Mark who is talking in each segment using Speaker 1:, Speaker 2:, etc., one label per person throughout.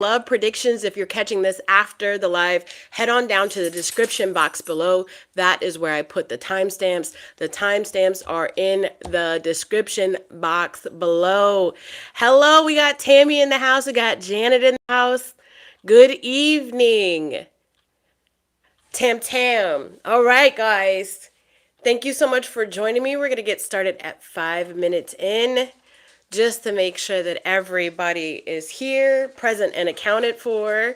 Speaker 1: love predictions, if you're catching this after the live, head on down to the description box below. That is where I put the timestamps. The timestamps are in the description box below. Hello, we got Tammy in the house. We got Janet in the house. Good evening. Tam Tam. All right, guys. Thank you so much for joining me. We're going to get started at 5 minutes in, just to make sure that everybody is here, present and accounted for.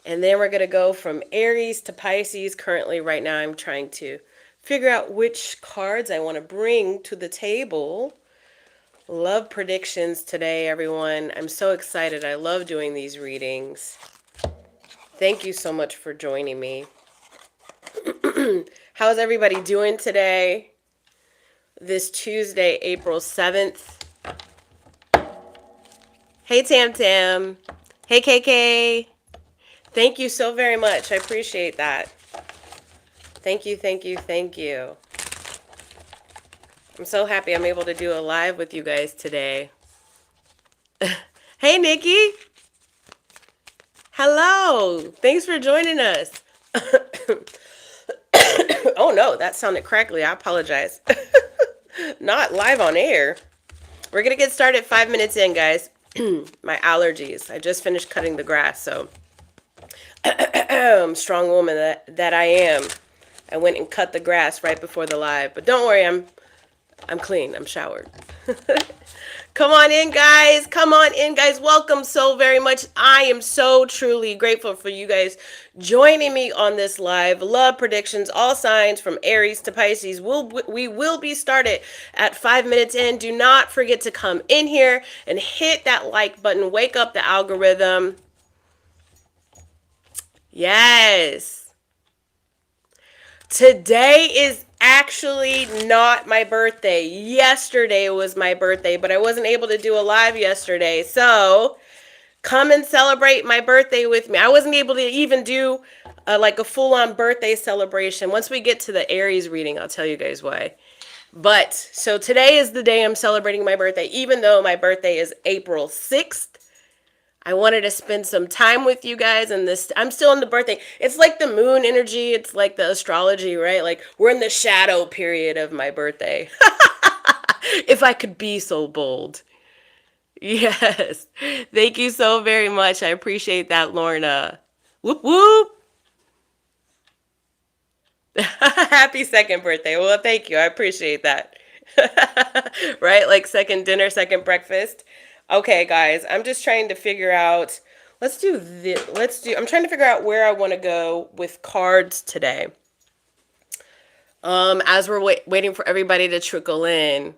Speaker 1: And then we're going to go from Aries to Pisces. Currently, right now, I'm trying to figure out which cards I want to bring to the table. Love predictions today, everyone. I'm so excited. I love doing these readings. Thank you so much for joining me. How's everybody doing today? This Tuesday, April 7th. Hey, Tam Tam. Hey, KK. Thank you so very much. I appreciate that. Thank you, thank you, thank you. I'm so happy I'm able to do a live with you guys today. Hey, Nikki. Hello. Thanks for joining us. Oh, no, that sounded crackly. I apologize. Not live on air. We're going to get started 5 minutes in, guys. My allergies. I just finished cutting the grass, so strong woman that I am. I went and cut the grass right before the live, but don't worry, I'm clean. I'm showered. Come on in, guys. Come on in, guys. Welcome so very much. I am so truly grateful for you guys joining me on this live. Love predictions, all signs from Aries to Pisces. We will be started at 5 minutes in. Do not forget to come in here and hit that like button. Wake up the algorithm. Yes. Today is actually not my birthday. Yesterday was my birthday, but I wasn't able to do a live yesterday. So come and celebrate my birthday with me. I wasn't able to even do like a full-on birthday celebration. Once we get to the Aries reading, I'll tell you guys why. But so today is the day I'm celebrating my birthday, even though my birthday is April 6th. I wanted to spend some time with you guys, and this I'm still in the birthday. It's like the moon energy. It's like the astrology, right? Like we're in the shadow period of my birthday. If I could be so bold. Yes. Thank you so very much. I appreciate that, Lorna. Whoop whoop. Happy second birthday. Well, thank you. I appreciate that. Right? Like second dinner, second breakfast. Okay, guys, I'm just trying to figure out, I'm trying to figure out where I want to go with cards today. As we're waiting for everybody to trickle in.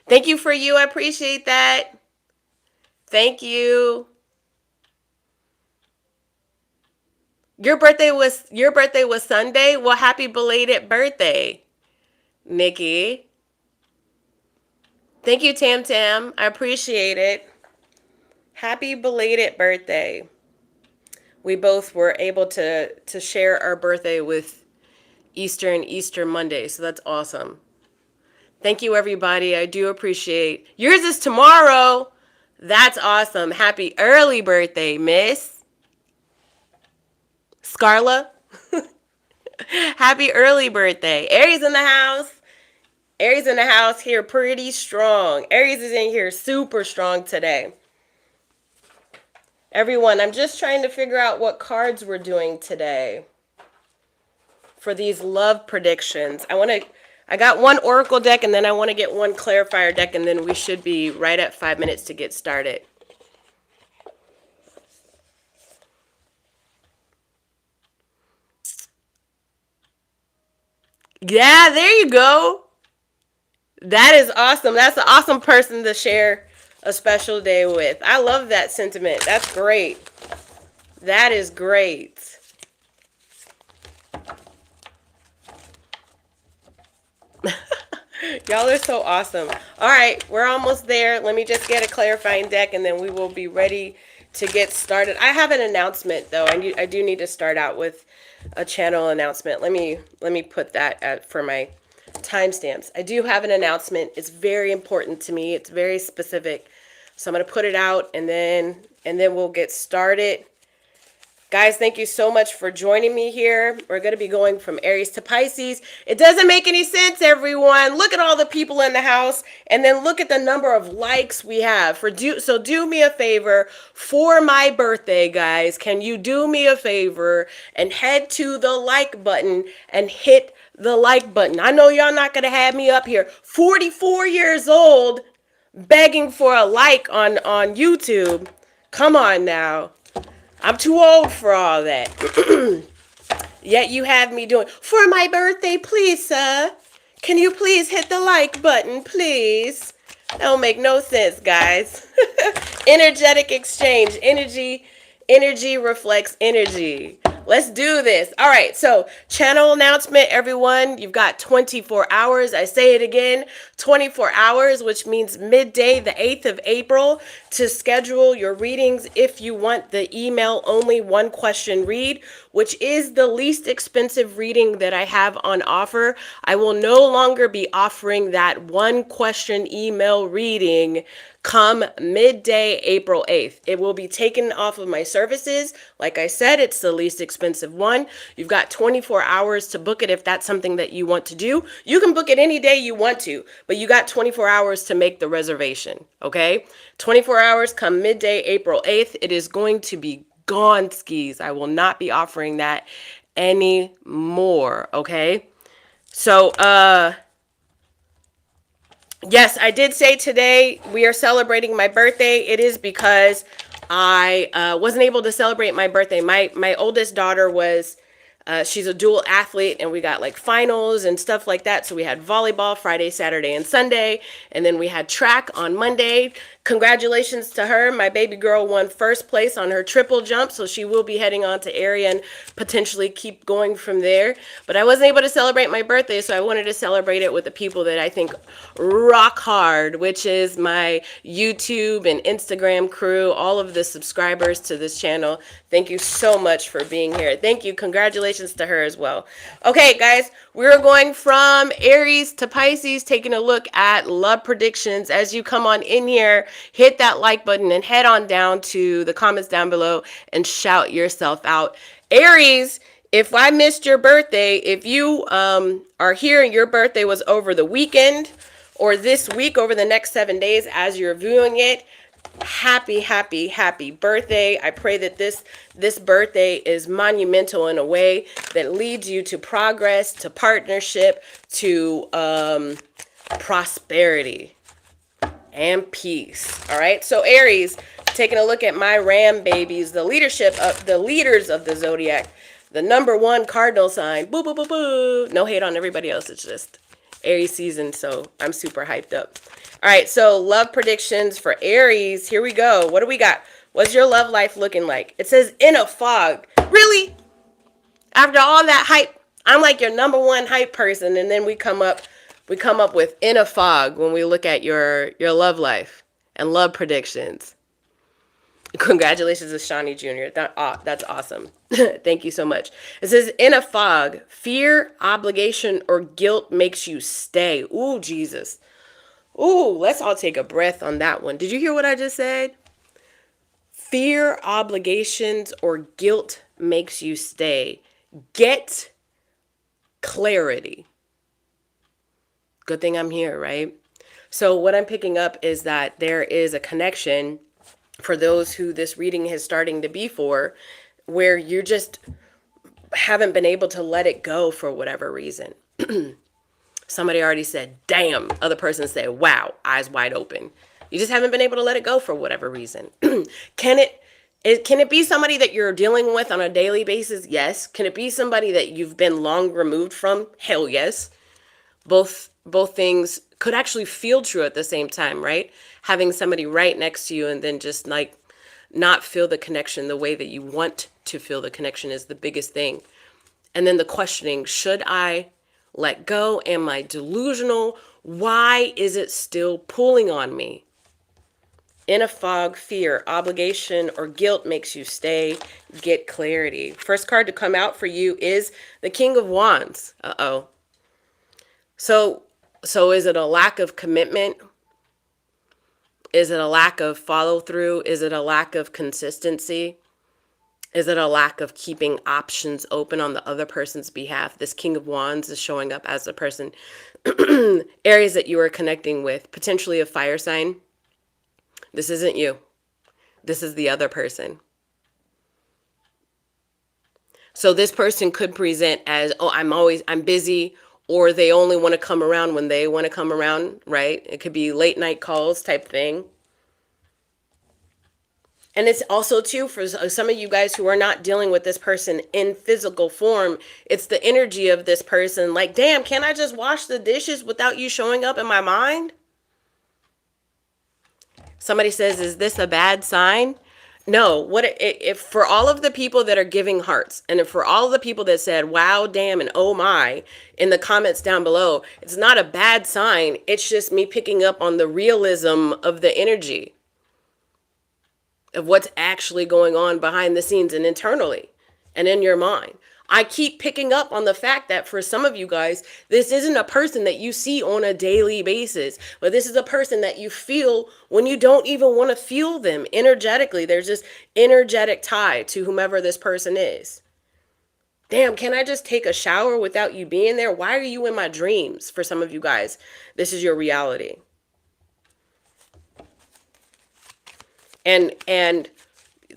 Speaker 1: Thank you for you. I appreciate that. Thank you. Your birthday was Sunday? Well, happy belated birthday, Nikki. Thank you, Tam Tam. I appreciate it. Happy belated birthday. We both were able to share our birthday with Easter Monday, so that's awesome. Thank you, everybody. I do appreciate. Yours is tomorrow. That's awesome. Happy early birthday, Miss Scarla. Happy early birthday. Aries in the house. Aries in the house here pretty strong. Aries is in here super strong today. Everyone, I'm just trying to figure out what cards we're doing today for these love predictions. I got one oracle deck, and then I want to get one clarifier deck, and then we should be right at 5 minutes to get started. Yeah, there you go. That is awesome. That's an awesome person to share a special day with. I love that sentiment. That's great. That is great. Y'all are so awesome. All right, we're almost there. Let me just get a clarifying deck, and then we will be ready to get started. I have an announcement, though. I do need to start out with a channel announcement. Let me put that for my timestamps. I do have an announcement. It's very important to me. It's very specific. So I'm going to put it out and then we'll get started. Guys, thank you so much for joining me here. We're going to be going from Aries to Pisces. It doesn't make any sense, everyone. Look at all the people in the house, and then look at the number of likes we have. So do me a favor for my birthday, guys. Can you do me a favor and head to the like button and hit the like button? I know y'all not going to have me up here 44 years old begging for a like on YouTube. Come on now. I'm too old for all that. Yet you have me doing, for my birthday, please, sir. Can you please hit the like button, please? That don't make no sense, guys. Energetic exchange. Energy reflects energy. Let's do this. All right, so channel announcement, everyone. You've got 24 hours. I say it again, 24 hours, which means midday, the 8th of April, to schedule your readings if you want the email only one question read, which is the least expensive reading that I have on offer. I will no longer be offering that one question email reading come midday, April 8th. It will be taken off of my services. Like I said, it's the least expensive one. You've got 24 hours to book it if that's something that you want to do. You can book it any day you want to, but you got 24 hours to make the reservation, okay? 24 hours come midday, April 8th. It is going to be gone skis. I will not be offering that anymore, okay? So, yes, I did say today we are celebrating my birthday. It is because I wasn't able to celebrate my birthday. My oldest daughter was, she's a dual athlete, and we got like finals and stuff like that. So we had volleyball Friday, Saturday, and Sunday. And then we had track on Monday. Congratulations to her. My baby girl won first place on her triple jump, so she will be heading on to area and potentially keep going from there. But I wasn't able to celebrate my birthday, so I wanted to celebrate it with the people that I think rock hard, which is my YouTube and Instagram crew, all of the subscribers to this channel. Thank you so much for being here. Thank you. Congratulations to her as well. Okay, guys, we're going from Aries to Pisces, taking a look at love predictions. As you come on in here, hit that like button and head on down to the comments down below and shout yourself out. Aries, if I missed your birthday, if you are here and your birthday was over the weekend or this week, over the next 7 days as you're viewing it, happy birthday. I pray that this birthday is monumental in a way that leads you to progress, to partnership, to prosperity and peace. All right, so Aries, taking a look at my Ram babies, the leaders of the zodiac, the #1 cardinal sign. Boo boo boo boo. No hate on everybody else. It's just Aries season, so I'm super hyped up. All right, so love predictions for Aries. Here we go. What do we got? What's your love life looking like? It says in a fog. Really? After all that hype, I'm like your #1 hype person, and then we come up with in a fog when we look at your love life and love predictions. Congratulations to Shawnee Jr. That's awesome. Thank you so much. It says, in a fog, fear, obligation, or guilt makes you stay. Ooh, Jesus. Ooh, let's all take a breath on that one. Did you hear what I just said? Fear, obligations, or guilt makes you stay. Get clarity. Good thing I'm here, right? So what I'm picking up is that there is a connection for those who this reading is starting to be for, where you just haven't been able to let it go for whatever reason. Somebody already said, damn. Other person said, wow, eyes wide open. You just haven't been able to let it go for whatever reason. Can it be somebody that you're dealing with on a daily basis? Yes. Can it be somebody that you've been long removed from? Hell yes. Both things could actually feel true at the same time, right? Having somebody right next to you and then just like not feel the connection the way that you want to feel the connection is the biggest thing. And then the questioning, should I let go? Am I delusional? Why is it still pulling on me? In a fog, fear, obligation, or guilt makes you stay. Get clarity. First card to come out for you is the King of Wands. Uh-oh. So is it a lack of commitment? Is it a lack of follow through? Is it a lack of consistency? Is it a lack of keeping options open on the other person's behalf? This King of Wands is showing up as the person, Aries, that you are connecting with, potentially a fire sign. This isn't you. This is the other person. So this person could present as, oh, I'm busy, or they only want to come around when they want to come around, right? It could be late night calls type thing. And it's also too, for some of you guys who are not dealing with this person in physical form, it's the energy of this person. Like, damn, can't I just wash the dishes without you showing up in my mind? Somebody says, is this a bad sign? No, if for all of the people that are giving hearts, and for all the people that said, wow, damn, and oh my, in the comments down below, it's not a bad sign. It's just me picking up on the realism of the energy of what's actually going on behind the scenes and internally and in your mind. I keep picking up on the fact that for some of you guys, this isn't a person that you see on a daily basis, but this is a person that you feel when you don't even want to feel them energetically. There's this energetic tie to whomever this person is. Damn, can I just take a shower without you being there? Why are you in my dreams? For some of you guys, this is your reality. And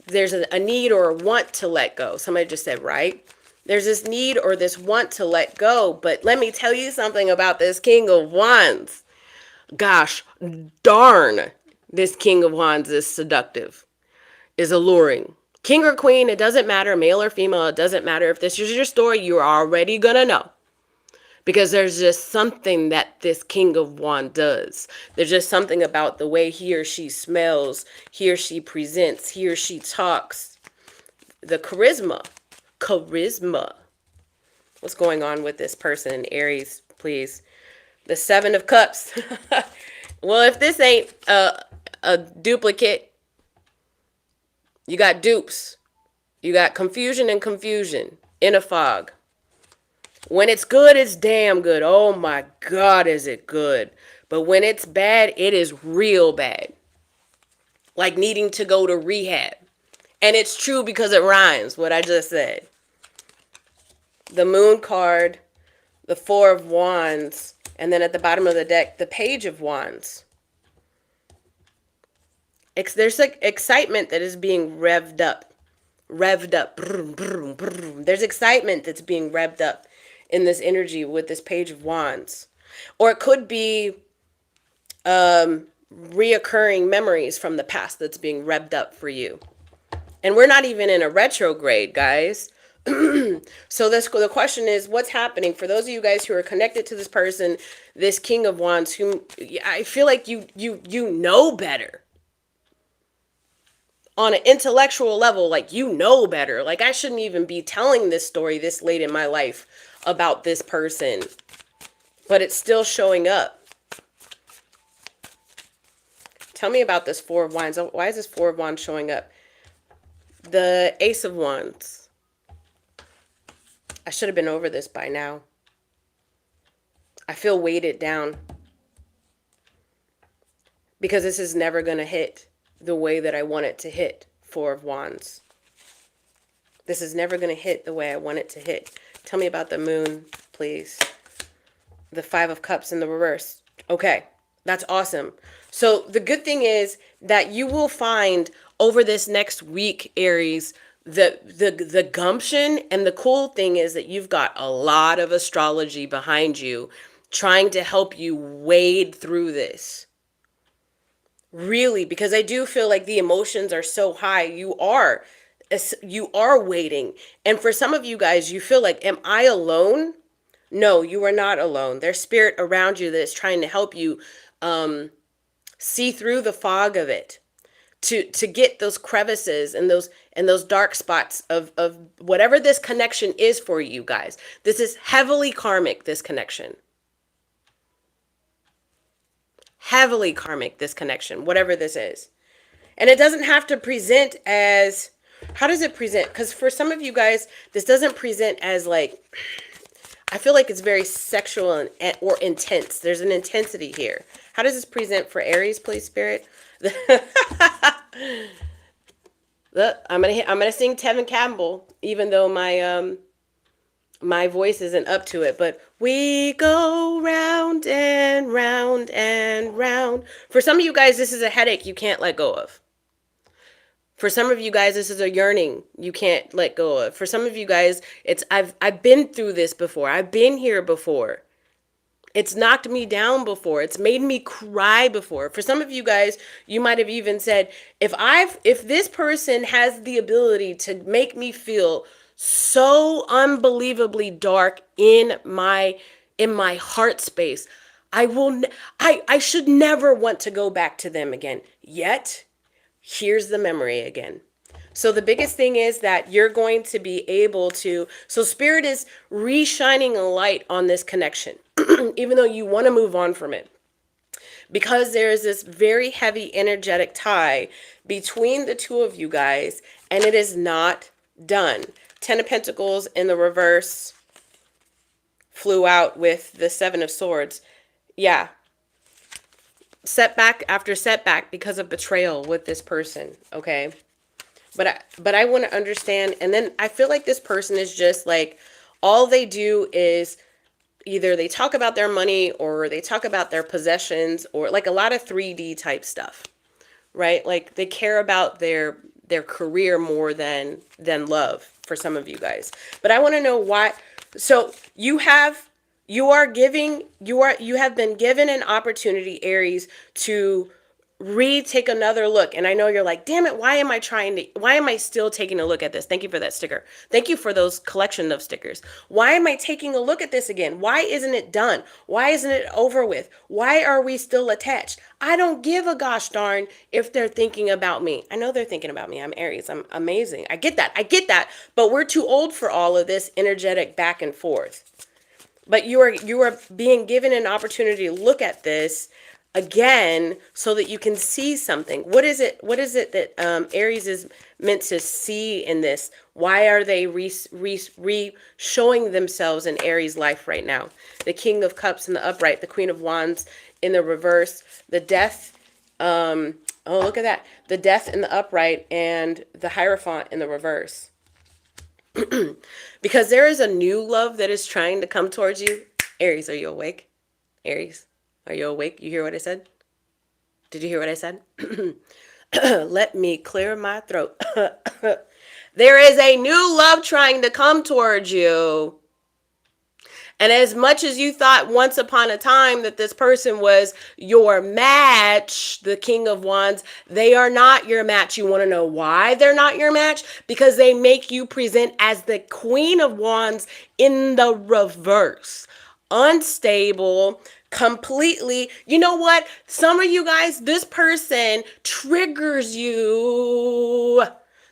Speaker 1: there's a need or a want to let go. Somebody just said, right? There's this need or this want to let go. But let me tell you something about this King of Wands. Gosh darn, this King of Wands is seductive, is alluring. King or queen, it doesn't matter, male or female, it doesn't matter. If this is your story, you're already gonna know. Because there's just something that this King of Wands does. There's just something about the way he or she smells, he or she presents, he or she talks. The charisma. What's going on with this person in Aries, please? The Seven of Cups. Well, if this ain't a duplicate, you got dupes. You got confusion and confusion in a fog. When it's good, it's damn good. Oh my God, is it good? But when it's bad, it is real bad. Like needing to go to rehab. And it's true because it rhymes, what I just said. The Moon card, the Four of Wands, and then at the bottom of the deck, the Page of Wands. There's like excitement that is being revved up. Brum, brum, brum. There's excitement that's being revved up in this energy with this Page of Wands. Or it could be reoccurring memories from the past that's being revved up for you. And we're not even in a retrograde, guys. So the question is, what's happening for those of you guys who are connected to this person, this King of Wands, whom I feel like you know better on an intellectual level, like you know better. Like I shouldn't even be telling this story this late in my life about this person, but it's still showing up. Tell me about this Four of Wands. Why is this Four of Wands showing up? The Ace of Wands. I should have been over this by now. I feel weighted down because this is never going to hit the way that I want it to hit. Four of Wands. This is never going to hit the way I want it to hit. Tell me about the Moon, please. The Five of Cups in the reverse. Okay, that's awesome. So the good thing is that you will find over this next week, Aries, the gumption, and the cool thing is that you've got a lot of astrology behind you trying to help you wade through this. Really, because I do feel like the emotions are so high. You are waiting. And for some of you guys, you feel like, am I alone? No, you are not alone. There's spirit around you that is trying to help you see through the fog of it, to get those crevices and those dark spots of whatever this connection is for you guys. This is heavily karmic, this connection. Heavily karmic, this connection, whatever this is. And it doesn't have to present as, how does it present? Because for some of you guys, this doesn't present as like, I feel like it's very sexual or intense. There's an intensity here. How does this present for Aries, please, Spirit? Look, I'm gonna sing Tevin Campbell, even though my voice isn't up to it. But we go round and round and round. For some of you guys, this is a headache you can't let go of. For some of you guys, this is a yearning you can't let go of. For some of you guys, it's I've been through this before. I've been here before. It's knocked me down before. It's made me cry before. For some of you guys, you might have even said, if this person has the ability to make me feel so unbelievably dark in my heart space, I should never want to go back to them again. Yet, here's the memory again. So the biggest thing is that you're going to be able to, so Spirit is re-shining a light on this connection, even though you want to move on from it. Because there's this very heavy energetic tie between the two of you guys, and it is not done. 10 of Pentacles in the reverse flew out with the 7 of Swords. Yeah. Setback after setback because of betrayal with this person, okay? But I want to understand, and then I feel like this person is just like, all they do is either they talk about their money or they talk about their possessions, or like a lot of 3D type stuff, right? Like they care about their career more than love for some of you guys. But I want to know why. So you have been given an opportunity, Aries, to take another look. And I know you're like, damn it, why am I still taking a look at this? Thank you for that sticker. Thank you for those collection of stickers. Why am I taking a look at this again? Why isn't it done? Why isn't it over with? Why are we still attached? I don't give a gosh darn if they're thinking about me. I know they're thinking about me. I'm Aries. I'm amazing. I get that. But we're too old for all of this energetic back and forth. But you are being given an opportunity to look at this again so that you can see something. What is it that Aries is meant to see in this? Why are they showing themselves in Aries' life right now? The King of Cups in the upright, the Queen of Wands in the reverse, the Death, oh, look at that. The Death in the upright and the Hierophant in the reverse. Because there is a new love that is trying to come towards you. Aries, are you awake? Aries, are you awake? You hear what I said? Did you hear what I said? Let me clear my throat. There is a new love trying to come towards you. And as much as you thought once upon a time that this person was your match, the King of Wands, they are not your match. You want to know why they're not your match? Because they make you present as the Queen of Wands in the reverse. Unstable, completely. You know what? Some of you guys, this person triggers you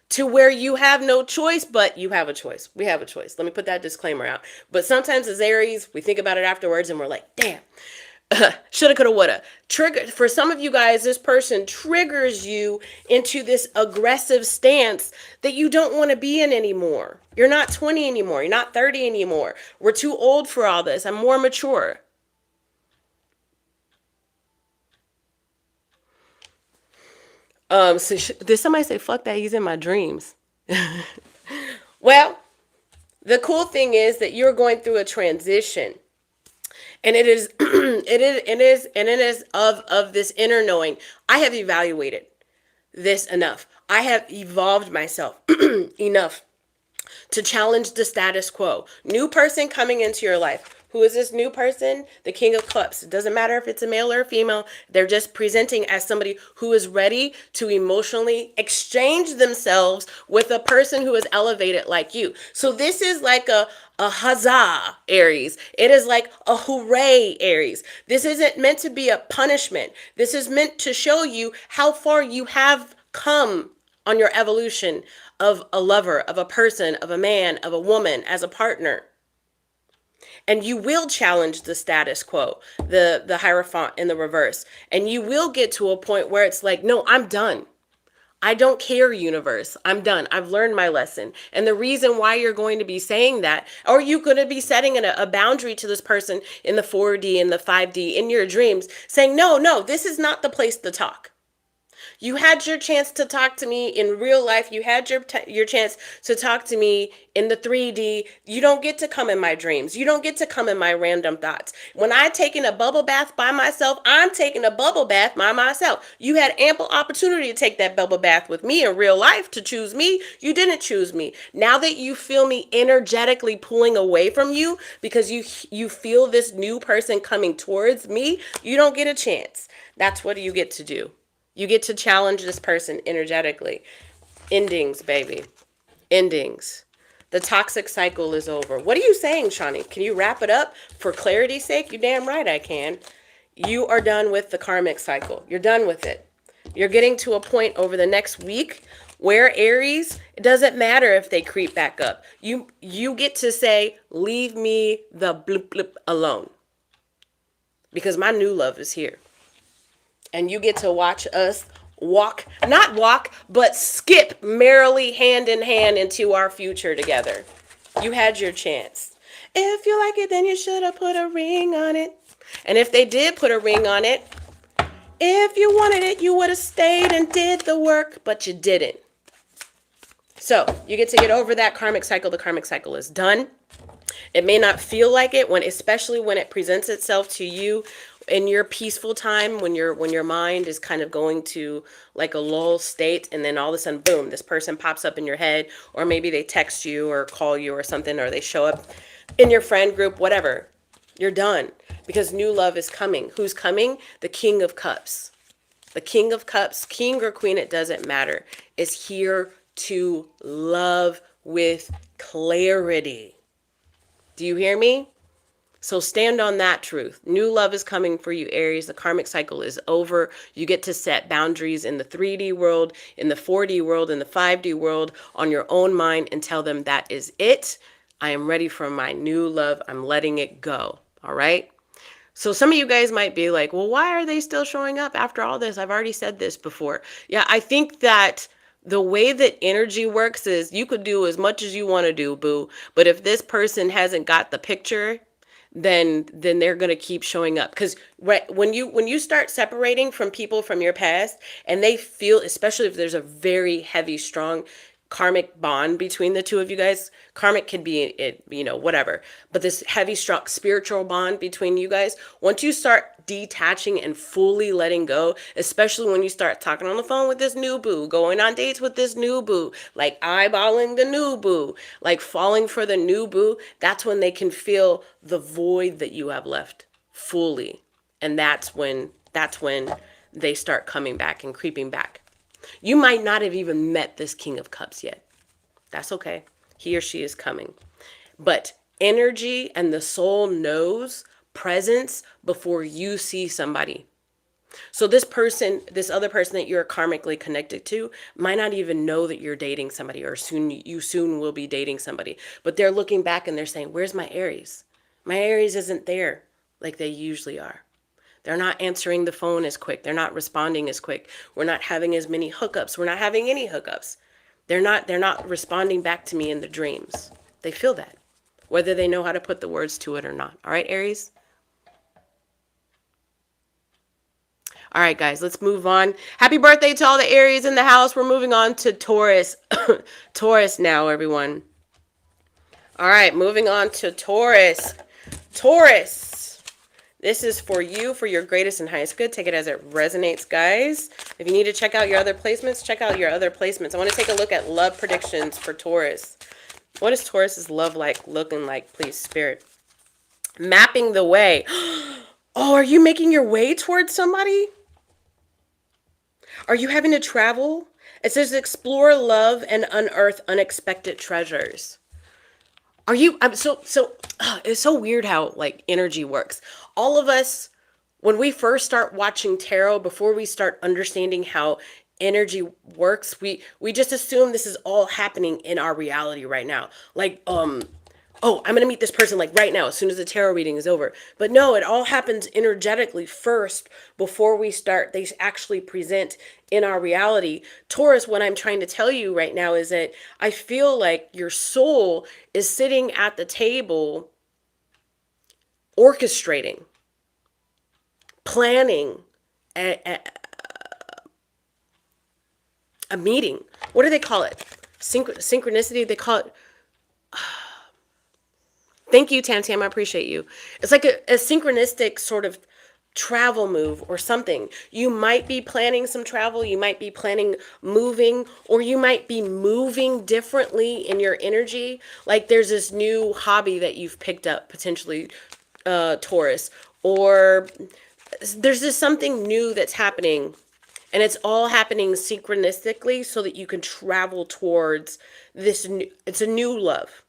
Speaker 1: to where you have no choice, but you have a choice. We have a choice. Let me put that disclaimer out. But sometimes as Aries, we think about it afterwards and we're like, damn, shoulda, coulda, woulda. For some of you guys, this person triggers you into this aggressive stance that you don't want to be in anymore. You're not 20 anymore. You're not 30 anymore. We're too old for all this. I'm more mature. So did somebody say, fuck that, he's in my dreams? Well, the cool thing is that you're going through a transition. And it is of this inner knowing. I have evaluated this enough. I have evolved myself enough to challenge the status quo. New person coming into your life. Who is this new person? The King of Cups. It doesn't matter if it's a male or a female. They're just presenting as somebody who is ready to emotionally exchange themselves with a person who is elevated like you. So this is like a huzzah, Aries. It is like a hooray, Aries. This isn't meant to be a punishment. This is meant to show you how far you have come on your evolution of a lover, of a person, of a man, of a woman, as a partner. And you will challenge the status quo, the Hierophant in the reverse. And you will get to a point where it's like, no, I'm done. I don't care, universe. I'm done. I've learned my lesson. And the reason why you're going to be saying that, or you're going to be setting a boundary to this person in the 4D and the 5D in your dreams, saying, no, this is not the place to talk. You had your chance to talk to me in real life. You had your chance to talk to me in the 3D. You don't get to come in my dreams. You don't get to come in my random thoughts. When I taking a bubble bath by myself, I'm taking a bubble bath by myself. You had ample opportunity to take that bubble bath with me in real life to choose me. You didn't choose me. Now that you feel me energetically pulling away from you because you feel this new person coming towards me, you don't get a chance. That's what you get to do. You get to challenge this person energetically. Endings, baby. Endings. The toxic cycle is over. What are you saying, Shawnee? Can you wrap it up for clarity's sake? You damn right I can. You are done with the karmic cycle. You're done with it. You're getting to a point over the next week where Aries, it doesn't matter if they creep back up. You get to say, leave me the bloop bloop alone. Because my new love is here. And you get to watch us not walk, but skip merrily hand in hand into our future together. You had your chance. If you like it, then you should have put a ring on it. And if they did put a ring on it, if you wanted it, you would have stayed and did the work, but you didn't. So you get to get over that karmic cycle. The karmic cycle is done. It may not feel like it, especially when it presents itself to you in your peaceful time, when your mind is kind of going to like a lull state, and then all of a sudden, boom, this person pops up in your head, or maybe they text you or call you or something, or they show up in your friend group, whatever. You're done, because new love is coming. Who's coming? The King of Cups. The King of Cups, king or queen, it doesn't matter, is here to love with clarity. Do you hear me? So stand on that truth. New love is coming for you, Aries. The karmic cycle is over. You get to set boundaries in the 3D world, in the 4D world, in the 5D world, on your own mind, and tell them that is it. I am ready for my new love. I'm letting it go. All right? So some of you guys might be like, well, why are they still showing up after all this? I've already said this before. Yeah, I think that the way that energy works is you could do as much as you want to do, boo. But if this person hasn't got the picture, then they're going to keep showing up. Because when you start separating from people from your past, and they feel, especially if there's a very heavy, strong karmic bond between the two of you guys, karmic can be it, whatever, but this heavy, strong spiritual bond between you guys, once you start detaching and fully letting go, especially when you start talking on the phone with this new boo, going on dates with this new boo, like eyeballing the new boo, like falling for the new boo, that's when they can feel the void that you have left fully. And that's when they start coming back and creeping back. You might not have even met this King of Cups yet. That's okay. He or she is coming. But energy and the soul knows presence before you see somebody. So this other person that you're karmically connected to might not even know that you're dating somebody, or you soon will be dating somebody. But they're looking back and they're saying, where's my Aries? My Aries isn't there like they usually are. They're not answering the phone as quick. They're not responding as quick. We're not having as many hookups. We're not having any hookups. They're not responding back to me in the dreams. They feel that, whether they know how to put the words to it or not. All right, Aries? All right, guys, let's move on. Happy birthday to all the Aries in the house. We're moving on to Taurus. Taurus now, everyone. All right, moving on to Taurus. Taurus. This is for you, for your greatest and highest good. Take it as it resonates, guys. If you need to check out your other placements, check out your other placements. I want to take a look at love predictions for Taurus. What is Taurus's love looking like, please, Spirit? Mapping the way. Oh, are you making your way towards somebody? Are you having to travel? It says explore love and unearth unexpected treasures. Are you, it's so weird how like energy works. All of us, when we first start watching tarot, before we start understanding how energy works, we just assume this is all happening in our reality right now. Like, oh, I'm going to meet this person like right now, as soon as the tarot reading is over. But no, it all happens energetically first before they actually present in our reality. Taurus, what I'm trying to tell you right now is that I feel like your soul is sitting at the table, orchestrating, planning, a meeting. What do they call it? Synchronicity. They call it. Thank you, Tam Tam. I appreciate you. It's like a synchronistic sort of travel move or something. You might be planning some travel. You might be planning moving, or you might be moving differently in your energy. Like there's this new hobby that you've picked up, potentially, Taurus, or there's just something new that's happening, and it's all happening synchronistically so that you can travel towards this new, it's a new love.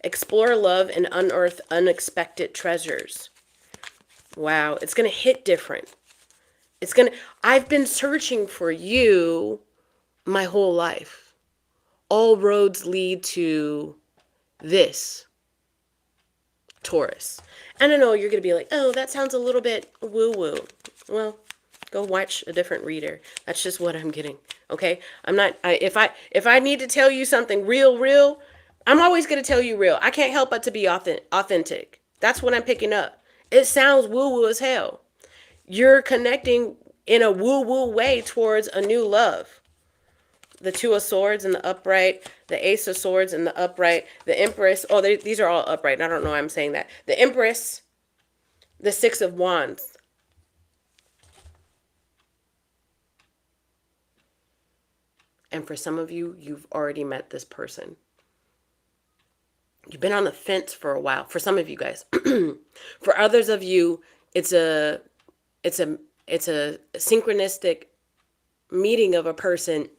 Speaker 1: Explore love and unearth unexpected treasures. Wow, it's going to hit different. I've been searching for you my whole life. All roads lead to this, Taurus. And I know you're going to be like, oh, that sounds a little bit woo-woo. Well, go watch a different reader. That's just what I'm getting. Okay? If I need to tell you something real, I'm always going to tell you real. I can't help but to be authentic. That's what I'm picking up. It sounds woo-woo as hell. You're connecting in a woo-woo way towards a new love. The Two of Swords in the upright, the Ace of Swords in the upright, the Empress. Oh, these are all upright. I don't know why I'm saying that. The Empress, the Six of Wands. And for some of you, you've already met this person. You've been on the fence for a while. For some of you guys. For others of you, it's a synchronistic meeting of a person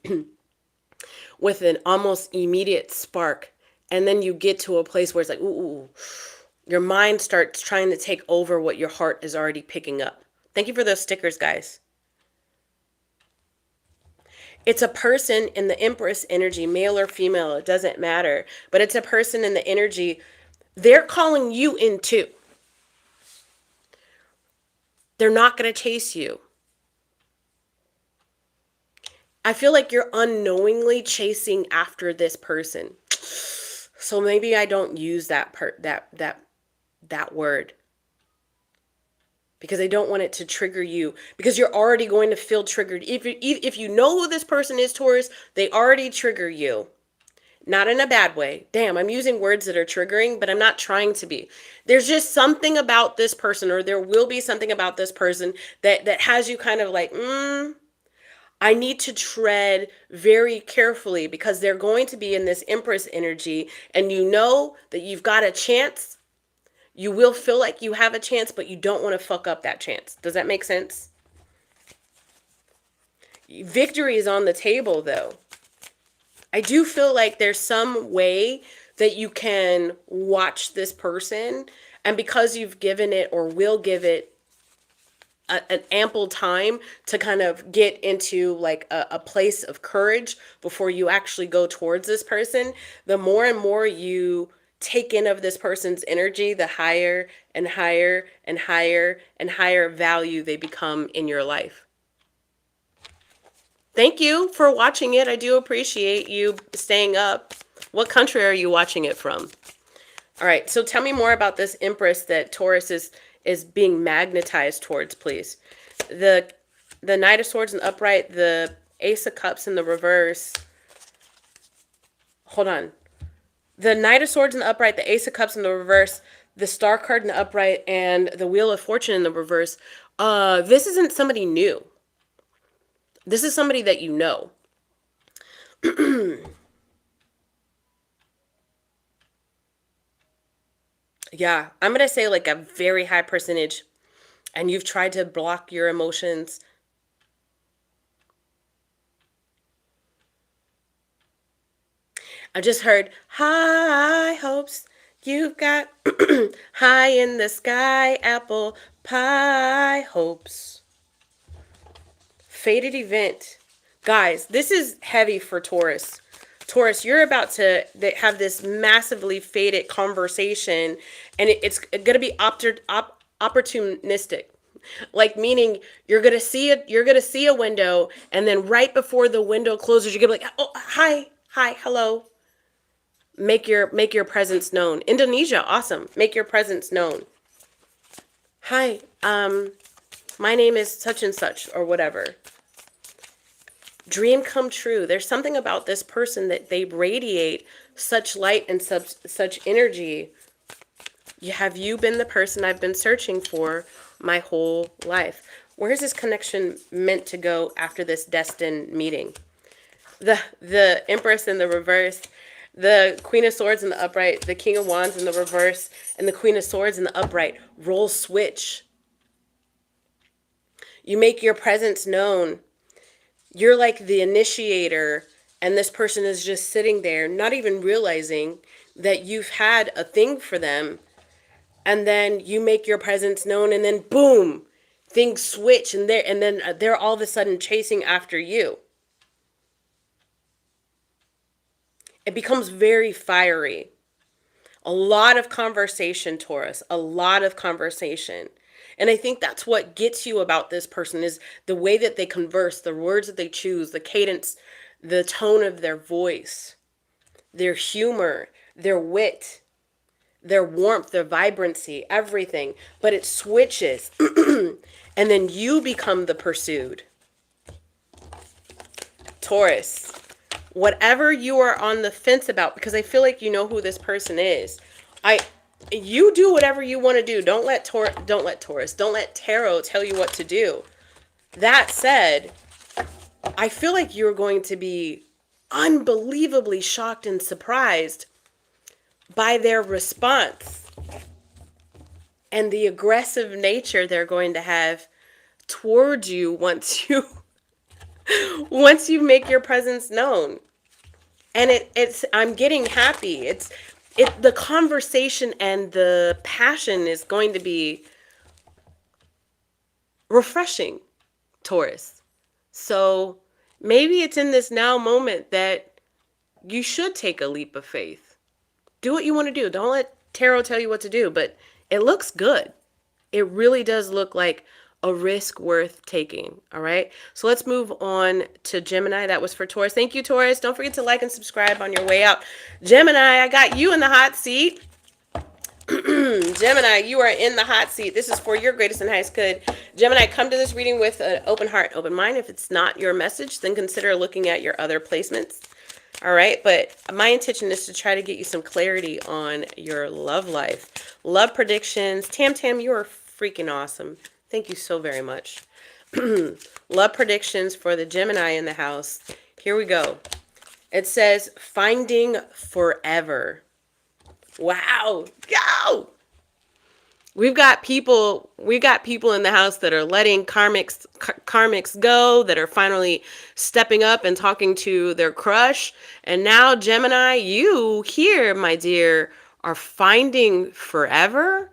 Speaker 1: with an almost immediate spark. And then you get to a place where it's like, ooh, your mind starts trying to take over what your heart is already picking up. Thank you for those stickers, guys. It's a person in the Empress energy, male or female, it doesn't matter. But it's a person in the energy, they're calling you in too. They're not going to chase you. I feel like you're unknowingly chasing after this person. So maybe I don't use that word. Because I don't want it to trigger you. Because you're already going to feel triggered. If you know who this person is, Taurus, they already trigger you. Not in a bad way. Damn, I'm using words that are triggering, but I'm not trying to be. There's just something about this person, or there will be something about this person that has you kind of like, I need to tread very carefully, because they're going to be in this Empress energy, and you know that you've got a chance. You will feel like you have a chance, but you don't want to fuck up that chance. Does that make sense? Victory is on the table, though. I do feel like there's some way that you can watch this person, and because you've given it or will give it an ample time to kind of get into like a place of courage before you actually go towards this person, the more and more you take in of this person's energy, the higher and higher and higher and higher value they become in your life. Thank you for watching it. I do appreciate you staying up. What country are you watching it from? All right, so tell me more about this Empress that Taurus is being magnetized towards, please. The Knight of Swords in the upright, the Ace of Cups in the reverse. Hold on. The Knight of Swords in the upright, the Ace of Cups in the reverse, the Star card in the upright, and the Wheel of Fortune in the reverse. This isn't somebody new. This is somebody that you know. Yeah, I'm going to say like a very high percentage, and you've tried to block your emotions. I just heard high hopes. You've got high in the sky, apple pie hopes. Fated event. Guys, this is heavy for Taurus. Taurus, you're about to have this massively fated conversation, and it's going to be opportunistic. Like, meaning you're going to see a window, and then right before the window closes, you're going to be like, "Oh, hi, hello." Make your presence known. Indonesia, awesome. Make your presence known. Hi, my name is such and such, or whatever. Dream come true. There's something about this person that they radiate such light and such energy. Have you been the person I've been searching for my whole life? Where's this connection meant to go after this destined meeting? The Empress in the reverse, the Queen of Swords in the upright, the King of Wands in the reverse, and the Queen of Swords in the upright. Role switch. You make your presence known. You're like the initiator, and this person is just sitting there, not even realizing that you've had a thing for them. And then you make your presence known, and then boom, things switch, and they're all of a sudden chasing after you. It becomes very fiery. A lot of conversation, Taurus, a lot of conversation. And I think that's what gets you about this person is the way that they converse, the words that they choose, the cadence, the tone of their voice, their humor, their wit, their warmth, their vibrancy, everything. But it switches. And then you become the pursued. Taurus, whatever you are on the fence about, because I feel like you know who this person is. You do whatever you want to do. Don't let Taurus, don't let tarot tell you what to do. That said, I feel like you're going to be unbelievably shocked and surprised by their response and the aggressive nature they're going to have towards you once you make your presence known. And I'm getting happy. The conversation and the passion is going to be refreshing, Taurus. So maybe it's in this now moment that you should take a leap of faith. Do what you want to do. Don't let tarot tell you what to do, but it looks good. It really does look like a risk worth taking. All right. So let's move on to Gemini. That was for Taurus. Thank you, Taurus. Don't forget to like and subscribe on your way out. Gemini, I got you in the hot seat. Gemini, you are in the hot seat. This is for your greatest and highest good. Gemini, come to this reading with an open heart, open mind. If it's not your message, then consider looking at your other placements. All right. But my intention is to try to get you some clarity on your love life. Love predictions. Tam, you are freaking awesome. Thank you so very much. Love predictions for the Gemini in the house. Here we go. It says, finding forever. Wow. Go! We've got people in the house that are letting karmics go, that are finally stepping up and talking to their crush. And now, Gemini, you here, my dear, are finding forever.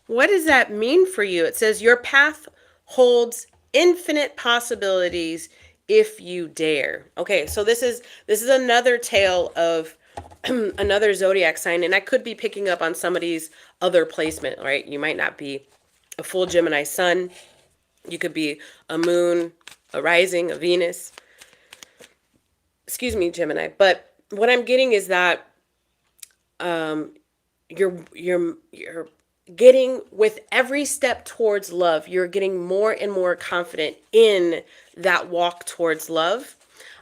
Speaker 1: What does that mean for you? It says your path holds infinite possibilities if you dare. Okay, so this is another tale of another zodiac sign, and I could be picking up on somebody's other placement, right? You might not be a full Gemini sun. You could be a moon, a rising, a Venus. Excuse me, Gemini. But what I'm getting is that you're getting, with every step towards love, you're getting more and more confident in that walk towards love.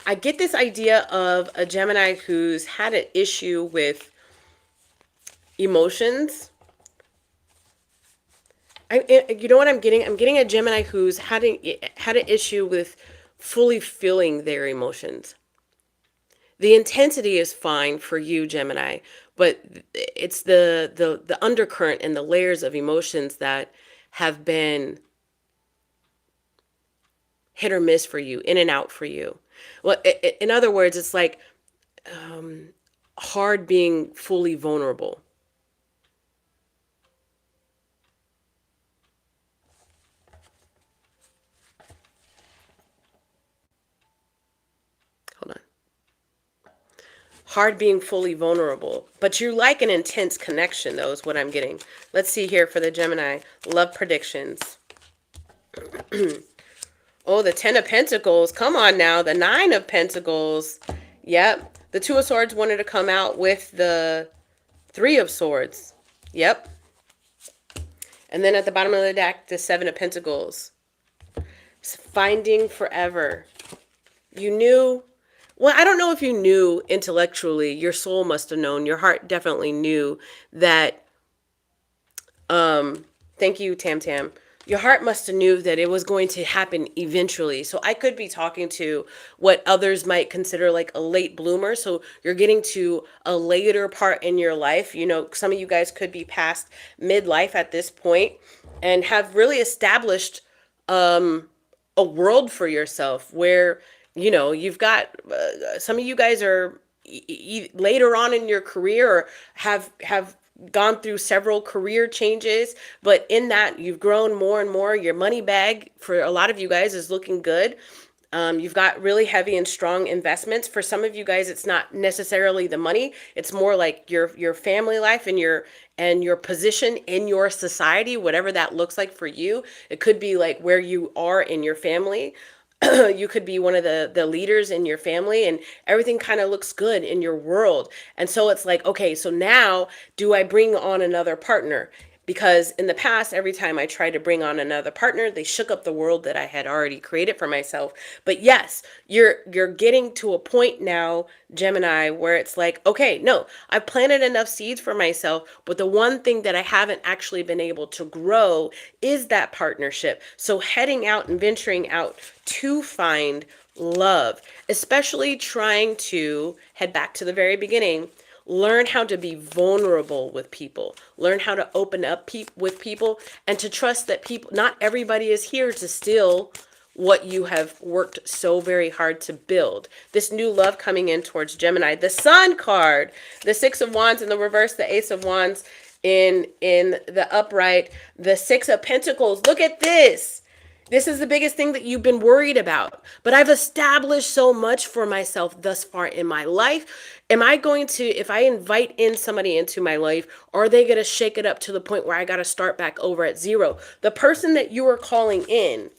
Speaker 1: I get this idea of a Gemini who's had an issue with emotions. You know what I'm getting? I'm getting a Gemini who's had an issue with fully feeling their emotions. The intensity is fine for you, Gemini, but it's the undercurrent and the layers of emotions that have been hit or miss for you, in and out for you. Well, in other words, it's like hard being fully vulnerable. Hold on. Hard being fully vulnerable. But you like an intense connection, though, is what I'm getting. Let's see here for the Gemini. Love predictions. Oh, the 10 of Pentacles. Come on now. The 9 of Pentacles. Yep. The 2 of Swords wanted to come out with the 3 of Swords. Yep. And then at the bottom of the deck, the 7 of Pentacles. Finding forever. You knew, well, I don't know if you knew intellectually, your soul must have known, your heart definitely knew that, thank you, Tam Tam. Your heart must have knew that it was going to happen eventually. So I could be talking to what others might consider like a late bloomer. So you're getting to a later part in your life. You know, some of you guys could be past midlife at this point and have really established a world for yourself where, you know, you've got some of you guys are later on in your career or have gone through several career changes, but in that you've grown more and more. Your money bag for a lot of you guys is looking good. You've got really heavy and strong investments. For some of you guys, it's not necessarily the money. It's more like your family life and your position in your society, whatever that looks like for you. It could be like where you are in your family. You could be one of the leaders in your family and everything kind of looks good in your world. And so it's like, okay, so now do I bring on another partner? Because in the past, every time I tried to bring on another partner, they shook up the world that I had already created for myself. But yes, you're getting to a point now, Gemini, where it's like, okay, no, I've planted enough seeds for myself, but the one thing that I haven't actually been able to grow is that partnership. So heading out and venturing out to find love, especially trying to head back to the very beginning. Learn how to be vulnerable with people. Learn how to open up with people and to trust that people, not everybody is here to steal what you have worked so very hard to build. This new love coming in towards Gemini. The Sun card, the Six of Wands in the reverse, the Ace of Wands in the upright, the Six of Pentacles. Look at this. This is the biggest thing that you've been worried about. But I've established so much for myself thus far in my life. Am I going to, if I invite in somebody into my life, are they going to shake it up to the point where I got to start back over at zero? The person that you are calling in,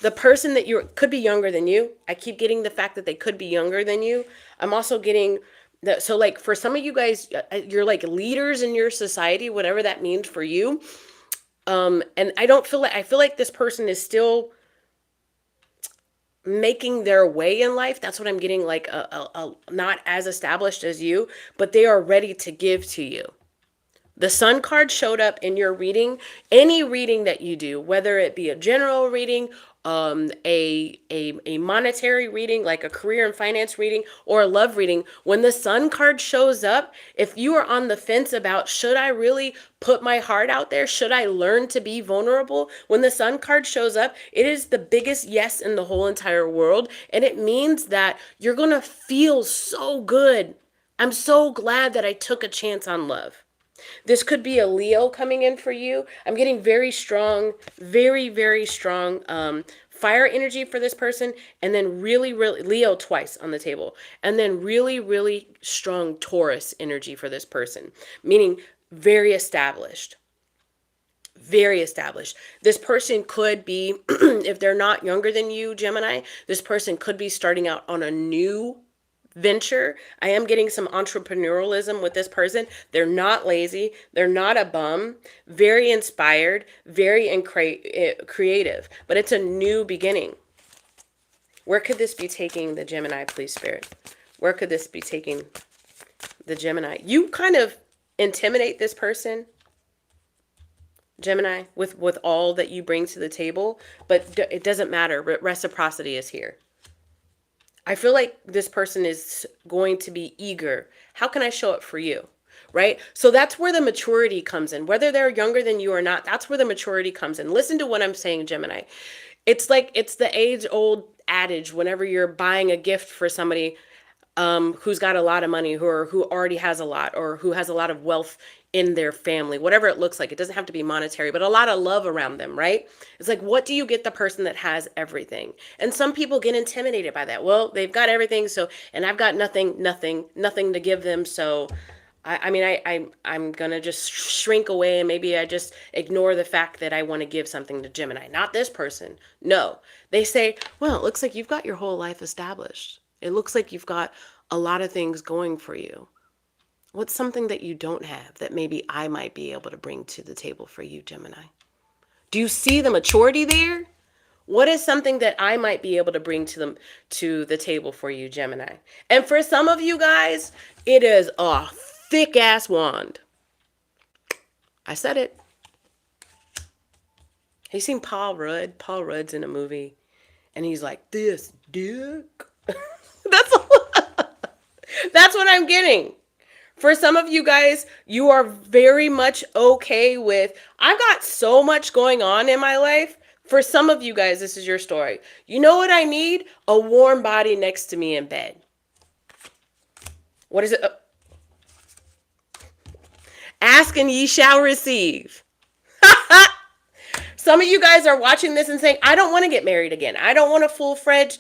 Speaker 1: the person that you could be younger than you. I keep getting the fact that they could be younger than you. I'm also getting that. So like for some of you guys, you're like leaders in your society, whatever that means for you. And I feel like this person is still making their way in life. That's what I'm getting, like a not as established as you, but they are ready to give to you. The Sun card showed up in your reading, any reading that you do, whether it be a general reading, a monetary reading, like a career and finance reading, or a love reading. When the Sun card shows up, if you are on the fence about, should I really put my heart out there? Should I learn to be vulnerable? When the Sun card shows up, it is the biggest yes in the whole entire world. And it means that you're going to feel so good. I'm so glad that I took a chance on love. This could be a Leo coming in for you. I'm getting very strong, very, very strong fire energy for this person. And then really, really, Leo twice on the table. And then really, really strong Taurus energy for this person, meaning very established. Very established. This person could be, if they're not younger than you, Gemini, this person could be starting out on a new venture. I am getting some entrepreneurialism with this person. They're not lazy. They're not a bum. Very inspired, very creative. But it's a new beginning. Where could this be taking the Gemini, please, Spirit? Where could this be taking the Gemini? You kind of intimidate this person, Gemini, with all that you bring to the table, but it doesn't matter. Reciprocity is here. I feel like this person is going to be eager. How can I show up for you? Right? So that's where the maturity comes in. Whether they're younger than you or not, that's where the maturity comes in. Listen to what I'm saying, Gemini. It's like, it's the age-old adage whenever you're buying a gift for somebody who's got a lot of money, who already has a lot, or who has a lot of wealth in their family, whatever it looks like. It doesn't have to be monetary, but a lot of love around them, right? It's like, what do you get the person that has everything? And some people get intimidated by that. Well, they've got everything, so, and I've got nothing to give them. So I'm gonna just shrink away, and maybe I just ignore the fact that I want to give something to Gemini. Not this person. No, they say, well, it looks like you've got your whole life established. It looks like you've got a lot of things going for you. What's something that you don't have that maybe I might be able to bring to the table for you, Gemini? Do you see the maturity there? What is something that I might be able to bring to the table for you, Gemini? And for some of you guys, it is a thick ass wand. I said it. He seen Paul Rudd. Paul Rudd's in a movie, and he's like, "This dick." That's that's what I'm getting. For some of you guys, you are very much okay with, I've got so much going on in my life. For some of you guys, this is your story. You know what I need? A warm body next to me in bed. What is it? Ask and ye shall receive. Some of you guys are watching this and saying, I don't want to get married again. I don't want a full-fledged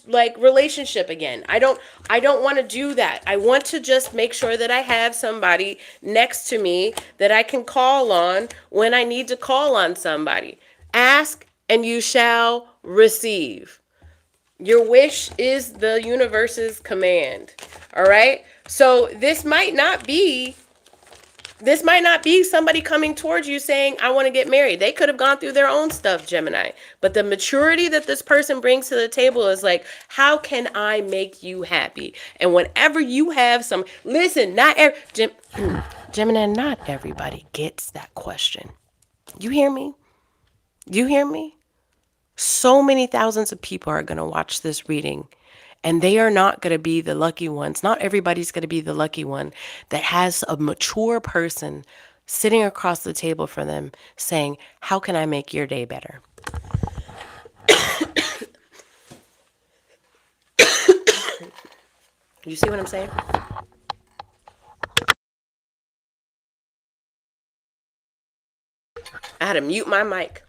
Speaker 1: like relationship again. I don't want to do that. I want to just make sure that I have somebody next to me that I can call on when I need to call on somebody. Ask and you shall receive. Your wish is the universe's command. All right? So this might not be somebody coming towards you saying, I want to get married. They could have gone through their own stuff, Gemini. But the maturity that this person brings to the table is like, how can I make you happy? And whenever you have some, listen, Gemini, not everybody gets that question. You hear me? You hear me? So many thousands of people are going to watch this reading. And they are not going to be the lucky ones. Not everybody's going to be the lucky one that has a mature person sitting across the table from them saying, how can I make your day better? You see what I'm saying? I had to mute my mic.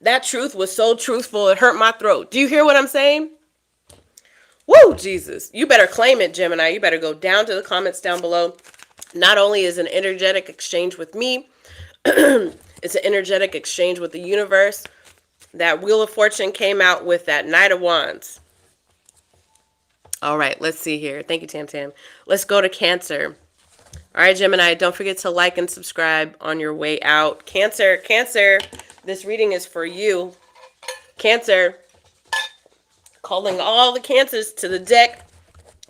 Speaker 1: That truth was so truthful, it hurt my throat. Do you hear what I'm saying? Woo, Jesus. You better claim it, Gemini. You better go down to the comments down below. Not only is an energetic exchange with me, it's an energetic exchange with the universe. That Wheel of Fortune came out with that Knight of Wands. All right, let's see here. Thank you, Tam Tam. Let's go to Cancer. All right, Gemini, don't forget to like and subscribe on your way out. Cancer, this reading is for you. Cancer, calling all the Cancers to the deck.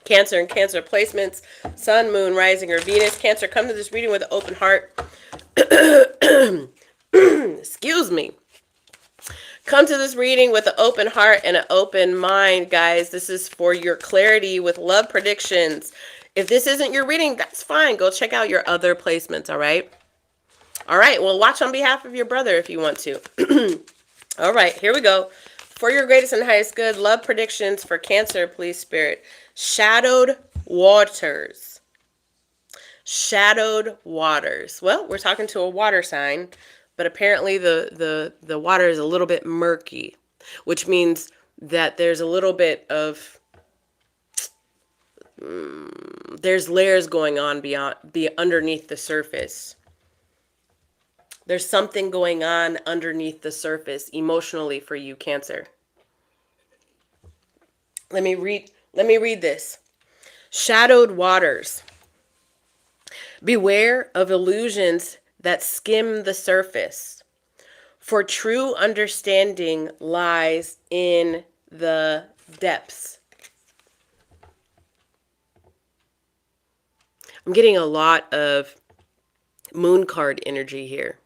Speaker 1: Cancer and Cancer placements, Sun, Moon, Rising, or Venus. Cancer, come to this reading with an open heart. Excuse me. Come to this reading with an open heart and an open mind, guys. This is for your clarity with love predictions. If this isn't your reading, that's fine. Go check out your other placements, all right? All right, well, watch on behalf of your brother if you want to. All right, here we go. For your greatest and highest good, love predictions for Cancer, please, Spirit. Shadowed waters. Shadowed waters. Well, we're talking to a water sign, but apparently the water is a little bit murky, which means that there's a little bit of there's layers going on underneath the surface. There's something going on underneath the surface emotionally for you, Cancer. Let me read this. Shadowed waters. Beware of illusions that skim the surface, for true understanding lies in the depths. I'm getting a lot of moon card energy here.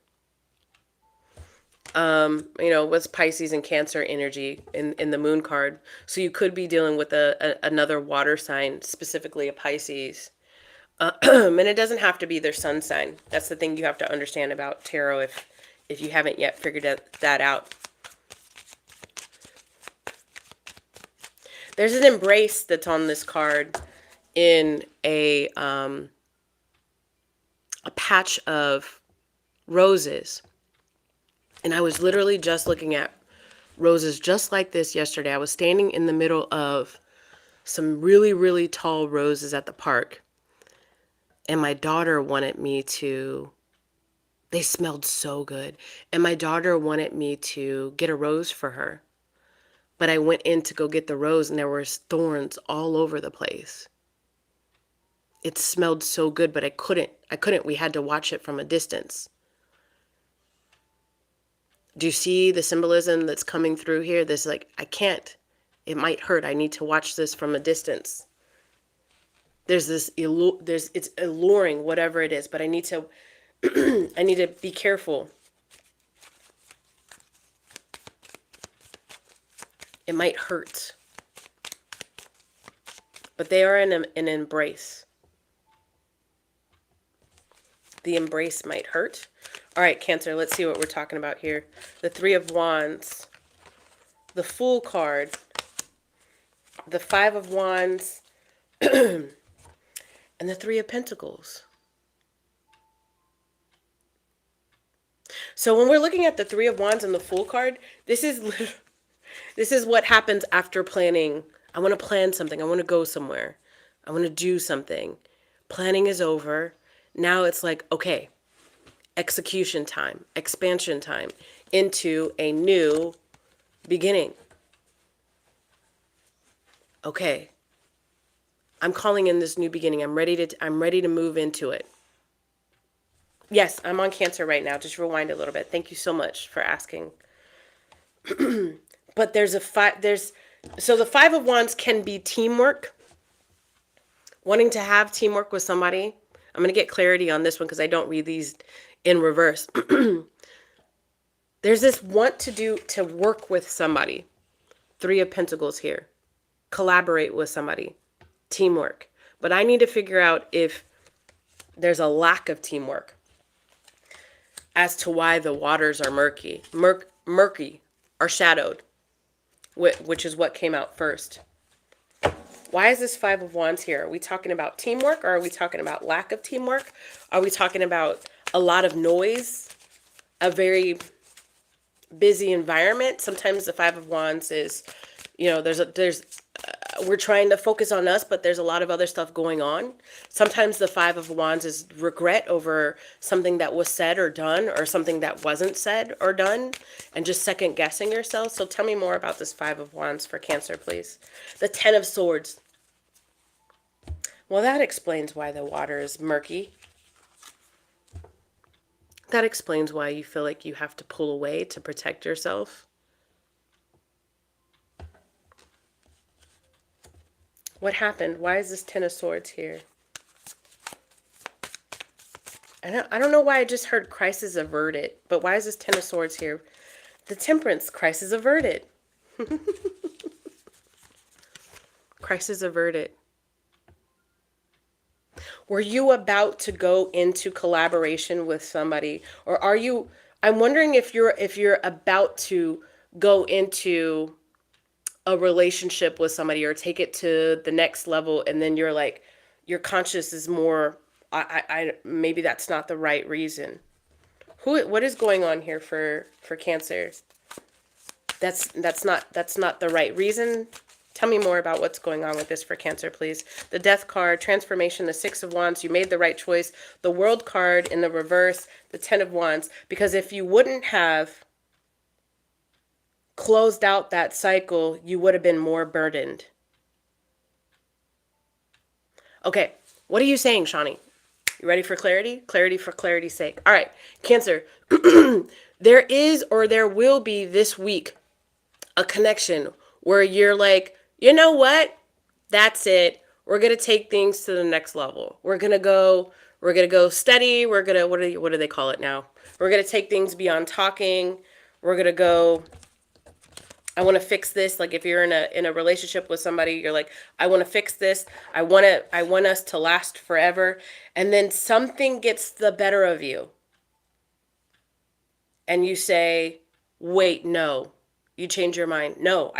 Speaker 1: What's Pisces and Cancer energy in the moon card. So you could be dealing with another water sign, specifically a Pisces. And it doesn't have to be their sun sign. That's the thing you have to understand about tarot if you haven't yet figured that out. There's an embrace that's on this card in a patch of roses. And I was literally just looking at roses just like this yesterday. I was standing in the middle of some really, really tall roses at the park. And my daughter wanted me to, they smelled so good. And my daughter wanted me to get a rose for her. But I went in to go get the rose and there were thorns all over the place. It smelled so good, but I couldn't. We had to watch it from a distance. Do you see the symbolism that's coming through here? This like, I can't. It might hurt. I need to watch this from a distance. There's this, it's alluring, whatever it is, but I need to, I need to be careful. It might hurt. But they are in an embrace. The embrace might hurt. All right, Cancer, let's see what we're talking about here. The Three of Wands, the Fool card, the Five of Wands, and the Three of Pentacles. So when we're looking at the Three of Wands and the Fool card, this is what happens after planning. I want to plan something. I want to go somewhere. I want to do something. Planning is over. Now it's like, okay, execution time, expansion time into a new beginning. Okay. I'm calling in this new beginning. I'm ready to move into it. Yes, I'm on Cancer right now. Just rewind a little bit. Thank you so much for asking. But so the Five of Wands can be teamwork. Wanting to have teamwork with somebody. I'm going to get clarity on this one because I don't read these in reverse. There's this want to work with somebody. Three of Pentacles here. Collaborate with somebody. Teamwork. But I need to figure out if there's a lack of teamwork as to why the waters are murky. Murky or shadowed, which is what came out first. Why is this Five of Wands here? Are we talking about teamwork, or are we talking about lack of teamwork? Are we talking about a lot of noise, a very busy environment? Sometimes the Five of Wands is, we're trying to focus on us, but there's a lot of other stuff going on. Sometimes the Five of Wands is regret over something that was said or done, or something that wasn't said or done, and just second guessing yourself. So tell me more about this Five of Wands for Cancer, please. The Ten of Swords. Well, that explains why the water is murky. That explains why you feel like you have to pull away to protect yourself. What happened? Why is this Ten of Swords here? I don't know why I just heard crisis averted, but why is this Ten of Swords here? The Temperance, crisis averted. Crisis averted. Were you about to go into collaboration with somebody, or are you? I'm wondering if you're about to go into a relationship with somebody or take it to the next level, and then you're like, your conscience is more. I maybe that's not the right reason. What is going on here for Cancer? That's not the right reason. Tell me more about what's going on with this for Cancer, please. The Death card, transformation, the Six of Wands. You made the right choice. The World card in the reverse, the Ten of Wands. Because if you wouldn't have closed out that cycle, you would have been more burdened. Okay, what are you saying, Shani? You ready for clarity? Clarity for clarity's sake. All right, Cancer. There is, or there will be this week, a connection where you're like, you know what? That's it. We're going to take things to the next level. We're going to go steady. We're going to, what do they call it now? We're going to take things beyond talking. We're going to go, I want to fix this. Like if you're in a relationship with somebody, you're like, I want to fix this. I want us to last forever. And then something gets the better of you. And you say, wait, no. You change your mind. No,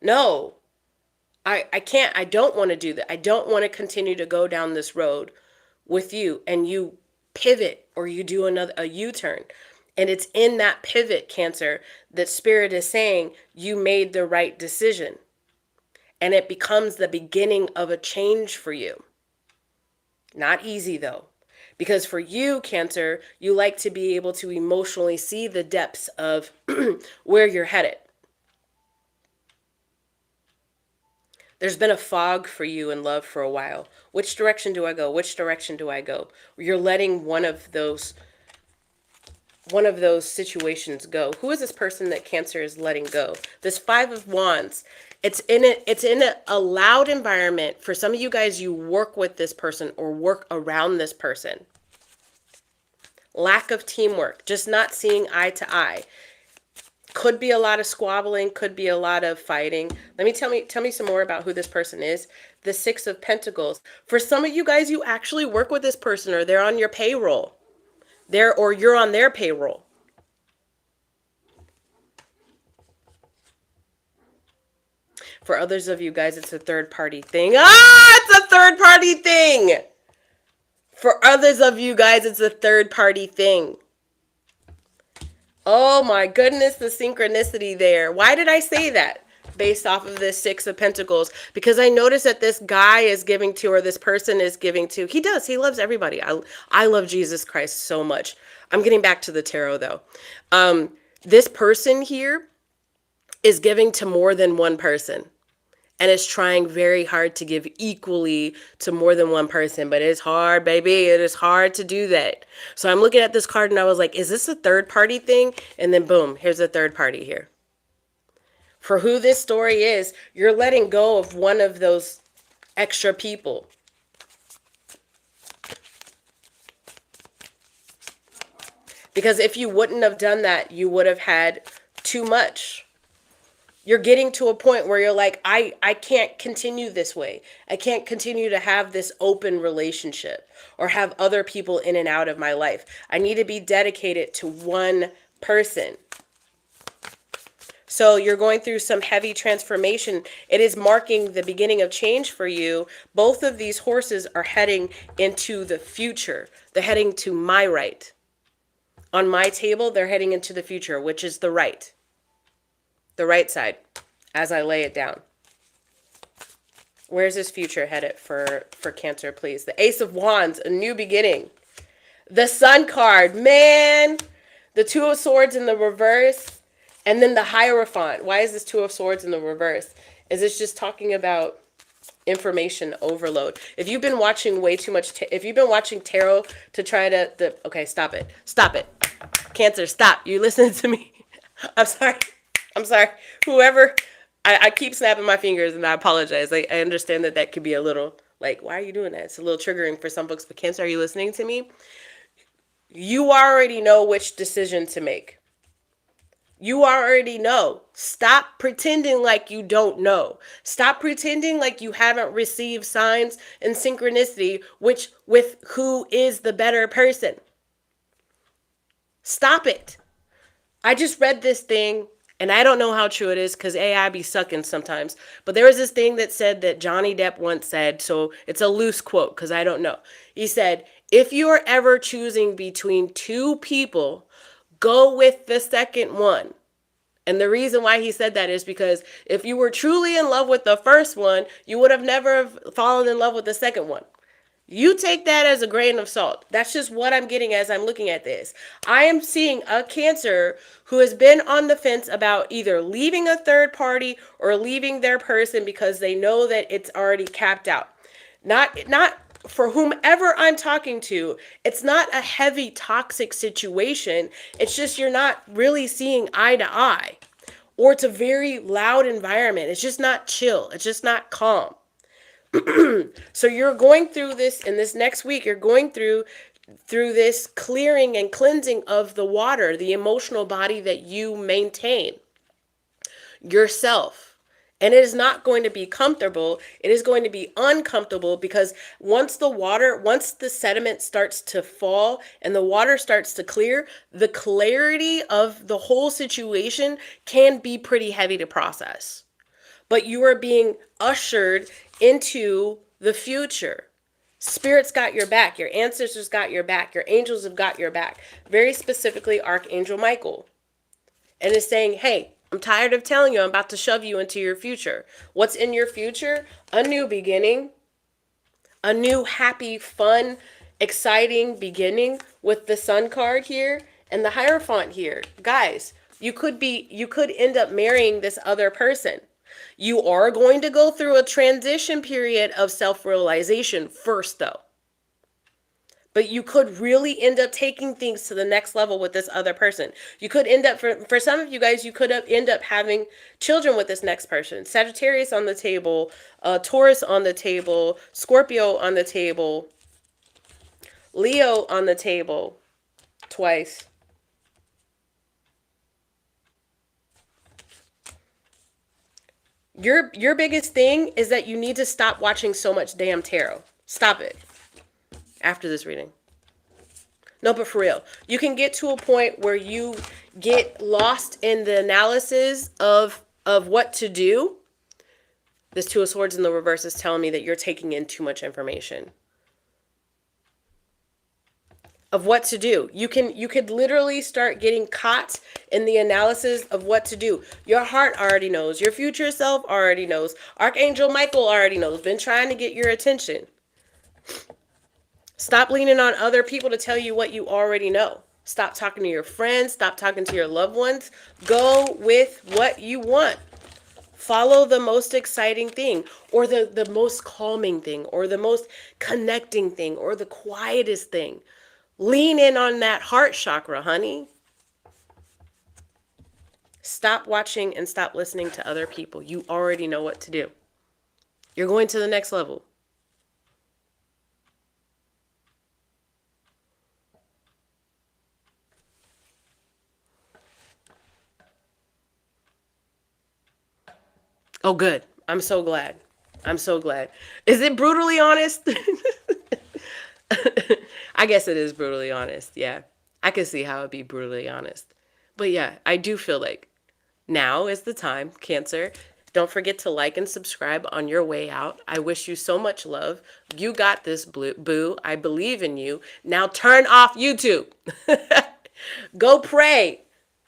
Speaker 1: No, I can't. I don't want to do that. I don't want to continue to go down this road with you. And you pivot, or you do a U-turn. And it's in that pivot, Cancer, that Spirit is saying you made the right decision. And it becomes the beginning of a change for you. Not easy, though. Because for you, Cancer, you like to be able to emotionally see the depths of where you're headed. There's been a fog for you in love for a while. Which direction do I go? Which direction do I go? You're letting one of those one of those situations go. Who is this person that Cancer is letting go? This Five of Wands. It's in a loud environment. For some of you guys, you work with this person or work around this person. Lack of teamwork, just not seeing eye to eye. Could be a lot of squabbling, could be a lot of fighting. Tell me some more about who this person is. The Six of Pentacles. For some of you guys, you actually work with this person, or they're on your payroll. Or you're on their payroll. For others of you guys, it's a third party thing. It's a third party thing. For others of you guys, it's a third party thing. Oh my goodness, the synchronicity there. Why did I say that? Based off of this Six of Pentacles. Because I noticed that this guy is giving to, or this person is giving to. He loves everybody. I love Jesus Christ so much. I'm getting back to the tarot though. This person here is giving to more than one person. And is trying very hard to give equally to more than one person. But it's hard, baby. It is hard to do that. So I'm looking at this card and I was like, is this a third party thing? And then boom, here's a third party here. For who this story is, you're letting go of one of those extra people. Because if you wouldn't have done that, you would have had too much. You're getting to a point where you're like, I can't continue this way. I can't continue to have this open relationship or have other people in and out of my life. I need to be dedicated to one person. So you're going through some heavy transformation. It is marking the beginning of change for you. Both of these horses are heading into the future. They're heading to my right. On my table, they're heading into the future, which is the right. The right side, as I lay it down. Where's this future headed for Cancer, please? The Ace of Wands, a new beginning. The Sun card, man. The Two of Swords in the reverse. And then the Hierophant. Why is this Two of Swords in the reverse? Is this just talking about information overload? If you've been watching way too much, if you've been watching tarot to try to, okay, stop it. Stop it. Cancer, stop. You listen to me. I'm sorry. Whoever, I keep snapping my fingers and I apologize. I understand that could be a little like, why are you doing that? It's a little triggering for some folks, but Cancer, are you listening to me? You already know which decision to make. You already know. Stop pretending like you don't know. Stop pretending like you haven't received signs and synchronicity, with who is the better person. Stop it. I just read this thing. And I don't know how true it is because AI be sucking sometimes. But there was this thing that said that Johnny Depp once said, so it's a loose quote because I don't know. He said, if you are ever choosing between two people, go with the second one. And the reason why he said that is because if you were truly in love with the first one, you would have never fallen in love with the second one. You take that as a grain of salt. That's just what I'm getting as I'm looking at this. I am seeing a Cancer who has been on the fence about either leaving a third party or leaving their person because they know that it's already capped out. Not for whomever I'm talking to, it's not a heavy toxic situation. It's just you're not really seeing eye to eye. Or it's a very loud environment. It's just not chill. It's just not calm. So you're going through this, in this next week, you're going through this clearing and cleansing of the water, the emotional body that you maintain, yourself. And it is not going to be comfortable. It is going to be uncomfortable because once the sediment starts to fall and the water starts to clear, the clarity of the whole situation can be pretty heavy to process. But you are being ushered into the future. Spirit's got your back. Your ancestors got your back. Your angels have got your back. Very specifically, Archangel Michael. And it's saying, hey, I'm tired of telling you I'm about to shove you into your future. What's in your future? A new beginning. A new, happy, fun, exciting beginning with the Sun card here and the Hierophant here. Guys, you could end up marrying this other person. You are going to go through a transition period of self-realization first, though. But you could really end up taking things to the next level with this other person. You could end up, for some of you guys, you could end up having children with this next person. Sagittarius on the table, Taurus on the table, Scorpio on the table, Leo on the table twice. Your biggest thing is that you need to stop watching so much damn tarot. Stop it. After this reading. No, but for real, you can get to a point where you get lost in the analysis of what to do. This Two of Swords in the reverse is telling me that you're taking in too much information of what to do. You could literally start getting caught in the analysis of what to do. Your heart already knows. Your future self already knows. Archangel Michael already knows. Been trying to get your attention. Stop leaning on other people to tell you what you already know. Stop talking to your friends. Stop talking to your loved ones. Go with what you want. Follow the most exciting thing, or the most calming thing, or the most connecting thing, or the quietest thing. Lean in on that heart chakra, honey. Stop watching and stop listening to other people. You already know what to do. You're going to the next level. Oh, good. I'm so glad. I'm so glad. Is it brutally honest? I guess it is brutally honest. Yeah. I can see how it'd be brutally honest. But yeah, I do feel like now is the time, Cancer. Don't forget to like and subscribe on your way out. I wish you so much love. You got this, boo. I believe in you. Now turn off YouTube. Go pray.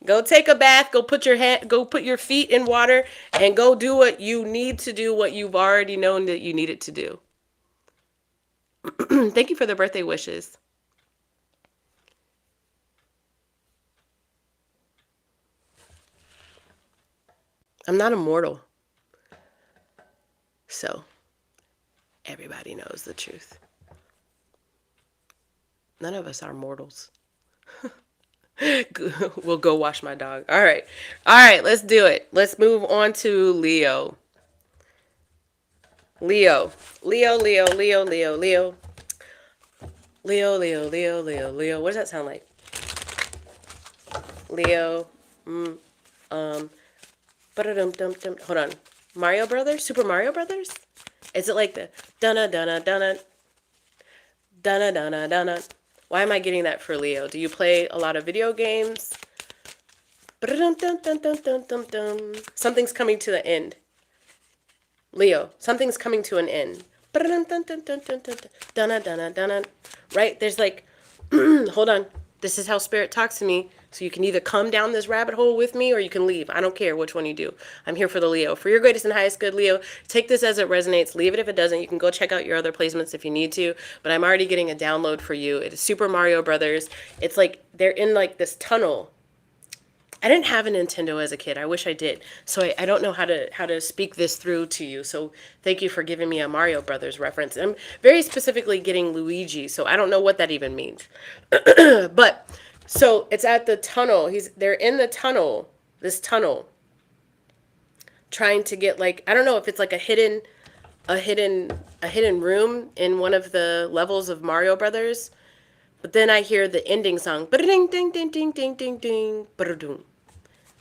Speaker 1: Go take a bath, go put your feet in water, and go do what you need to do, what you've already known that you needed to do. Thank you for the birthday wishes. I'm not immortal. So, everybody knows the truth. None of us are mortals. We'll go wash my dog. All right. Let's do it. Let's move on to Leo. Leo. Leo. Leo. Leo. Leo. Leo. Leo. Leo. Leo. Leo. Leo. What does that sound like? Leo. Hold on. Mario Brothers? Super Mario Brothers? Is it like the dun dun dun dun dun dun? Why am I getting that for Leo? Do you play a lot of video games? Something's coming to the end. Leo, something's coming to an end. Right? There's like, hold on. This is how Spirit talks to me. So you can either come down this rabbit hole with me or you can leave. I don't care which one you do. I'm here for the Leo. For your greatest and highest good, Leo, take this as it resonates. Leave it if it doesn't. You can go check out your other placements if you need to. But I'm already getting a download for you. It is Super Mario Brothers. It's like they're in like this tunnel. I didn't have a Nintendo as a kid. I wish I did. So I don't know how to speak this through to you. So thank you for giving me a Mario Brothers reference. I'm very specifically getting Luigi. So I don't know what that even means. But so it's at the tunnel. They're in the tunnel, this tunnel, trying to get like, I don't know if it's like a hidden room in one of the levels of Mario Brothers. But then I hear the ending song. Ding ding ding ding ding ding ding.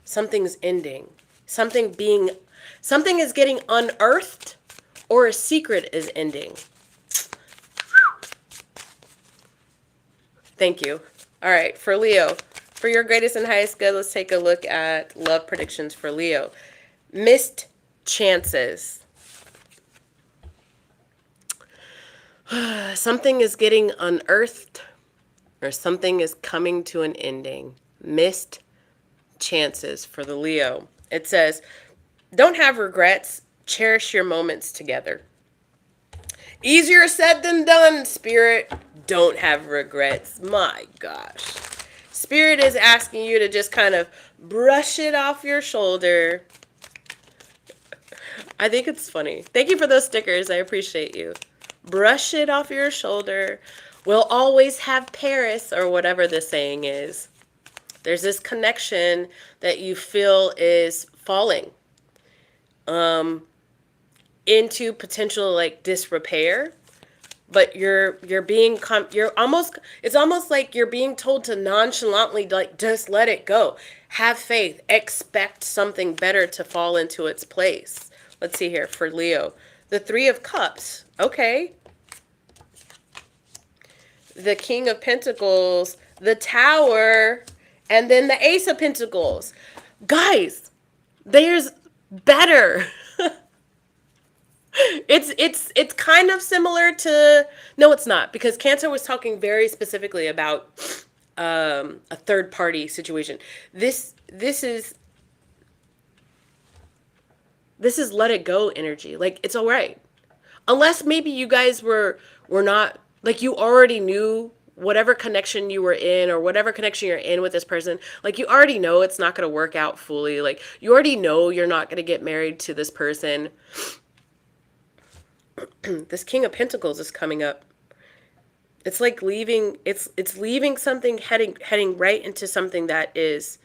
Speaker 1: Something's ending. Something is getting unearthed, or a secret is ending. Thank you. All right, for Leo, for your greatest and highest good, let's take a look at love predictions for Leo. Missed chances. Something is getting unearthed, or something is coming to an ending. Missed chances for the Leo. It says, don't have regrets. Cherish your moments together. Easier said than done, Spirit. Don't have regrets. My gosh. Spirit is asking you to just kind of brush it off your shoulder. I think it's funny. Thank you for those stickers. I appreciate you. Brush it off your shoulder. We'll always have Paris, or whatever the saying is. There's this connection that you feel is falling into potential like disrepair, but it's almost like you're being told to nonchalantly like just let it go. Have faith, expect something better to fall into its place. Let's see here for Leo. The 3 of Cups. Okay. The King of Pentacles, the Tower, and then the Ace of Pentacles. Guys, there's better. It's kind of similar to, no, it's not, because Cancer was talking very specifically about a third party situation. This is let it go energy. Like, it's all right. Unless maybe you guys were not, like, you already knew whatever connection you were in, or whatever connection you're in with this person, like, you already know it's not going to work out fully. Like, you already know you're not going to get married to this person. This King of Pentacles is coming up. It's like leaving, it's leaving something, heading right into something that is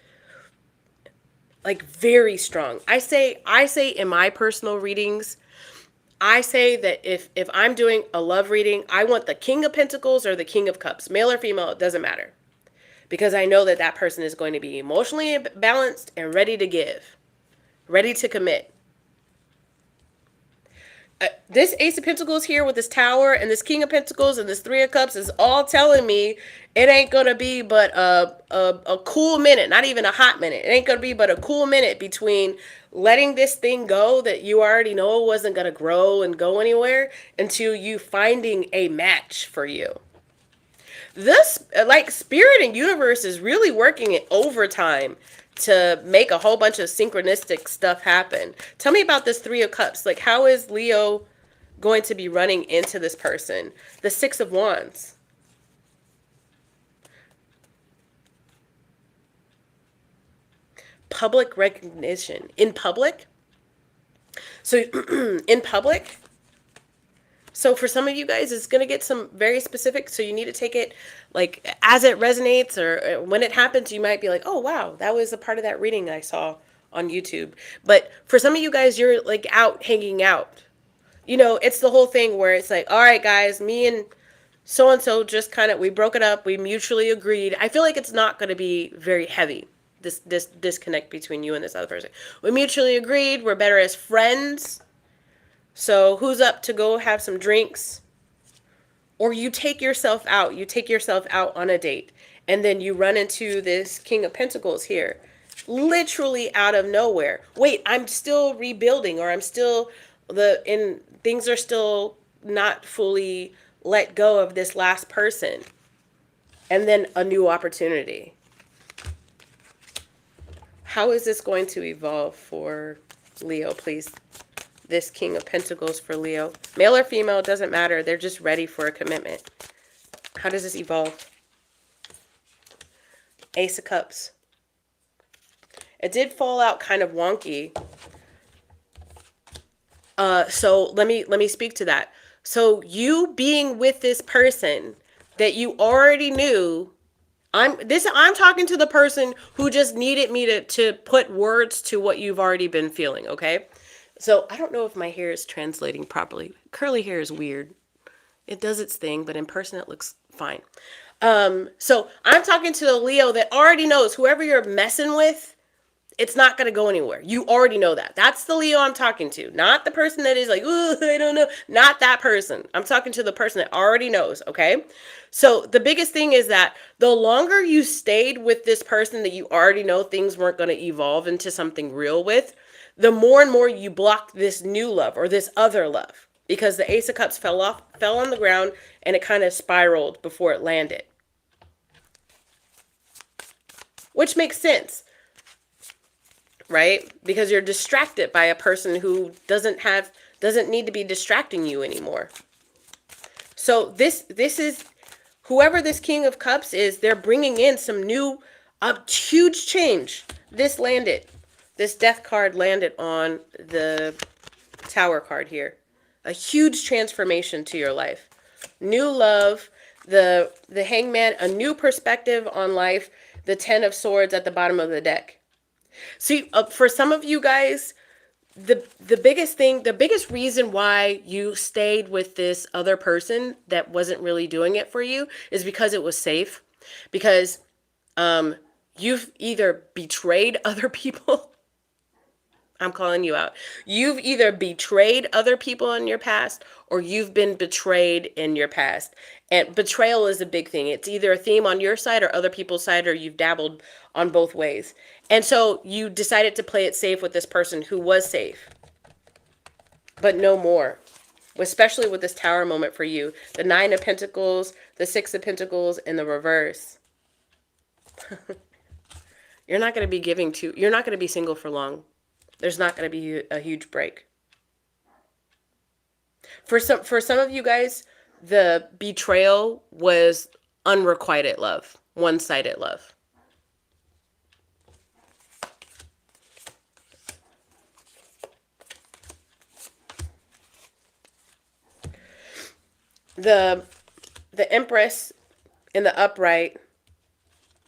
Speaker 1: like very strong. I say in my personal readings, I say that if I'm doing a love reading, I want the King of Pentacles or the King of Cups, male or female, it doesn't matter. Because I know that that person is going to be emotionally balanced and ready to give, ready to commit. This Ace of Pentacles here with this Tower and this King of Pentacles and this 3 of Cups is all telling me it ain't going to be but a cool minute, not even a hot minute. It ain't going to be but a cool minute between letting this thing go that you already know wasn't going to grow and go anywhere, until you finding a match for you. This, like, Spirit and Universe is really working in overtime to make a whole bunch of synchronistic stuff happen. Tell me about this 3 of Cups. Like, how is Leo going to be running into this person? The 6 of Wands. Public recognition. In public? So, in public? So for some of you guys, it's going to get some very specific. So you need to take it like as it resonates, or when it happens, you might be like, oh, wow, that was a part of that reading I saw on YouTube. But for some of you guys, you're like out hanging out. You know, it's the whole thing where it's like, all right, guys, me and so-and-so just kind of, we broke it up. We mutually agreed. I feel like it's not going to be very heavy, this disconnect between you and this other person. We mutually agreed. We're better as friends. So who's up to go have some drinks? Or you take yourself out. You take yourself out on a date. And then you run into this King of Pentacles here. Literally out of nowhere. Wait, I'm still rebuilding, or I'm still things are still not fully let go of this last person. And then a new opportunity. How is this going to evolve for Leo, please? This King of Pentacles for Leo. Male or female, doesn't matter. They're just ready for a commitment. How does this evolve? Ace of Cups. It did fall out kind of wonky. So let me speak to that. So you being with this person that you already knew, I'm talking to the person who just needed me to put words to what you've already been feeling, okay? So I don't know if my hair is translating properly. Curly hair is weird. It does its thing, but in person it looks fine. So I'm talking to the Leo that already knows whoever you're messing with, it's not going to go anywhere. You already know that. That's the Leo I'm talking to. Not the person that is like, ooh, I don't know. Not that person. I'm talking to the person that already knows, okay? So the biggest thing is that the longer you stayed with this person that you already know things weren't going to evolve into something real with, the more and more you block this new love or this other love, because the Ace of Cups fell on the ground, and it kind of spiraled before it landed. Which makes sense, right? Because you're distracted by a person who doesn't need to be distracting you anymore. So this is, whoever this King of Cups is, they're bringing in some new, a huge change. This Death card landed on the Tower card here. A huge transformation to your life. New love. The Hangman, a new perspective on life. The 10 of Swords at the bottom of the deck. See, for some of you guys, the biggest reason why you stayed with this other person that wasn't really doing it for you is because it was safe. Because you've either betrayed other people. I'm calling you out. You've either betrayed other people in your past or you've been betrayed in your past. And betrayal is a big thing. It's either a theme on your side or other people's side, or you've dabbled on both ways. And so you decided to play it safe with this person who was safe, but no more. Especially with this Tower moment for you. The 9 of Pentacles, the 6 of Pentacles, and the reverse. You're not going to be single for long. There's not going to be a huge break. For some of you guys, the betrayal was unrequited love, one-sided love. The Empress in the upright.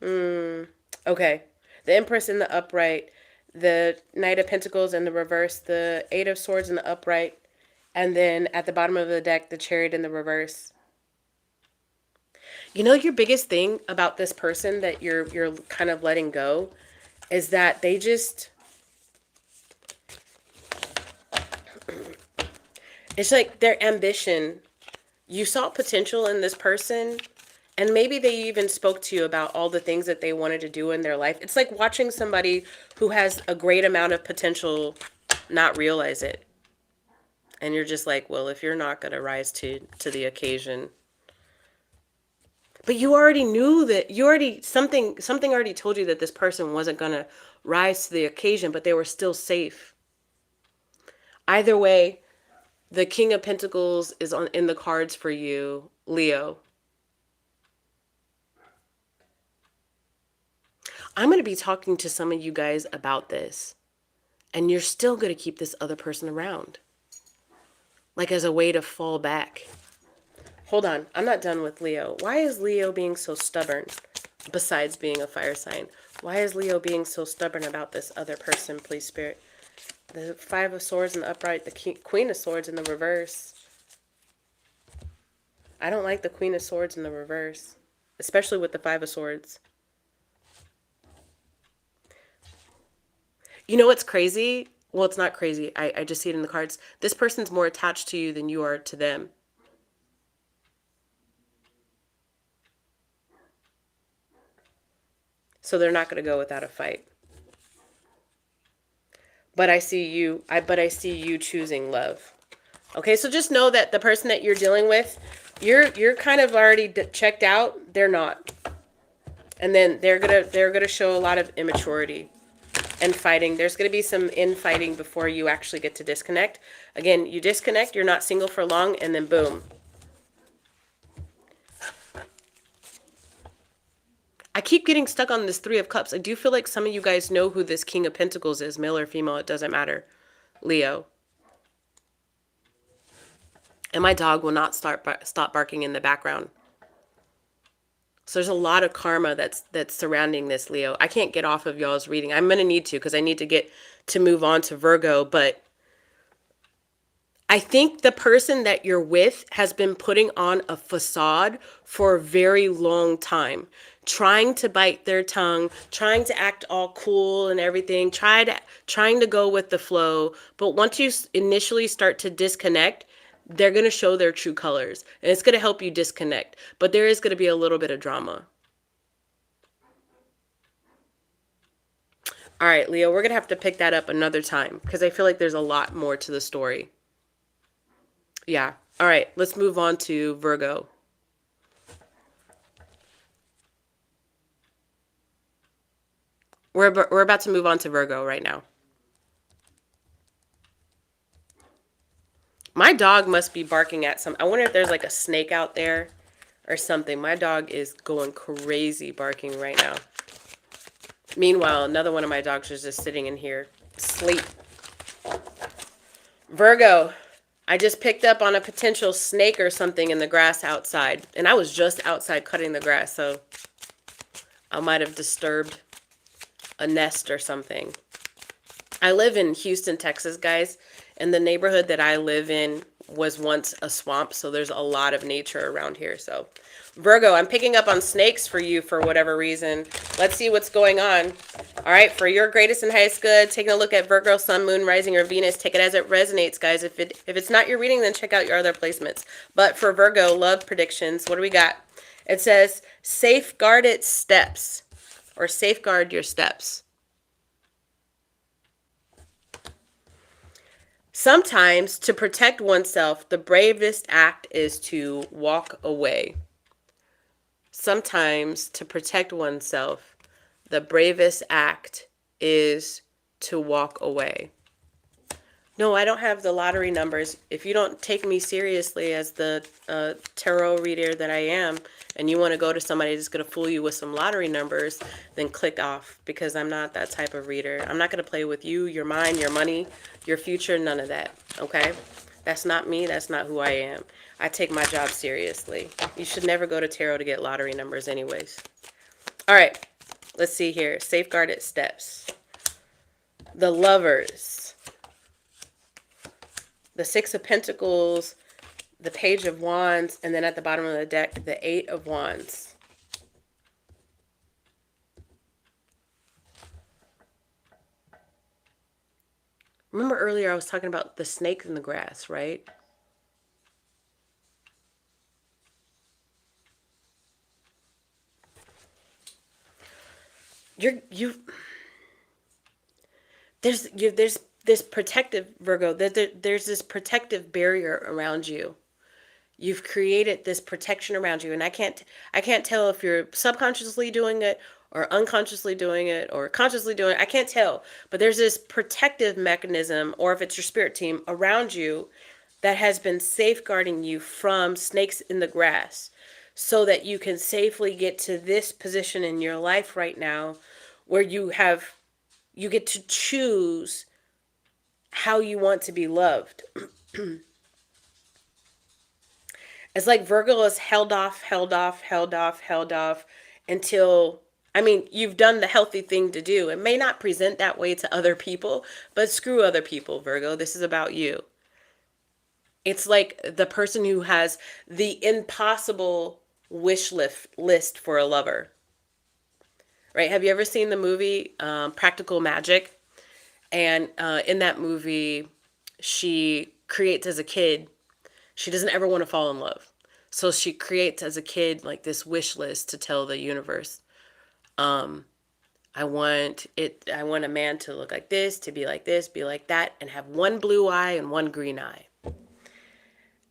Speaker 1: Okay. The Empress in the upright. The Knight of Pentacles in the reverse. The 8 of Swords in the upright. And then at the bottom of the deck, the Chariot in the reverse. You know, your biggest thing about this person that you're kind of letting go is that they just... It's like their ambition. You saw potential in this person, and maybe they even spoke to you about all the things that they wanted to do in their life. It's like watching somebody who has a great amount of potential not realize it. And you're just like, well, if you're not going to rise to the occasion. But you already knew that, something already told you that this person wasn't going to rise to the occasion, but they were still safe. Either way, the King of Pentacles is in the cards for you, Leo. I'm going to be talking to some of you guys about this. And you're still going to keep this other person around. Like as a way to fall back. Hold on. I'm not done with Leo. Why is Leo being so stubborn? Besides being a fire sign. Why is Leo being so stubborn about this other person, please, Spirit? The 5 of Swords in the upright, the Queen of Swords in the reverse. I don't like the Queen of Swords in the reverse, especially with the 5 of Swords. You know what's crazy? Well, it's not crazy. I just see it in the cards. This person's more attached to you than you are to them. So they're not going to go without a fight. But I see you choosing love. Okay, so just know that the person that you're dealing with, you're kind of already checked out. They're not. And then they're gonna show a lot of immaturity and fighting. There's gonna be some infighting before you actually get to disconnect. Again, you disconnect, you're not single for long, and then boom. I keep getting stuck on this 3 of Cups. I do feel like some of you guys know who this King of Pentacles is, male or female, it doesn't matter. Leo. And my dog will not stop barking in the background. So there's a lot of karma that's surrounding this, Leo. I can't get off of y'all's reading. I'm going to need to, because I need to get to move on to Virgo. But I think the person that you're with has been putting on a facade for a very long time. Trying to bite their tongue, trying to act all cool and everything, trying to go with the flow. But once you initially start to disconnect, they're going to show their true colors. And it's going to help you disconnect. But there is going to be a little bit of drama. All right, Leo, we're going to have to pick that up another time, because I feel like there's a lot more to the story. Yeah. All right, let's move on to Virgo. We're about to move on to Virgo right now. My dog must be barking at some... I wonder if there's like a snake out there or something. My dog is going crazy barking right now. Meanwhile, another one of my dogs is just sitting in here asleep. Virgo, I just picked up on a potential snake or something in the grass outside. And I was just outside cutting the grass, so I might have disturbed a nest or something. I live in Houston, Texas, guys. And the neighborhood that I live in was once a swamp, so there's a lot of nature around here. So Virgo, I'm picking up on snakes for you for whatever reason. Let's see what's going on. All right, for your greatest and highest good, taking a look at Virgo, Sun, Moon, Rising, or Venus. Take it as it resonates, guys. If it's not your reading, then check out your other placements. But for Virgo, love predictions, what do we got? It says, safeguarded steps, or safeguard your steps. Sometimes, to protect oneself, the bravest act is to walk away. Sometimes, to protect oneself, the bravest act is to walk away. No, I don't have the lottery numbers. If you don't take me seriously as the tarot reader that I am, and you want to go to somebody that's going to fool you with some lottery numbers, then click off, because I'm not that type of reader. I'm not going to play with you, your mind, your money, your future, none of that, okay? That's not me. That's not who I am. I take my job seriously. You should never go to tarot to get lottery numbers anyways. All right, let's see here. Safeguarded steps. The Lovers. The Six of Pentacles, the Page of Wands, and then at the bottom of the deck, the Eight of Wands. Remember earlier I was talking about the snake in the grass, right? There's this protective, Virgo, there's this protective barrier around you. You've created this protection around you, and I can't tell if you're subconsciously doing it or unconsciously doing it or consciously doing it. I can't tell, but there's this protective mechanism, or if it's your spirit team around you, that has been safeguarding you from snakes in the grass, so that you can safely get to this position in your life right now where you get to choose how you want to be loved. It's like Virgo is held off until, I mean, you've done the healthy thing to do. It may not present that way to other people, but screw other people, Virgo. This is about you. It's like the person who has the impossible wish list for a lover. Right? Have you ever seen the movie Practical Magic? And in that movie, she creates as a kid, she doesn't ever want to fall in love. So she creates as a kid like this wish list to tell the universe, I want a man to look like this, to be like this, be like that, and have one blue eye and one green eye.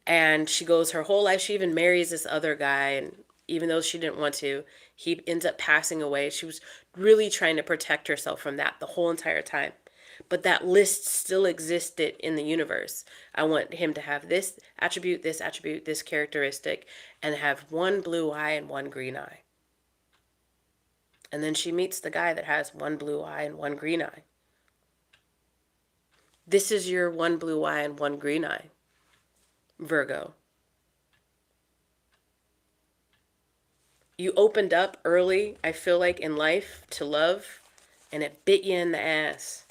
Speaker 1: And she goes her whole life, she even marries this other guy, and even though she didn't want to, he ends up passing away. She was really trying to protect herself from that the whole entire time. But that list still existed in the universe. I want him to have this attribute, this characteristic, and have one blue eye and one green eye. And then she meets the guy that has one blue eye and one green eye. This is your one blue eye and one green eye, Virgo. You opened up early, I feel like, in life to love, and it bit you in the ass.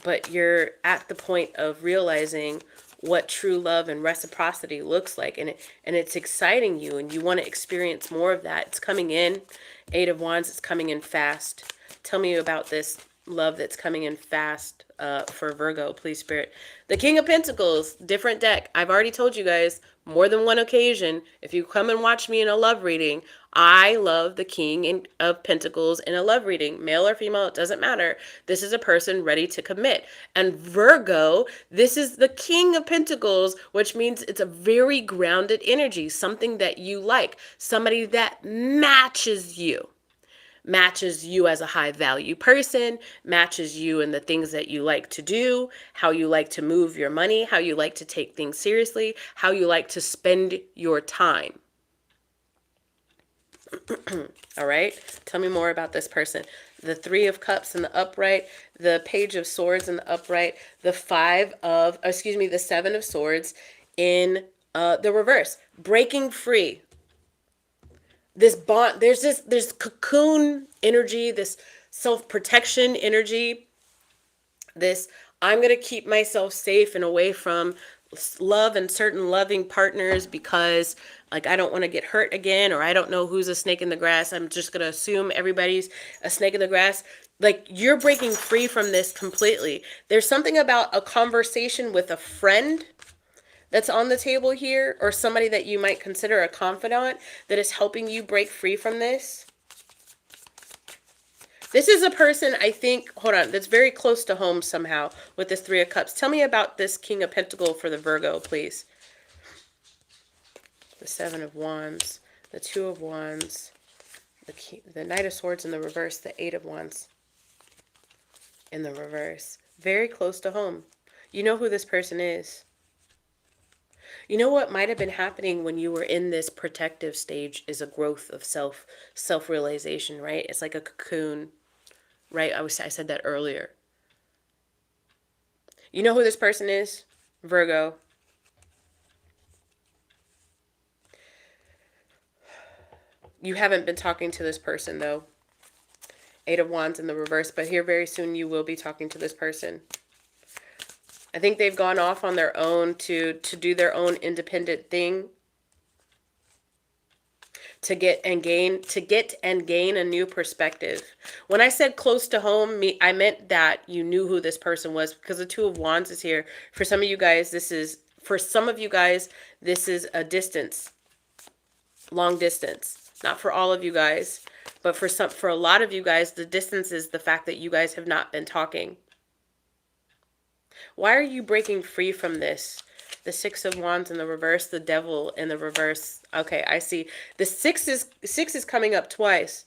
Speaker 1: But you're at the point of realizing what true love and reciprocity looks like, and it's exciting you, and you want to experience more of that. It's coming in. Eight of Wands, it's coming in fast. Tell me about this love that's coming in fast for Virgo, please, Spirit. The King of Pentacles, different deck. I've already told you guys more than one occasion, if you come and watch me in a love reading, I love the King of Pentacles in a love reading. Male or female, it doesn't matter. This is a person ready to commit. And Virgo, this is the King of Pentacles, which means it's a very grounded energy, something that you like, somebody that matches you as a high value person, matches you in the things that you like to do, how you like to move your money, how you like to take things seriously, how you like to spend your time. All right. Tell me more about this person. The Three of Cups in the upright, the Page of Swords in the upright, the the Seven of Swords in the reverse. Breaking free. This bond, there's cocoon energy, this self-protection energy, this I'm going to keep myself safe and away from love and certain loving partners because like I don't want to get hurt again, or I don't know who's a snake in the grass. I'm just going to assume everybody's a snake in the grass. Like you're breaking free from this completely. There's something about a conversation with a friend that's on the table here, or somebody that you might consider a confidant that is helping you break free from this. This is a person, I think, hold on, that's very close to home somehow with this Three of Cups. Tell me about this King of Pentacles for the Virgo, please. The Seven of Wands, the Two of Wands, the Knight of Swords in the reverse, the Eight of Wands in the reverse. Very close to home. You know who this person is. You know what might have been happening when you were in this protective stage is a growth of self-realization, right? It's like a cocoon, right? I said that earlier. You know who this person is? Virgo. You haven't been talking to this person though. Eight of Wands in the reverse, but here very soon you will be talking to this person. I think they've gone off on their own to do their own independent thing. To get and gain a new perspective. When I said close to home, I meant that you knew who this person was, because the Two of Wands is here. For some of you guys, this is a distance. Long distance. Not for all of you guys, but for a lot of you guys, the distance is the fact that you guys have not been talking. Why are you breaking free from this? The Six of Wands in the reverse, the Devil in the reverse. Okay, I see. The six is coming up twice.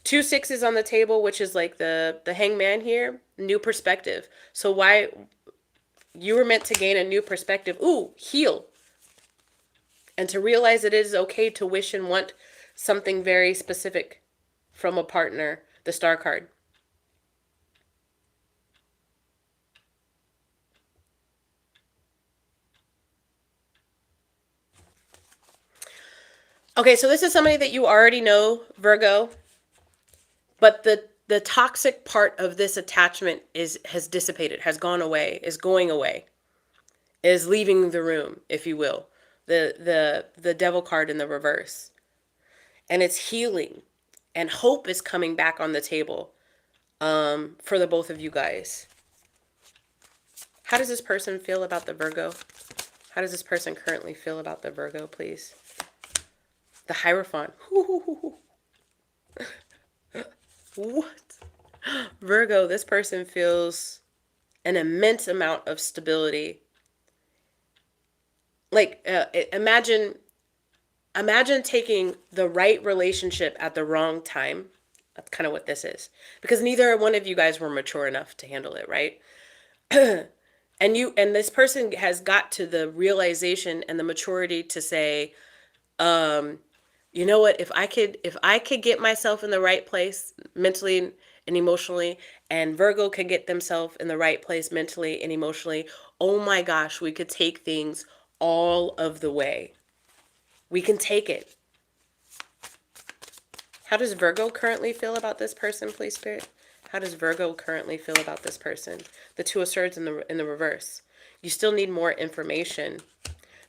Speaker 1: 2 6s on the table, which is like the Hangman here. New perspective. So why you were meant to gain a new perspective. Ooh, heal. And to realize it is okay to wish and want something very specific from a partner. The Star card. Okay, so this is somebody that you already know, Virgo, but the toxic part of this attachment has dissipated, has gone away, is going away, is leaving the room, if you will. The Devil card in the reverse. And it's healing, and hope is coming back on the table for the both of you guys. How does this person feel about the Virgo? How does this person currently feel about the Virgo, please? The Hierophant. What? Virgo, this person feels an immense amount of stability. Like, imagine taking the right relationship at the wrong time. That's kind of what this is. Because neither one of you guys were mature enough to handle it, right? And this person has got to the realization and the maturity to say, you know what, if I could get myself in the right place mentally and emotionally, and Virgo could get themselves in the right place mentally and emotionally, oh my gosh, we could take things all of the way. We can take it. How does Virgo currently feel about this person, please, Spirit? How does Virgo currently feel about this person? The Two of Swords in the reverse. You still need more information.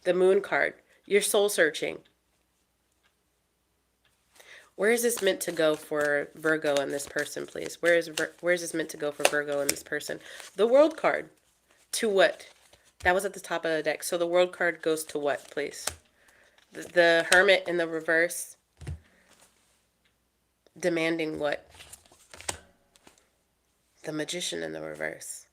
Speaker 1: The Moon card. You're soul searching. Where is this meant to go for Virgo and this person, please? Where is this meant to go for Virgo and this person? The World card. To what? That was at the top of the deck. So the World card goes to what, please? The Hermit in the reverse. Demanding what? The Magician in the reverse.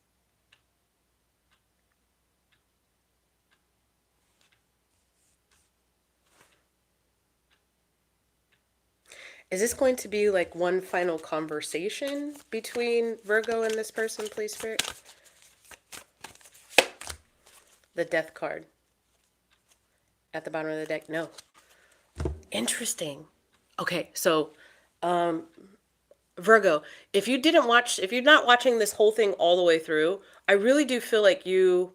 Speaker 1: Is this going to be like one final conversation between Virgo and this person, please, Spirit? The Death card. At the bottom of the deck. No. Interesting. Okay, so Virgo, if you're not watching this whole thing all the way through, I really do feel like you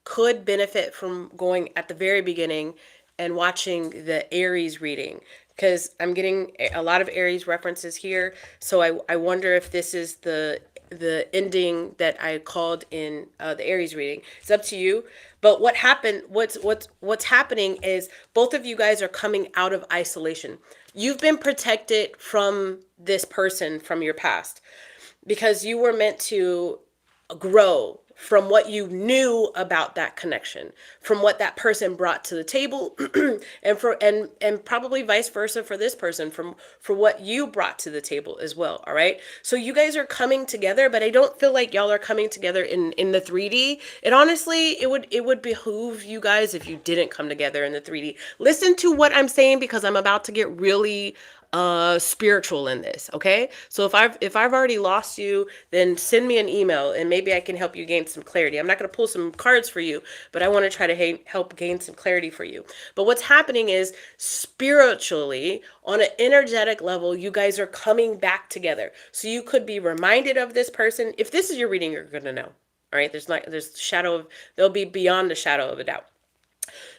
Speaker 1: could benefit from going at the very beginning and watching the Aries reading, because I'm getting a lot of Aries references here. So I wonder if this is the ending that I called in the Aries reading. It's up to you. But what's happening is both of you guys are coming out of isolation. You've been protected from this person from your past because you were meant to grow from what you knew about that connection, from what that person brought to the table, and probably vice versa for this person, from for what you brought to the table as well. All right, so you guys are coming together, but I don't feel like y'all are coming together in the 3D. It honestly, it would behoove you guys if you didn't come together in the 3D. Listen to what I'm saying, because I'm about to get really spiritual in this. Okay, so if I've already lost you, then send me an email and maybe I can help you gain some clarity. I'm not going to pull some cards for you, but I want to try to help gain some clarity for you. But what's happening is, spiritually, on an energetic level, you guys are coming back together. So you could be reminded of this person. If this is your reading, you're going to know. All right, there'll be beyond the shadow of a doubt.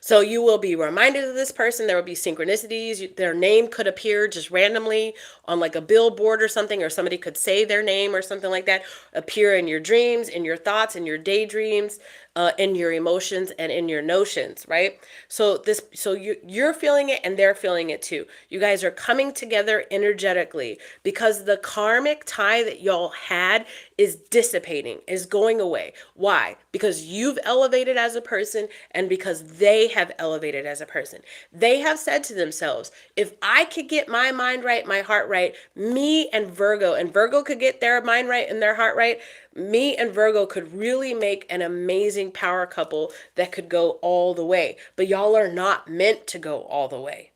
Speaker 1: So you will be reminded of this person. There will be synchronicities. Their name could appear just randomly on like a billboard or something, or somebody could say their name or something like that, appear in your dreams, in your thoughts, in your daydreams, in your emotions, and in your notions, right? So you're feeling it and they're feeling it too. You guys are coming together energetically because the karmic tie that y'all had is dissipating, is going away. Why? Because you've elevated as a person and because they have elevated as a person. They have said to themselves, if I could get my mind right, my heart right, me and Virgo could get their mind right and their heart right, me and Virgo could really make an amazing power couple that could go all the way. But y'all are not meant to go all the way.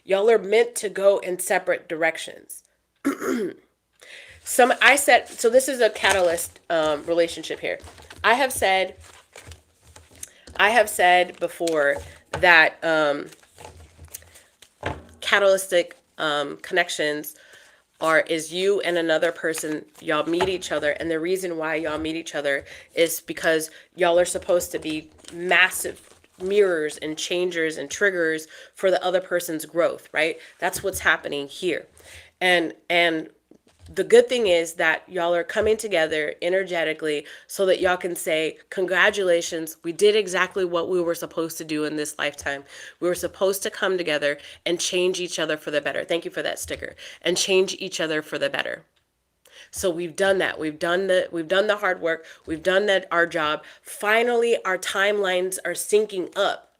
Speaker 1: Y'all are meant to go in separate directions. So this is a catalyst relationship here. I have said before that catalytic connections is you and another person, y'all meet each other, and the reason why y'all meet each other is because y'all are supposed to be massive mirrors and changers and triggers for the other person's growth, right? That's what's happening here. And the good thing is that y'all are coming together energetically so that y'all can say, congratulations, we did exactly what we were supposed to do in this lifetime. We were supposed to come together and change each other for the better. Thank you for that sticker. And change each other for the better. So we've done that. We've done the hard work. We've done our job. Finally, our timelines are syncing up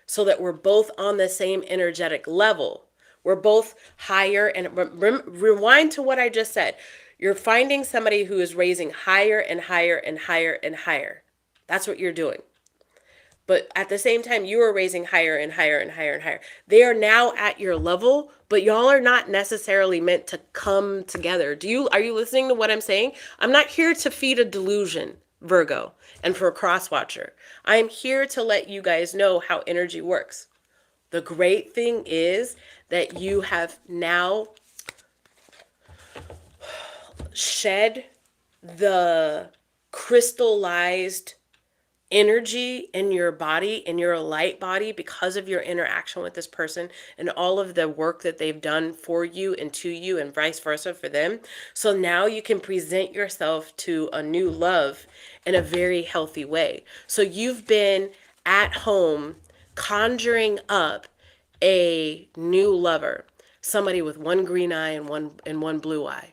Speaker 1: so that we're both on the same energetic level. We're both higher. And rewind to what I just said. You're finding somebody who is raising higher and higher and higher and higher. That's what you're doing. But at the same time, you are raising higher and higher and higher and higher. They are now at your level, but y'all are not necessarily meant to come together. Are you listening to what I'm saying? I'm not here to feed a delusion, Virgo, and for a cross watcher. I'm here to let you guys know how energy works. The great thing is that you have now shed the crystallized energy in your body, in your light body, because of your interaction with this person and all of the work that they've done for you and to you and vice versa for them. So now you can present yourself to a new love in a very healthy way. So you've been at home conjuring up a new lover, somebody with one green eye and one blue eye.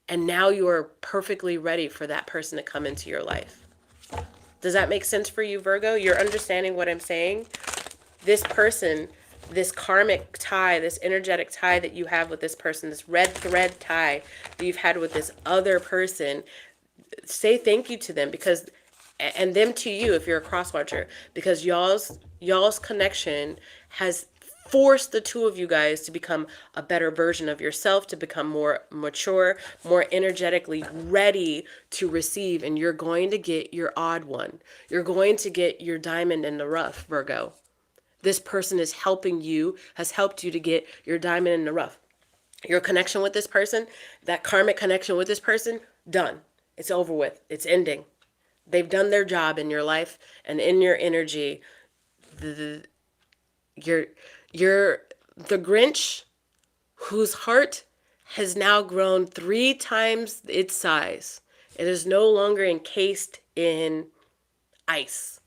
Speaker 1: And now you are perfectly ready for that person to come into your life. Does that make sense for you, Virgo? You're understanding what I'm saying? This person, this karmic tie, this energetic tie that you have with this person, this red thread tie that you've had with this other person, say thank you to them, because, and them to you if you're a cross watcher, because y'all's connection has forced the two of you guys to become a better version of yourself, to become more mature, more energetically ready to receive. And you're going to get your odd one. You're going to get your diamond in the rough, Virgo. this person is helping you, has helped you to get your diamond in the rough. Your connection with this person, that karmic connection with this person, done. It's over with. It's ending. They've done their job in your life and in your energy. The, you're the Grinch whose heart has now grown 3 times its size. It is no longer encased in ice.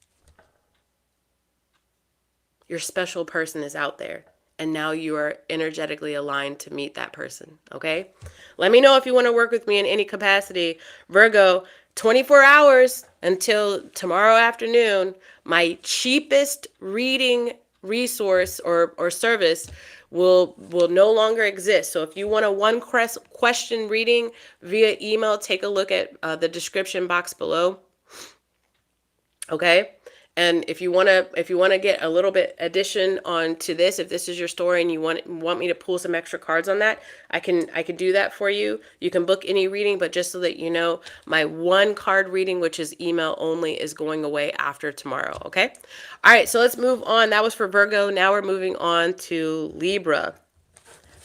Speaker 1: Your special person is out there, and now you are energetically aligned to meet that person, okay? Let me know if you want to work with me in any capacity. Virgo, 24 hours until tomorrow afternoon, my cheapest reading resource or service will no longer exist. So if you want a one question reading via email, take a look at the description box below. Okay? And if you want to get a little bit addition onto this, if this is your story and you want me to pull some extra cards on that, I can do that for you. You can book any reading, but just so that you know, my one card reading, which is email only, is going away after tomorrow, okay? All right, so let's move on. That was for Virgo. Now we're moving on to Libra.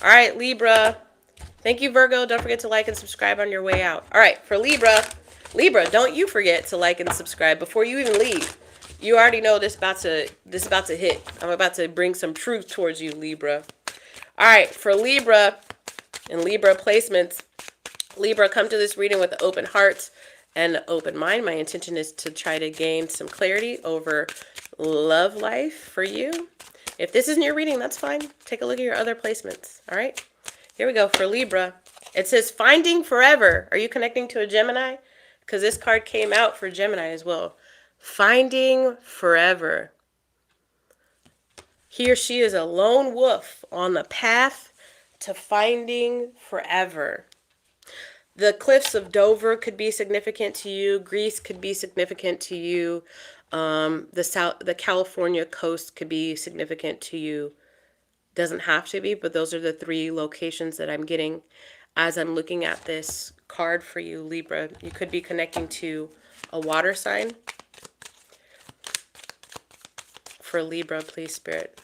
Speaker 1: All right, Libra. Thank you, Virgo. Don't forget to like and subscribe on your way out. All right, for Libra, don't you forget to like and subscribe before you even leave. You already know this about to hit. I'm about to bring some truth towards you, Libra. All right, for Libra and Libra placements, Libra, come to this reading with an open heart and an open mind. My intention is to try to gain some clarity over love life for you. If this isn't your reading, that's fine. Take a look at your other placements. All right, here we go for Libra. It says finding forever. Are you connecting to a Gemini? Because this card came out for Gemini as well. Finding forever. He or she is a lone wolf on the path to finding forever. The cliffs of Dover could be significant to you. Greece could be significant to you. The California coast could be significant to you. Doesn't have to be, but those are the 3 locations that I'm getting as I'm looking at this card for you, Libra. You could be connecting to a water sign. For Libra, please, Spirit.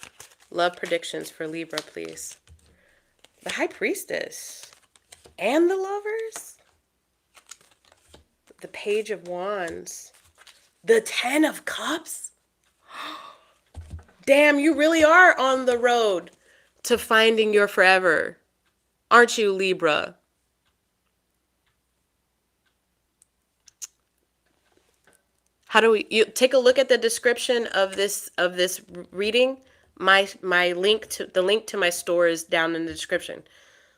Speaker 1: Love predictions for Libra, please. The High Priestess. And the Lovers. The Page of Wands. The 10 of Cups. Damn, you really are on the road to finding your forever. Aren't you, Libra? How do you take a look at the description of this reading? My link to my store is down in the description.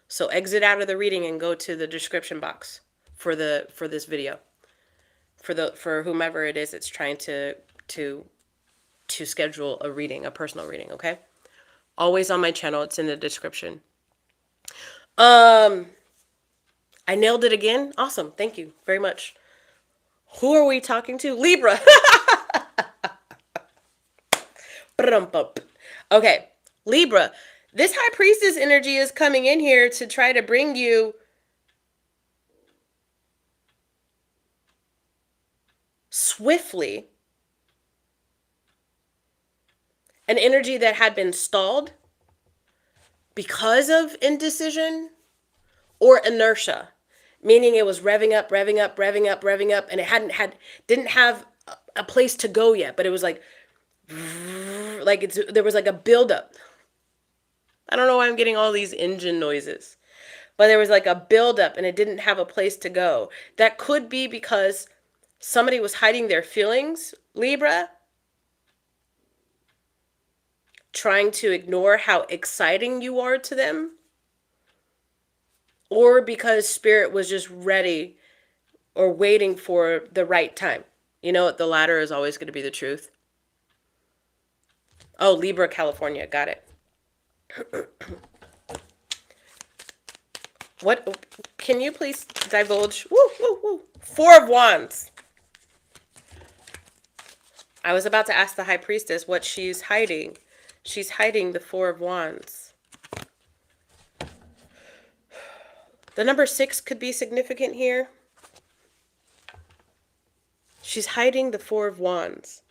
Speaker 1: So exit out of the reading and go to the description box for this video. For whomever it is that's trying to schedule a reading, a personal reading, okay? Always on my channel, it's in the description. I nailed it again. Awesome. Thank you very much. Who are we talking to? Libra. Okay, Libra. This High Priestess energy is coming in here to try to bring you swiftly an energy that had been stalled because of indecision or inertia. Meaning it was revving up, and it didn't have a place to go yet, but it was like there was like a buildup. I don't know why I'm getting all these engine noises, but there was like a buildup and it didn't have a place to go. That could be because somebody was hiding their feelings, Libra, trying to ignore how exciting you are to them. Or because Spirit was just ready or waiting for the right time. You know what? The latter is always going to be the truth. Oh, Libra, California. Got it. What? Can you please divulge? Woo, woo, woo. 4 of Wands. I was about to ask the High Priestess what she's hiding. She's hiding the 4 of Wands. The number 6 could be significant here. She's hiding the 4 of Wands.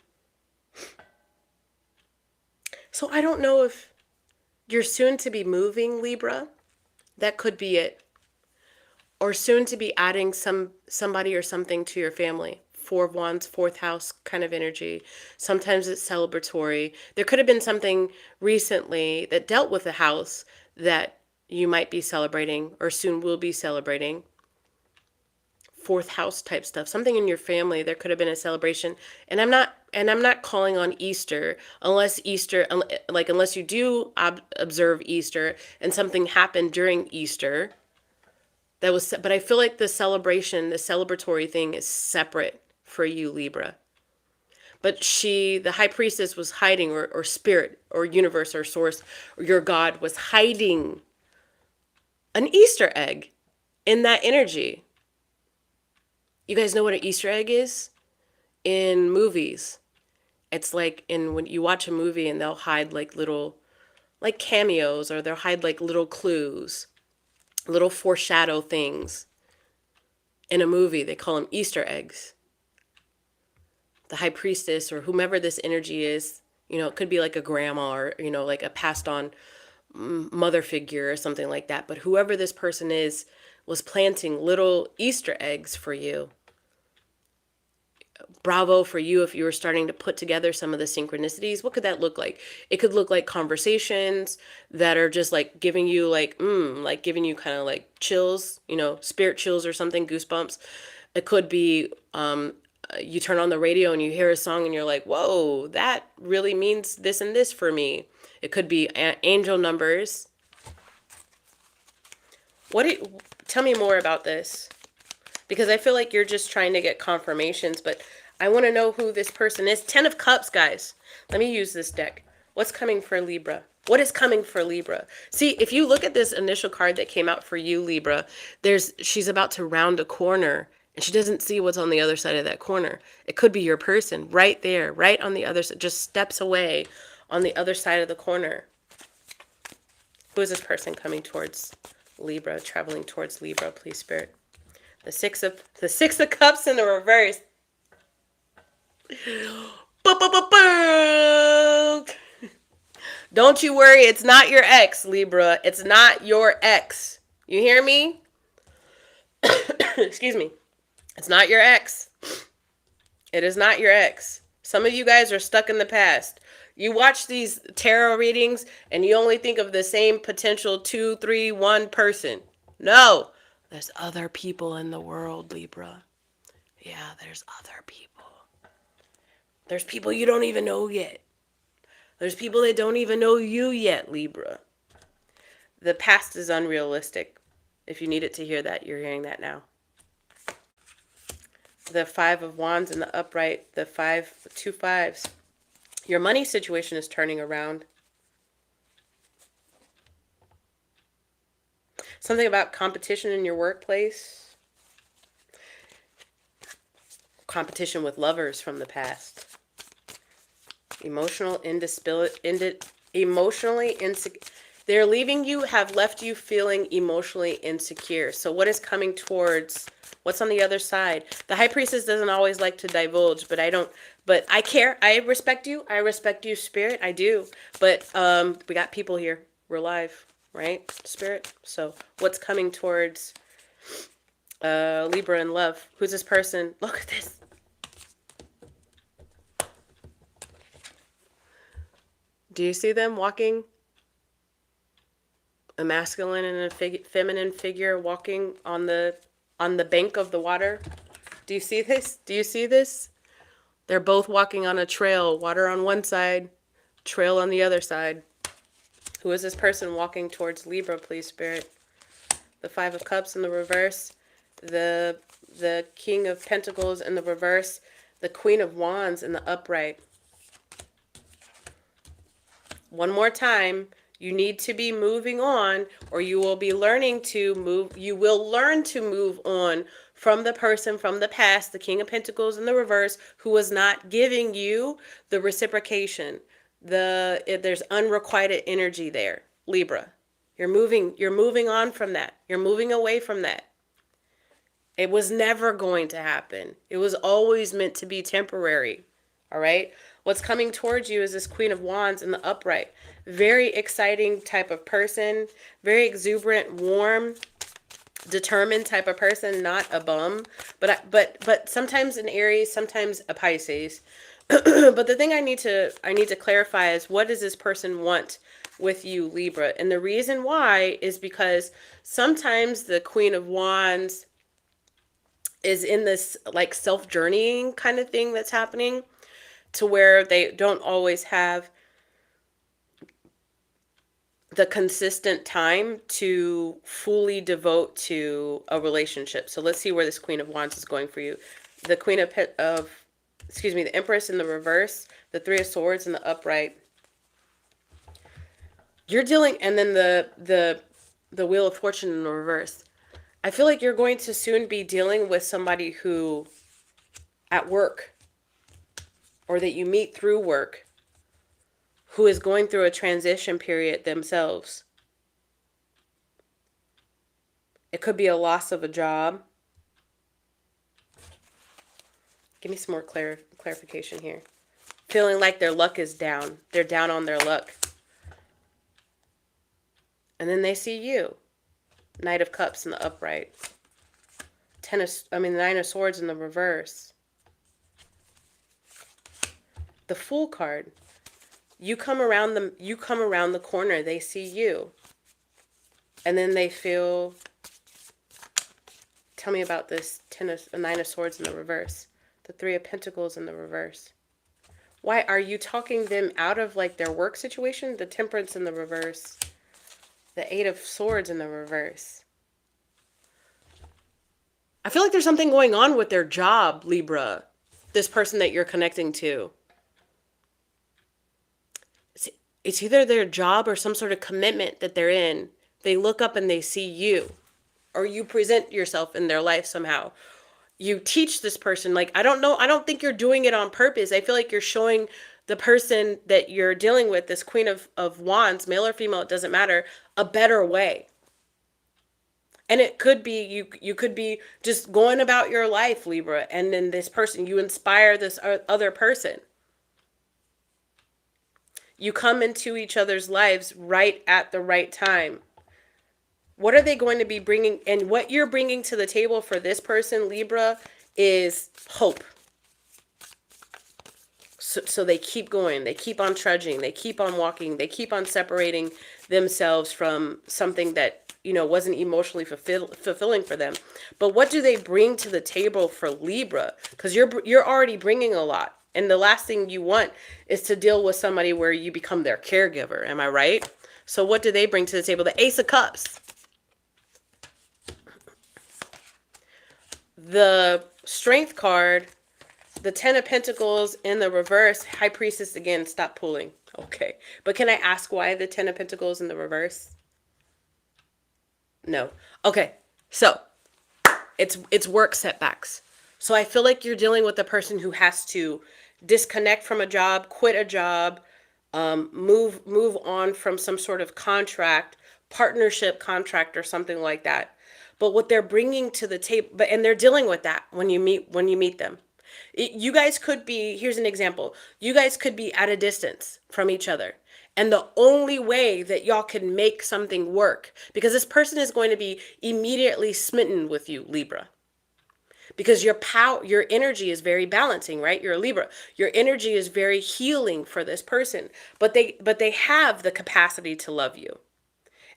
Speaker 1: So I don't know if you're soon to be moving, Libra. That could be it. Or soon to be adding somebody or something to your family. Four of Wands, fourth house kind of energy. Sometimes it's celebratory. There could have been something recently that dealt with a house that you might be celebrating or soon will be celebrating. Fourth house type stuff. Something in your family, there could have been a celebration. And I'm not calling on Easter unless unless you do observe Easter and something happened during Easter. But I feel like the celebration, the celebratory thing is separate for you, Libra. But the high priestess was hiding, or spirit, or universe, or source, or your God was hiding an Easter egg in that energy. You guys know what an Easter egg is? In movies. It's like when you watch a movie and they'll hide like little, like cameos, or they'll hide like little clues, little foreshadow things. In a movie, they call them Easter eggs. The high priestess, or whomever this energy is, it could be like a grandma, or, like a passed on mother figure or something like that. But whoever this person is was planting little Easter eggs for you. Bravo for you if you were starting to put together some of the synchronicities. What could that look like? It could look like conversations that are just like giving you like giving you kind of like chills, spirit chills or something, goosebumps. It could be you turn on the radio and you hear a song and you're like, whoa, that really means this and this for me. It could be angel numbers. Tell me more about this. Because I feel like you're just trying to get confirmations, but I want to know who this person is. 10 of Cups, guys. Let me use this deck. What's coming for Libra? What is coming for Libra? See, if you look at this initial card that came out for you, Libra, she's about to round a corner, and she doesn't see what's on the other side of that corner. It could be your person right there, right on the other side, just steps away on the other side of the corner. Who is this person coming towards Libra, traveling towards Libra, please, Spirit? The six of Cups in the reverse. Don't you worry, it's not your ex, Libra. It's not your ex. You hear me? Excuse me. It's not your ex. It is not your ex. Some of you guys are stuck in the past. You watch these tarot readings and you only think of the same potential 2, 3, 1 person. No. There's other people in the world, Libra. Yeah, there's other people. There's people you don't even know yet. There's people that don't even know you yet, Libra. The past is unrealistic. If you needed to hear that, you're hearing that now. The 5 of Wands in the upright, the 2 5s. Your money situation is turning around. Something about competition in your workplace. Competition with lovers from the past. Emotionally insecure. They're leaving you, have left you feeling emotionally insecure. So what is coming towards, what's on the other side? The high priestess doesn't always like to divulge, but I care. I respect you. I respect you, Spirit. I do. But we got people here. We're live. Right, Spirit? So what's coming towards Libra in love? Who's this person? Look at this. Do you see them walking? A masculine and a feminine figure walking on the bank of the water. Do you see this? Do you see this? They're both walking on a trail. Water on one side, trail on the other side. Who is this person walking towards Libra, please, Spirit? The 5 of Cups in the reverse. The King of Pentacles in the reverse. The Queen of Wands in the upright. One more time. You need to be moving on, or you will be learning to move. You will learn to move on from the person from the past, the King of Pentacles in the reverse, who was not giving you the reciprocation. There's unrequited energy there, Libra. You're moving on from that. You're moving away from that. It was never going to happen. It was always meant to be temporary. All right? What's coming towards you is this Queen of Wands in the upright. Very exciting type of person, very exuberant, warm, determined type of person, not a bum, but sometimes an Aries, sometimes a Pisces. But the thing I need to clarify is, what does this person want with you, Libra? And the reason why is because sometimes the Queen of Wands is in this like self-journeying kind of thing that's happening, to where they don't always have the consistent time to fully devote to a relationship. So let's see where this Queen of Wands is going for you. The Queen of the Empress in the reverse, the Three of Swords in the upright. You're dealing, and then the Wheel of Fortune in the reverse. I feel like you're going to soon be dealing with somebody who, at work, or that you meet through work, who is going through a transition period themselves. It could be a loss of a job. Give me some more clarification here. Feeling like their luck is down. They're down on their luck. And then they see you. Knight of Cups in the upright. The Nine of Swords in the reverse. The Fool card. You come around the corner, they see you. And then they feel, tell me about this Nine of Swords in the reverse. The Three of Pentacles in the reverse. Why are you talking them out of like their work situation? The Temperance in the reverse. The Eight of Swords in the reverse. I feel like there's something going on with their job, Libra. This person that you're connecting to. It's either their job or some sort of commitment that they're in. They look up and they see you. Or you present yourself in their life somehow. You teach this person, like, I don't know, I don't think you're doing it on purpose. I feel like you're showing the person that you're dealing with, this Queen of Wands, male or female, it doesn't matter, a better way. And it could be, you could be just going about your life, Libra, and then this person, you inspire this other person. You come into each other's lives right at the right time. What are they going to be bringing? And what you're bringing to the table for this person, Libra, is hope. So they keep going. They keep on trudging. They keep on walking. They keep on separating themselves from something that, wasn't emotionally fulfilling for them. But what do they bring to the table for Libra? Because you're already bringing a lot. And the last thing you want is to deal with somebody where you become their caregiver. Am I right? So what do they bring to the table? The Ace of Cups. The Strength card. The Ten of Pentacles in the reverse. High Priestess again. Stop pulling. Okay. But can I ask why the Ten of Pentacles in the reverse? No. Okay. So it's work setbacks. So I feel like you're dealing with a person who has to disconnect from a job, quit a job, move on from some sort of contract, partnership contract or something like that. But what they're bringing to the table, and they're dealing with that when you meet them. You guys could be, here's an example. You guys could be at a distance from each other. And the only way that y'all can make something work, because this person is going to be immediately smitten with you, Libra. Because your energy is very balancing, right? You're a Libra. Your energy is very healing for this person, but they have the capacity to love you.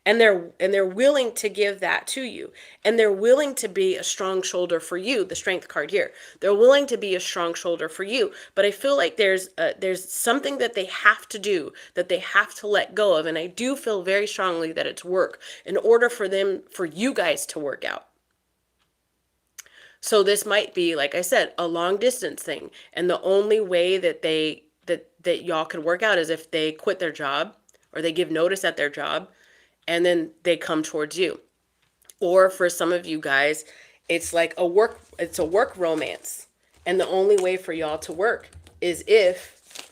Speaker 1: And they're willing to give that to you. And they're willing to be a strong shoulder for you, the Strength card here. They're willing to be a strong shoulder for you. But I feel like there's something that they have to do, that they have to let go of. And I do feel very strongly that it's work in order for you guys to work out. So this might be, like I said, a long distance thing. And the only way that that y'all can work out is if they quit their job or they give notice at their job. And then they come towards you. Or for some of you guys, it's like a work romance. And the only way for y'all to work is if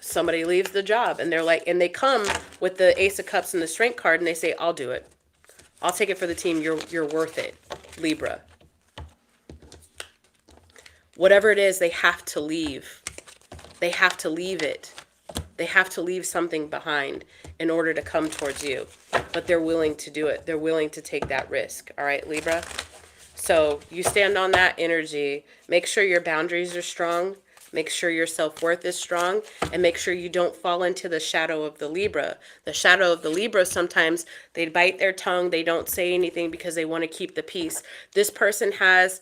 Speaker 1: somebody leaves the job and and they come with the Ace of Cups and the Strength card and they say, I'll do it. I'll take it for the team. You're worth it, Libra. Whatever it is, they have to leave. They have to leave it. They have to leave something behind in order to come towards you. But they're willing to do it. They're willing to take that risk. All right, Libra? So you stand on that energy. Make sure your boundaries are strong. Make sure your self-worth is strong. And make sure you don't fall into the shadow of the Libra. The shadow of the Libra, sometimes they bite their tongue. They don't say anything because they want to keep the peace. This person has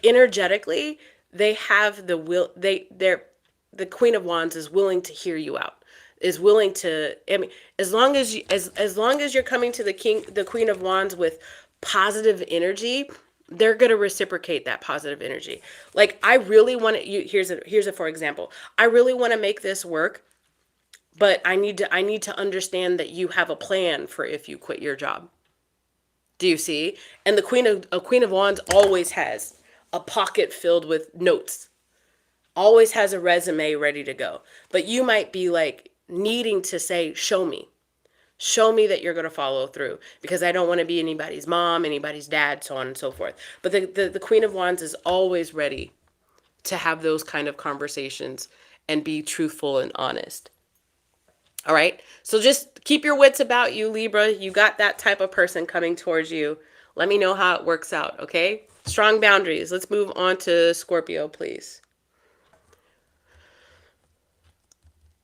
Speaker 1: energetically, they have the will. The Queen of Wands is willing to hear you out. Is willing to, I mean, as long as you're coming to the Queen of Wands with positive energy, they're going to reciprocate that positive energy. Like, I really want to, here's a for example. I really want to make this work, but I need to understand that you have a plan for if you quit your job. Do you see? And the Queen of Wands always has a pocket filled with notes. Always has a resume ready to go. But you might be like needing to say, show me. Show me that you're going to follow through, because I don't want to be anybody's mom, anybody's dad, so on and so forth. But the Queen of Wands is always ready to have those kind of conversations and be truthful and honest. All right. So just keep your wits about you, Libra. You got that type of person coming towards you. Let me know how it works out. Okay. Strong boundaries. Let's move on to Scorpio, please.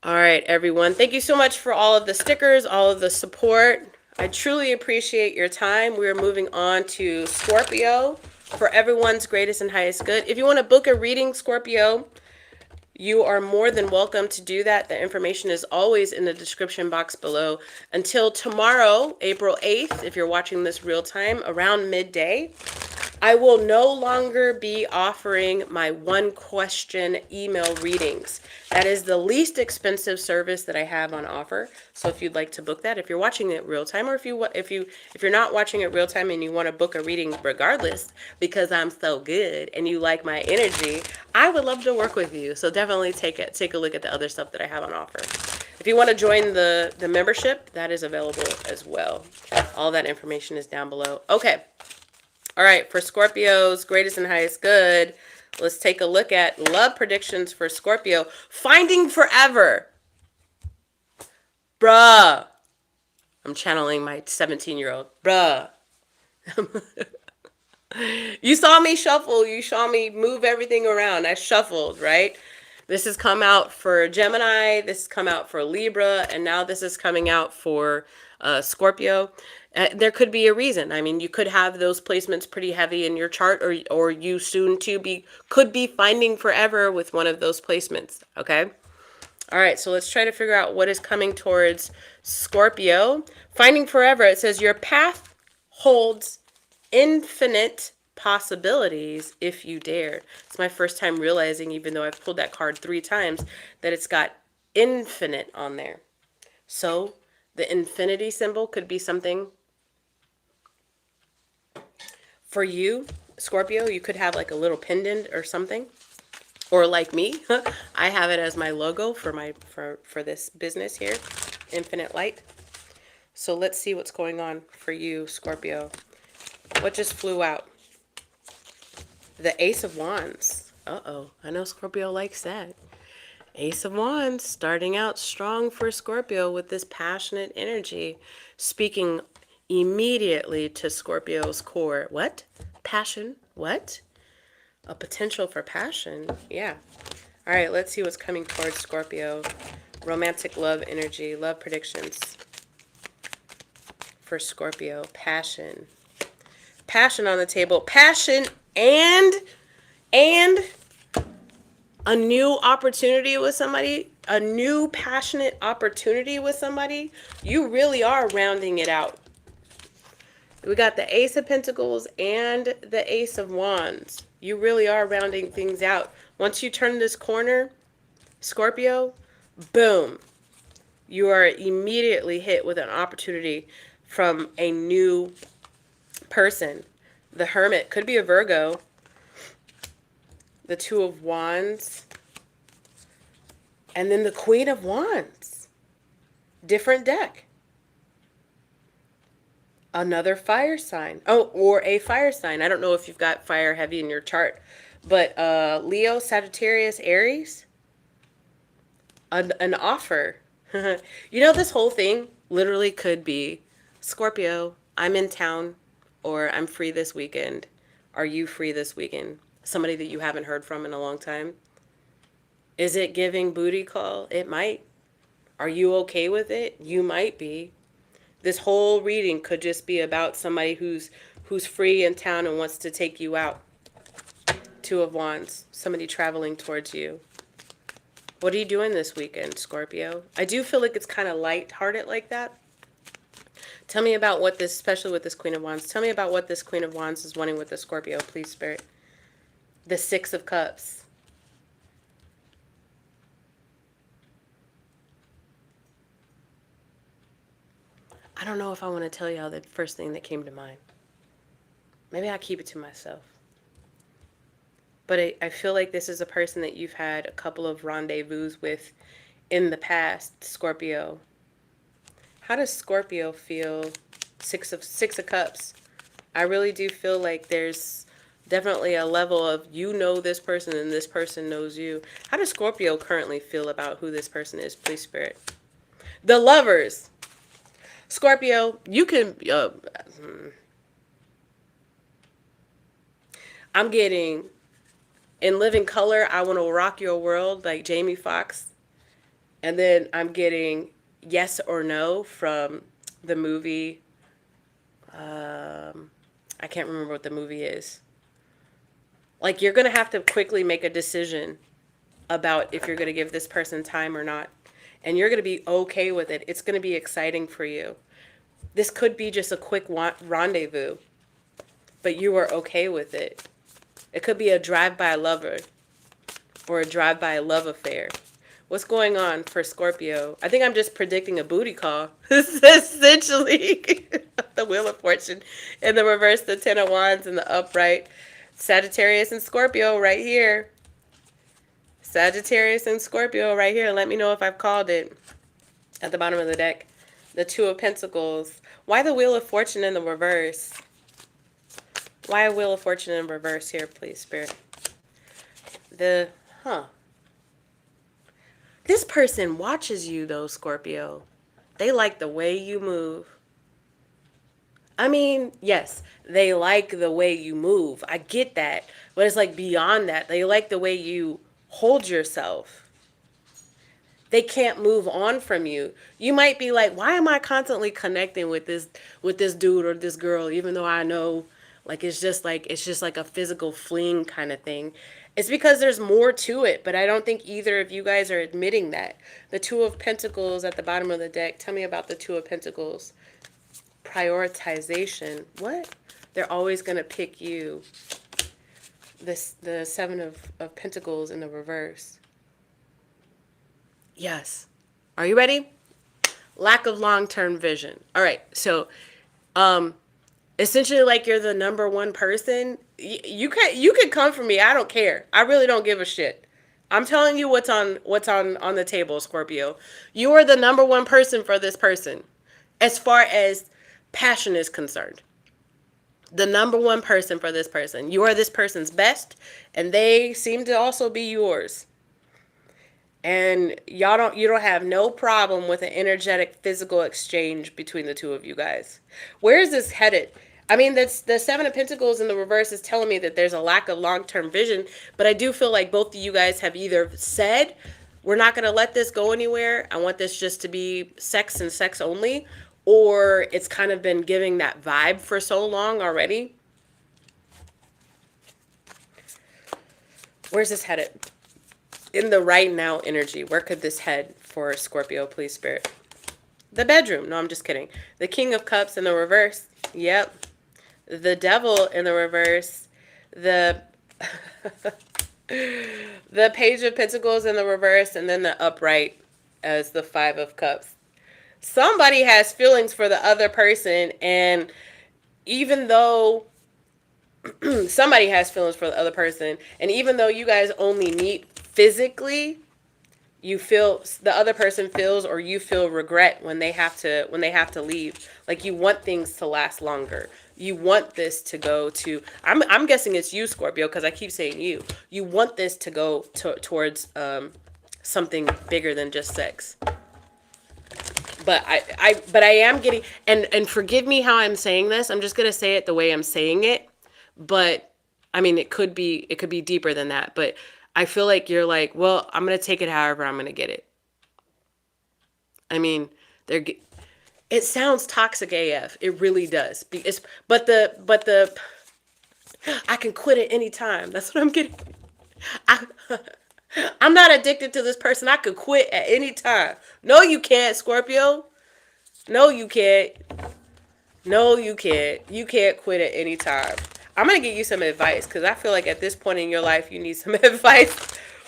Speaker 1: All right, everyone. Thank you so much for all of the stickers, all of the support. I truly appreciate your time. We're moving on to Scorpio for everyone's greatest and highest good. If you want to book a reading, Scorpio, you are more than welcome to do that. The information is always in the description box below. Until tomorrow, April 8th, if you're watching this real time, around midday, I will no longer be offering my one question email readings. That is the least expensive service that I have on offer. So if you'd like to book that, if you're watching it real time, or if you're not watching it real time and you want to book a reading regardless, because I'm so good and you like my energy, I would love to work with you. So definitely take a look at the other stuff that I have on offer. If you want to join the membership, that is available as well. All that information is down below. Okay. All right, for Scorpio's greatest and highest good, let's take a look at love predictions for Scorpio. Finding forever. Bruh. I'm channeling my 17-year-old. Bruh. You saw me shuffle. You saw me move everything around. I shuffled, right? This has come out for Gemini. This has come out for Libra. And now this is coming out for Scorpio. There could be a reason. I mean, you could have those placements pretty heavy in your chart, or you soon to could be finding forever with one of those placements. Okay. All right. So let's try to figure out what is coming towards Scorpio. Finding forever. It says your path holds infinite possibilities if you dare. It's my first time realizing, even though I've pulled that card 3 times, that it's got infinite on there. So the infinity symbol could be something for you, Scorpio. You could have like a little pendant or something, or like me, I have it as my logo for this business here, Infinite Light. So let's see what's going on for you, Scorpio. What just flew out? The Ace of Wands. Uh-oh, I know Scorpio likes that. Ace of Wands, starting out strong for Scorpio with this passionate energy, speaking immediately to Scorpio's core. What? Passion? What? A potential for passion? Yeah. All right, let's see what's coming towards Scorpio. Romantic love energy, love predictions for Scorpio. Passion. Passion on the table. Passion and a new opportunity with somebody, a new passionate opportunity with somebody. You really are rounding it out. We got the Ace of Pentacles and the Ace of Wands. You really are rounding things out. Once you turn this corner, Scorpio, boom. You are immediately hit with an opportunity from a new person. The Hermit could be a Virgo. The Two of Wands. And then the Queen of Wands. Different deck. Another fire sign. Oh, or a fire sign. I don't know if you've got fire heavy in your chart, But Leo, Sagittarius, Aries, an offer. You know, this whole thing literally could be Scorpio, I'm in town, or I'm free this weekend. Are you free this weekend? Somebody that you haven't heard from in a long time. Is it giving booty call? It might. Are you okay with it? You might be. This whole reading could just be about somebody who's free in town and wants to take you out. Two of Wands, somebody traveling towards you. What are you doing this weekend, Scorpio? I do feel like it's kind of light-hearted like that. Tell me about what this, especially with this Queen of Wands, tell me about what this Queen of Wands is wanting with the Scorpio, please, Spirit. The Six of Cups. I don't know if I want to tell y'all the first thing that came to mind. Maybe I'll keep it to myself. But I feel like this is a person that you've had a couple of rendezvous with in the past, Scorpio. How does Scorpio feel? Six of Cups. I really do feel like there's definitely a level of you know this person and this person knows you. How does Scorpio currently feel about who this person is, please, Spirit? The Lovers. Scorpio, you can... I'm getting... In Living Color, I Want to Rock Your World, like Jamie Foxx. And then I'm getting Yes or No from the movie. I can't remember what the movie is. Like, you're going to have to quickly make a decision about if you're going to give this person time or not. And you're going to be okay with it. It's going to be exciting for you. This could be just a quick rendezvous, but you are okay with it. It could be a drive-by lover or a drive-by love affair. What's going on for Scorpio? I think I'm just predicting a booty call. This is essentially the Wheel of Fortune. In the reverse, the Ten of Wands, and the upright, Sagittarius and Scorpio right here. Sagittarius and Scorpio right here. Let me know if I've called it. At the bottom of the deck, the Two of Pentacles. Why the Wheel of Fortune in the reverse? Why a Wheel of Fortune in reverse here, please, Spirit? This person watches you, though, Scorpio. They like the way you move. I mean, yes, they like the way you move. I get that. But it's like beyond that. They like the way you hold yourself. They can't move on from you. You might be like, why am I constantly connecting with this dude or this girl, even though I know like it's just like a physical fling kind of thing. It's because there's more to it, but I don't think either of you guys are admitting that. The Two of Pentacles at the bottom of the deck. Tell me about the Two of Pentacles. Prioritization. What? They're always going to pick you. The Seven of Pentacles in the reverse. Yes. Are you ready? Lack of long-term vision. All right. So, essentially, like, you're the number one person. You could come for me. I don't care. I really don't give a shit. I'm telling you what's on the table, Scorpio. You are the number one person for this person, as far as passion is concerned. The number one person for this person. You are this person's best, and they seem to also be yours. And you don't have no problem with an energetic physical exchange between the two of you guys. Where is this headed? I mean, that's the Seven of Pentacles in the reverse is telling me that there's a lack of long-term vision, but I do feel like both of you guys have either said, we're not going to let this go anywhere. I want this just to be sex and sex only, or it's kind of been giving that vibe for so long already. Where's this headed? In the right now energy, where could this head for Scorpio, please, Spirit? The bedroom. No, I'm just kidding. The King of Cups in the reverse. Yep. The Devil in the reverse. The the Page of Pentacles in the reverse, and then the upright as the Five of Cups. Somebody has feelings for the other person, and even though somebody has feelings for the other person, and even though you guys only meet physically, You feel, the other person feels, or you feel regret when they have to leave. Like, you want things to last longer. You want this to go to, I'm guessing it's you, Scorpio, because I keep saying you. You want this to go towards something bigger than just sex. But I am getting, and forgive me how I'm saying this. I'm just gonna say it the way I'm saying it. But I mean, it could be deeper than that. But I feel like you're like, well, I'm gonna take it however I'm gonna get it. I mean, it sounds toxic AF. It really does. But the I can quit at any time. That's what I'm getting. I, I'm not addicted to this person. I could quit at any time. No, you can't, Scorpio. No, you can't. No, you can't. You can't quit at any time. I'm gonna give you some advice because I feel like at this point in your life you need some advice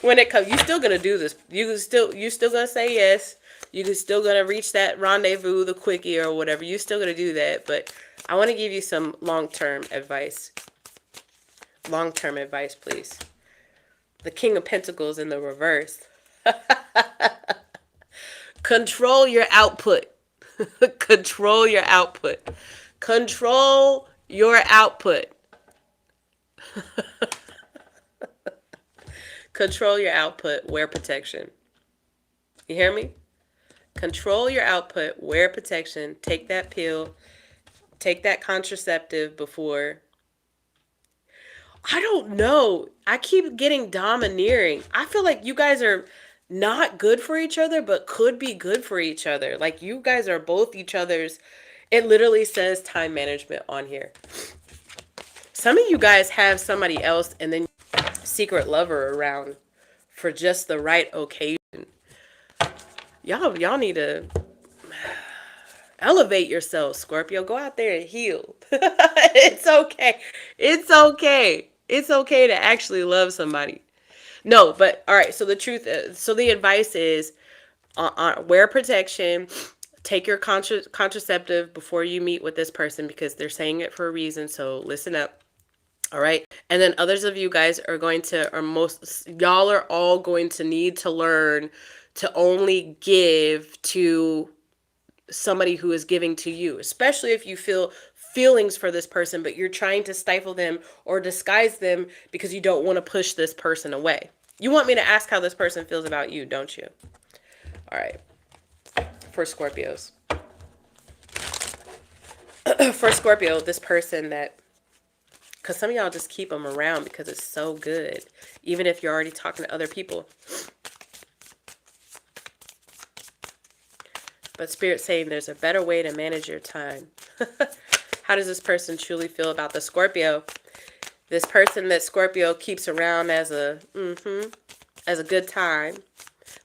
Speaker 1: when it comes. You still gonna do this. You still gonna say yes. You still gonna reach that rendezvous, the quickie or whatever. You still gonna do that. But I want to give you some long-term advice. Long-term advice, please. The King of Pentacles in the reverse. Control your output. Control your output. Control your output. Control your output. Wear protection. You hear me? Control your output. Wear protection. Take that pill. Take that contraceptive before. I don't know. I keep getting domineering. I feel like you guys are not good for each other, but could be good for each other. Like, you guys are both each other's. It literally says time management on here. Some of you guys have somebody else and then secret lover around for just the right occasion. Y'all need to elevate yourself, Scorpio. Go out there and heal. It's okay. It's okay. It's okay to actually love somebody. No, but all right. So the truth is, so the advice is wear protection. Take your contraceptive before you meet with this person because they're saying it for a reason. So listen up. All right. And then others of you guys are going to, y'all are all going to need to learn to only give to somebody who is giving to you, especially if you feel feelings for this person, but you're trying to stifle them or disguise them because you don't want to push this person away. You want me to ask how this person feels about you, don't you? All right. For Scorpios. For Scorpio, this person that, because some of y'all just keep them around because it's so good, even if you're already talking to other people. But Spirit's saying there's a better way to manage your time. How does this person truly feel about the Scorpio? This person that Scorpio keeps around as a good time.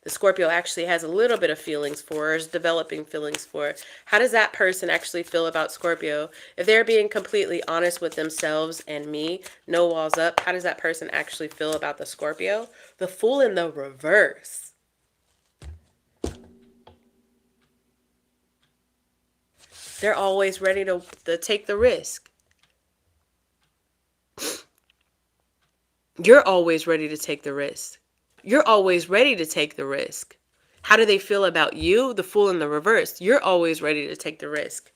Speaker 1: The Scorpio actually has a little bit of feelings for, or is developing feelings for. How does that person actually feel about Scorpio? If they're being completely honest with themselves and me, no walls up, how does that person actually feel about the Scorpio? The Fool in the reverse. They're always ready to take the risk. You're always ready to take the risk. You're always ready to take the risk. How do they feel about you? The Fool in the reverse. You're always ready to take the risk.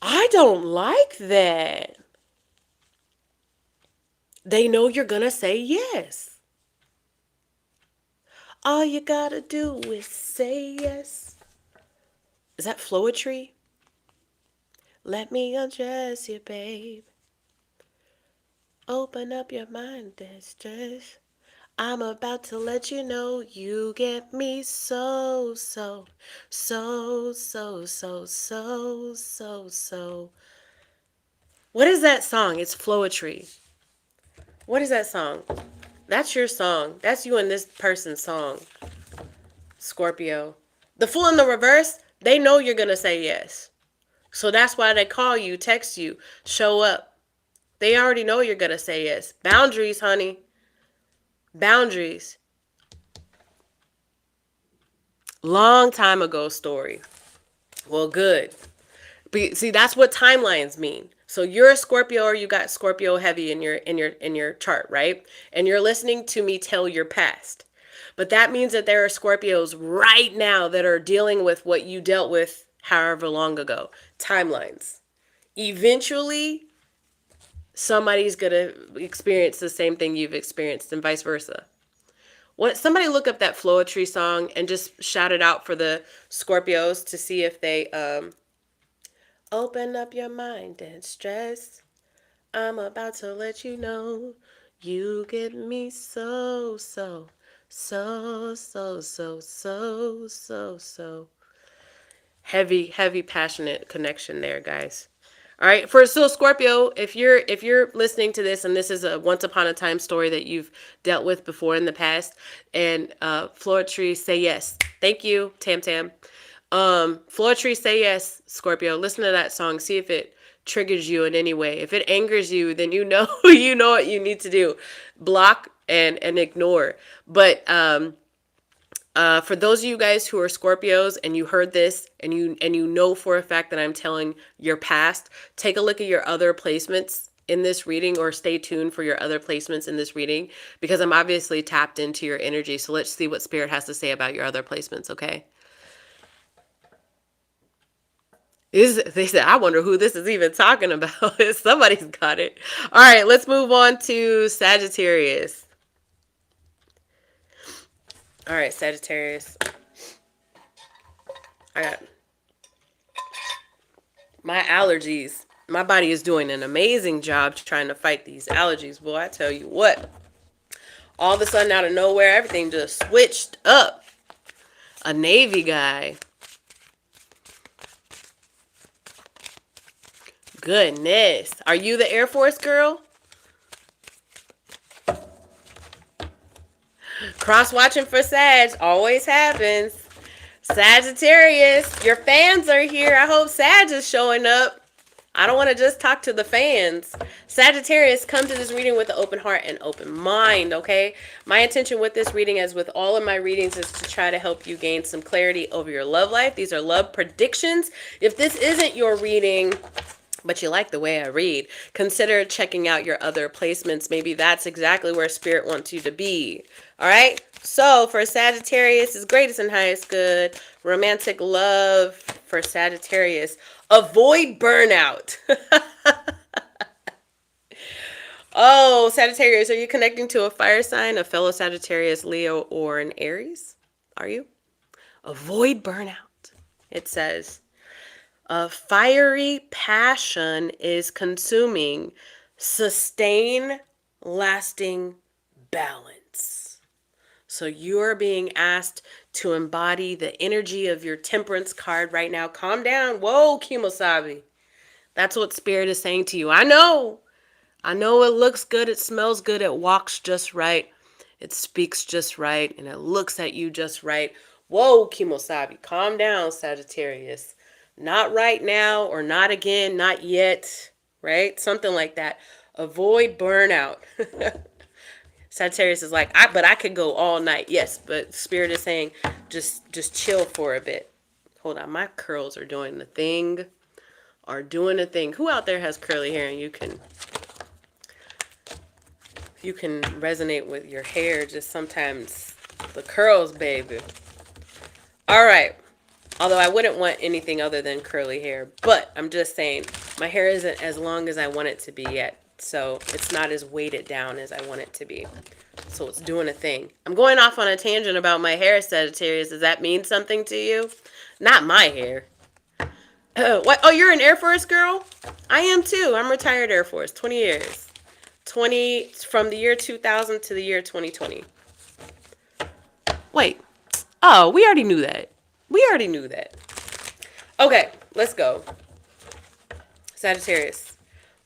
Speaker 1: I don't like that. They know you're going to say yes. All you got to do is say yes. Is that Floetry? Let me undress you, babe. Open up your mind, that's just. I'm about to let you know you get me so. What is that song? It's Floetry. What is that song? That's your song. That's you and this person's song. Scorpio. The Fool in the reverse, they know you're going to say yes. So that's why they call you, text you, show up. They already know you're going to say yes. Boundaries, honey. Boundaries. Long time ago story. Well, good. See, that's what timelines mean. So you're a Scorpio, or you got Scorpio heavy in your chart, right? And you're listening to me tell your past. But that means that there are Scorpios right now that are dealing with what you dealt with however long ago. Timelines. Eventually, somebody's going to experience the same thing you've experienced and vice versa. Somebody look up that Floetry song and just shout it out for the Scorpios to see if they open up your mind and stress. I'm about to let you know you get me so heavy passionate connection there, guys. All right, for Scorpio, if you're listening to this and this is a once upon a time story that you've dealt with before in the past, and Floetry, say yes. Thank you, Tam Tam. Floetry, say yes, Scorpio. Listen to that song. See if it triggers you in any way. If it angers you, then you know you know what you need to do. Block and ignore. But for those of you guys who are Scorpios and you heard this and you know for a fact that I'm telling your past, take a look at your other placements in this reading, or stay tuned for your other placements in this reading, because I'm obviously tapped into your energy. So let's see what Spirit has to say about your other placements, okay? They said, I wonder who this is even talking about. Somebody's got it. All right, let's move on to Sagittarius. All right, Sagittarius. I got my allergies. My body is doing an amazing job trying to fight these allergies. Boy, I tell you what. All of a sudden, out of nowhere, everything just switched up. A Navy guy. Goodness. Are you the Air Force girl? Cross-watching for Sag always happens. Sagittarius, your fans are here. I hope Sag is showing up. I don't want to just talk to the fans. Sagittarius, come to this reading with an open heart and open mind, okay? My intention with this reading, as with all of my readings, is to try to help you gain some clarity over your love life. These are love predictions. If this isn't your reading, but you like the way I read, consider checking out your other placements. Maybe that's exactly where Spirit wants you to be. All right? So for Sagittarius, is greatest and highest good. Romantic love for Sagittarius. Avoid burnout. Oh, Sagittarius, are you connecting to a fire sign, a fellow Sagittarius, Leo, or an Aries? Are you? Avoid burnout. It says, a fiery passion is consuming. Sustain lasting balance. So you're being asked to embody the energy of your Temperance card right now. Calm down. Whoa, Kimosabi. That's what Spirit is saying to you. I know it looks good. It smells good. It walks just right. It speaks just right. And it looks at you just right. Whoa, Kimosabi. Calm down, Sagittarius. Not right now, or not again, not yet, right? Something like that. Avoid burnout. Sagittarius is like, but I could go all night. Yes, but Spirit is saying, just chill for a bit. Hold on, my curls are doing the thing. Who out there has curly hair and you can resonate with your hair? Just sometimes the curls, baby. All right. Although I wouldn't want anything other than curly hair. But I'm just saying, my hair isn't as long as I want it to be yet. So it's not as weighted down as I want it to be. So it's doing a thing. I'm going off on a tangent about my hair, Sagittarius. Does that mean something to you? Not my hair. What? Oh, you're an Air Force girl? I am too. I'm retired Air Force. 20 years. From the year 2000 to the year 2020. Wait. Oh, we already knew that. Okay, let's go. Sagittarius.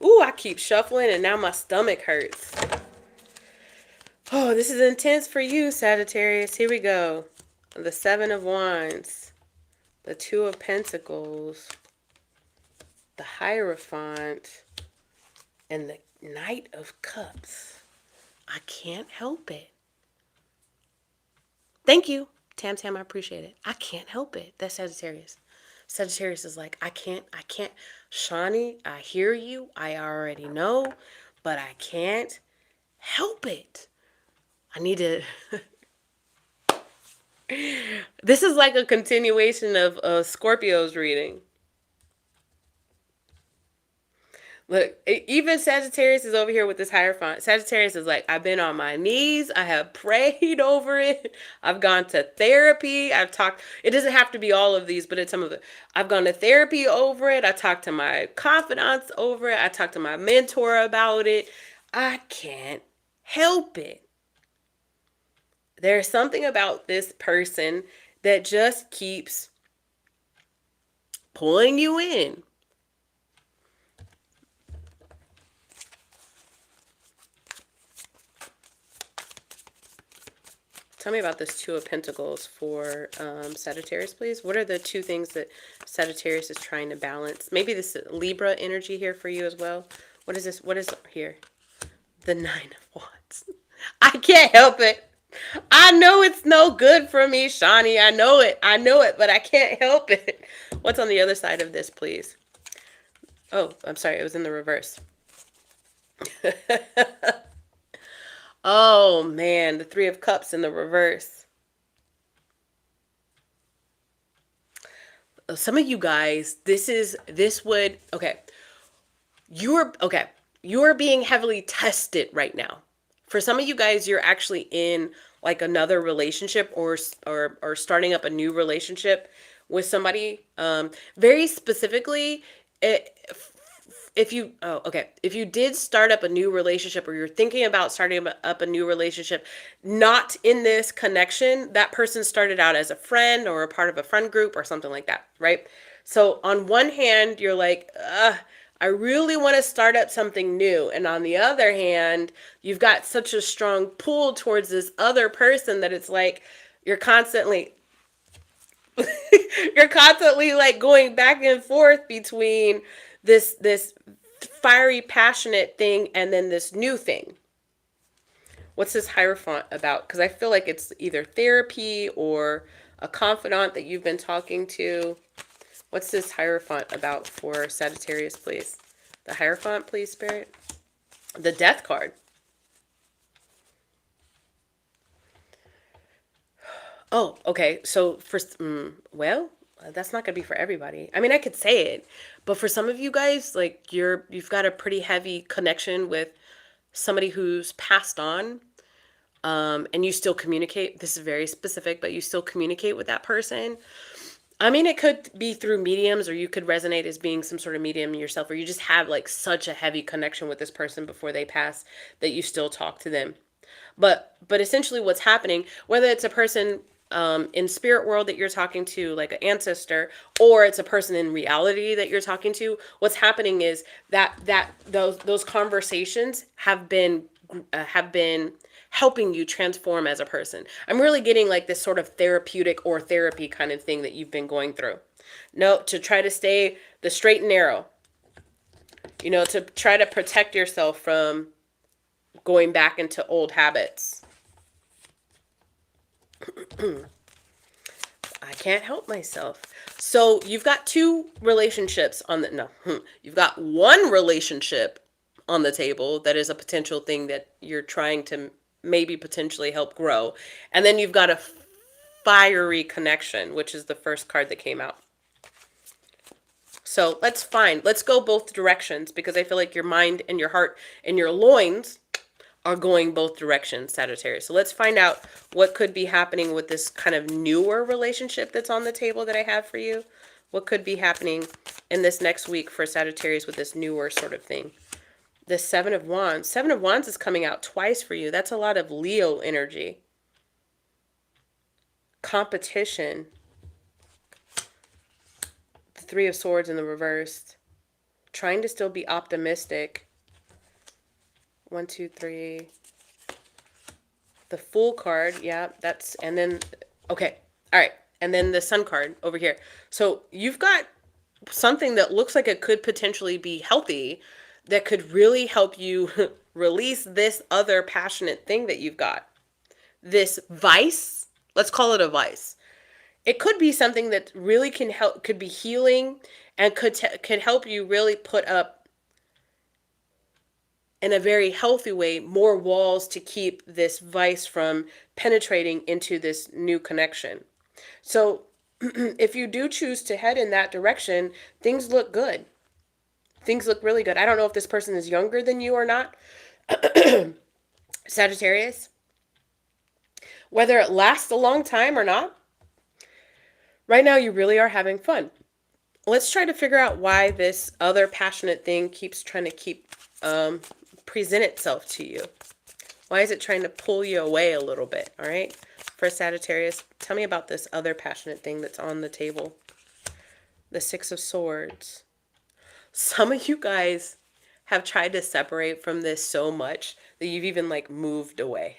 Speaker 1: Ooh, I keep shuffling and now my stomach hurts. Oh, this is intense for you, Sagittarius. Here we go. The Seven of Wands. The Two of Pentacles. The Hierophant. And the Knight of Cups. I can't help it. Thank you, Tam Tam. I appreciate it. I can't help it. That's Sagittarius. Sagittarius is like, I can't, Shawnee, I hear you. I already know, but I can't help it. I need to. This is like a continuation of Scorpio's reading. Look, even Sagittarius is over here with this Hierophant. Sagittarius is like, I've been on my knees. I have prayed over it. I've gone to therapy. I've talked. It doesn't have to be all of these, but it's some of it. I've gone to therapy over it. I talked to my confidants over it. I talked to my mentor about it. I can't help it. There's something about this person that just keeps pulling you in. Tell me about this Two of Pentacles for Sagittarius, please. What are the two things that Sagittarius is trying to balance? Maybe this Libra energy here for you as well. What is this? What is here? The Nine of Wands. I can't help it. I know it's no good for me, Shawnee. I know it, but I can't help it. What's on the other side of this, please? Oh, I'm sorry. It was in the reverse. Oh, man. The Three of Cups in the reverse. Some of you guys, you're being heavily tested right now. For some of you guys, you're actually in like another relationship or starting up a new relationship with somebody. Very specifically, if you did start up a new relationship or you're thinking about starting up a new relationship, not in this connection, that person started out as a friend or a part of a friend group or something like that, right? So on one hand, you're like, I really want to start up something new. And on the other hand, you've got such a strong pull towards this other person that it's like you're constantly like going back and forth between this fiery, passionate thing and then this new thing. What's this Hierophant about? Because I feel like it's either therapy or a confidant that you've been talking to. What's this Hierophant about for Sagittarius, please? The Hierophant, please, Spirit. The Death card. Oh, okay. So well, that's not gonna be for everybody. I mean, I could say it, but for some of you guys, like you've got a pretty heavy connection with somebody who's passed on, and you still communicate. This is very specific, but you still communicate with that person. I mean, it could be through mediums, or you could resonate as being some sort of medium yourself, or you just have like such a heavy connection with this person before they pass that you still talk to them. But essentially what's happening, whether it's a person in spirit world that you're talking to, like an ancestor, or it's a person in reality that you're talking to, what's happening is that those conversations have been helping you transform as a person. I'm really getting like this sort of therapeutic or therapy kind of thing that you've been going through. No, to try to stay the straight and narrow. You know, to try to protect yourself from going back into old habits. I can't help myself. So you've got two relationships on the, you've got one relationship on the table that is a potential thing that you're trying to maybe potentially help grow. And then you've got a fiery connection, which is the first card that came out. So let's go both directions, because I feel like your mind and your heart and your loins are going both directions, Sagittarius. So let's find out what could be happening with this kind of newer relationship that's on the table that I have for you. What could be happening in this next week for Sagittarius with this newer sort of thing? The Seven of Wands. Seven of Wands is coming out twice for you. That's a lot of Leo energy. Competition. The Three of Swords in the reverse. Trying to still be optimistic. 1, 2, 3. The Fool card. Yeah, that's, and then, okay. All right. And then the Sun card over here. So you've got something that looks like it could potentially be healthy, that could really help you release this other passionate thing that you've got. This vice, let's call it a vice. It could be something that really can help, could be healing, and could help you really put up, in a very healthy way, more walls to keep this vice from penetrating into this new connection. So if you do choose to head in that direction, things look good. Things look really good. I don't know if this person is younger than you or not, Sagittarius. Whether it lasts a long time or not, right now you really are having fun. Let's try to figure out why this other passionate thing keeps trying to present itself to you. Why is it trying to pull you away a little bit? All right. For Sagittarius, tell me about this other passionate thing that's on the table. The Six of Swords. Some of you guys have tried to separate from this so much that you've even like moved away.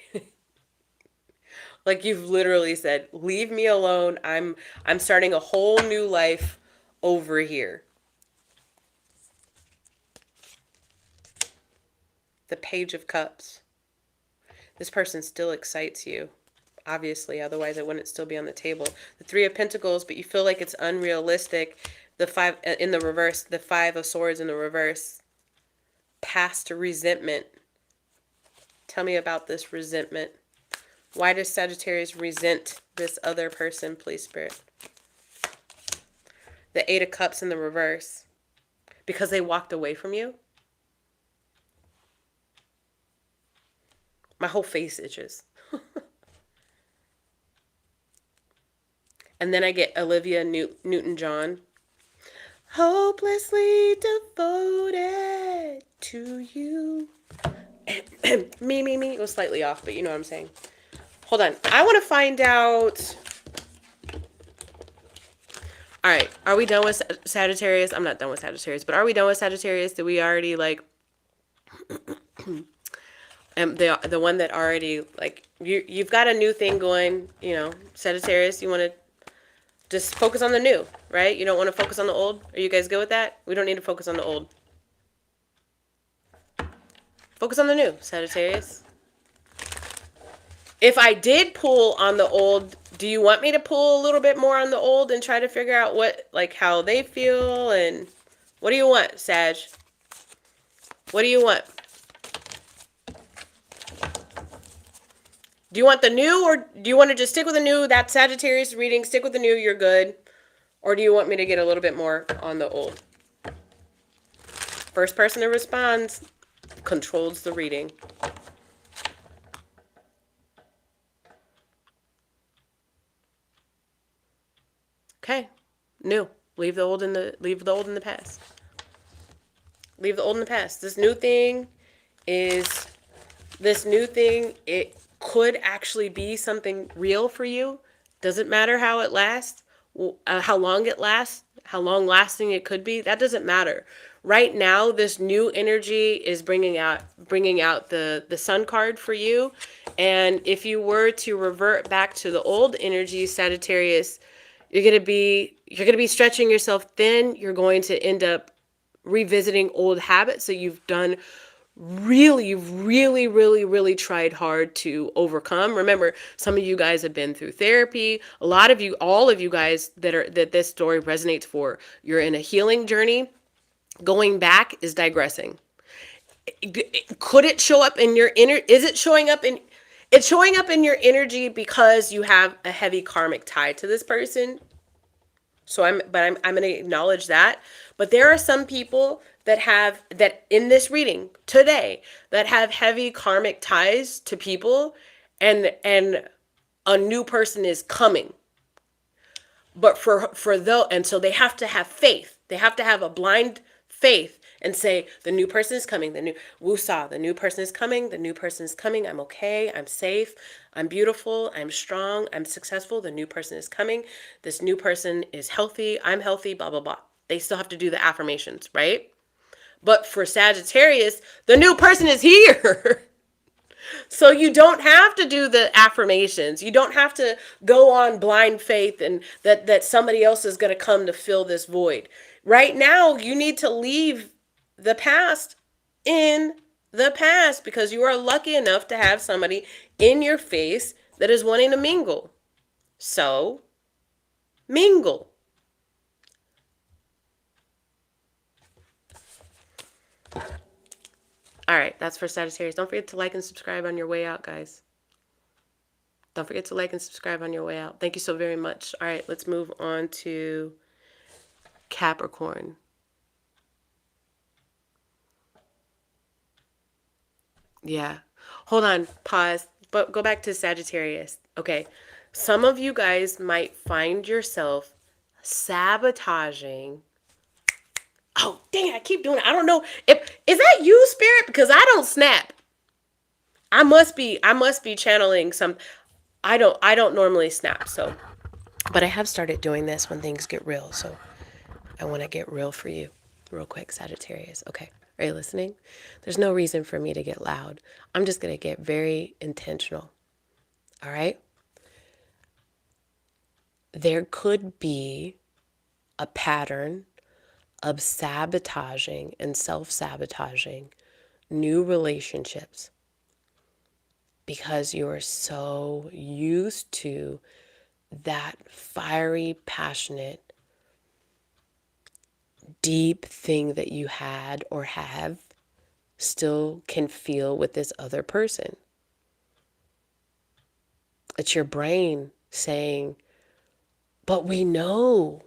Speaker 1: Like you've literally said, leave me alone. I'm starting a whole new life over here. The Page of Cups. This person still excites you, obviously, otherwise it wouldn't still be on the table. The Three of Pentacles, but you feel like it's unrealistic. The Five in the reverse, the Five of Swords in the reverse. Past resentment. Tell me about this resentment. Why does Sagittarius resent this other person, please, Spirit? The Eight of Cups in the reverse. Because they walked away from you? My whole face itches. And then I get Olivia Newton-John. Hopelessly devoted to you. me. It was slightly off, but you know what I'm saying. Hold on. I want to find out. All right. Are we done with Sagittarius? I'm not done with Sagittarius, but are we done with Sagittarius? Did we already like... And the one that already, like, you've got a new thing going, you know, Sagittarius, you want to just focus on the new, right? You don't want to focus on the old? Are you guys good with that? We don't need to focus on the old. Focus on the new, Sagittarius. If I did pull on the old, do you want me to pull a little bit more on the old and try to figure out what, like, how they feel? And what do you want, Sag? What do you want? Do you want the new, or do you want to just stick with the new? That Sagittarius reading, stick with the new, you're good. Or do you want me to get a little bit more on the old? First person that responds controls the reading. Okay. New. Leave the old in the past. Leave the old in the past. This new thing, it could actually be something real for you. Doesn't matter how it lasts, how long it lasts, how long lasting it could be. That doesn't matter. Right now, this new energy is bringing out the Sun card for you. And if you were to revert back to the old energy, Sagittarius, you're going to be stretching yourself thin. You're going to end up revisiting old habits that you've done really tried hard to overcome. Remember, some of you guys have been through therapy. A lot of you, all of you guys that this story resonates for, you're in a healing journey. Going back is digressing. Could it show up in your inner? Is it showing up in? It's showing up in your energy because you have a heavy karmic tie to this person. So I'm going to acknowledge that. But there are some people that in this reading today that have heavy karmic ties to people, and a new person is coming. But and so they have to have faith. They have to have a blind faith and say, the new person is coming. The new person is coming. The new person is coming. I'm okay. I'm safe. I'm beautiful. I'm strong. I'm successful. The new person is coming. This new person is healthy. I'm healthy, blah, blah, blah. They still have to do the affirmations, right? But for Sagittarius, the new person is here. So you don't have to do the affirmations. You don't have to go on blind faith and that somebody else is going to come to fill this void. Right now, you need to leave the past in the past because you are lucky enough to have somebody in your face that is wanting to mingle. So Mingle. All right, that's for Sagittarius. Don't forget to like and subscribe on your way out, guys. Don't forget to like and subscribe on your way out. Thank you so very much. All right, let's move on to Capricorn. Yeah. Hold on, pause. But go back to Sagittarius. Okay. Some of you guys might find yourself sabotaging. Oh, dang it, I keep doing it. I don't know. Is that you, Spirit? Because I don't snap. I must be channeling some. I don't normally snap, so, but I have started doing this when things get real, so I want to get real for you real quick, Sagittarius. Okay. Are you listening? There's no reason for me to get loud. I'm just going to get very intentional. All right? There could be a pattern of sabotaging and self-sabotaging new relationships because you're so used to that fiery, passionate, deep thing that you had or have still can feel with this other person. It's your brain saying, but we know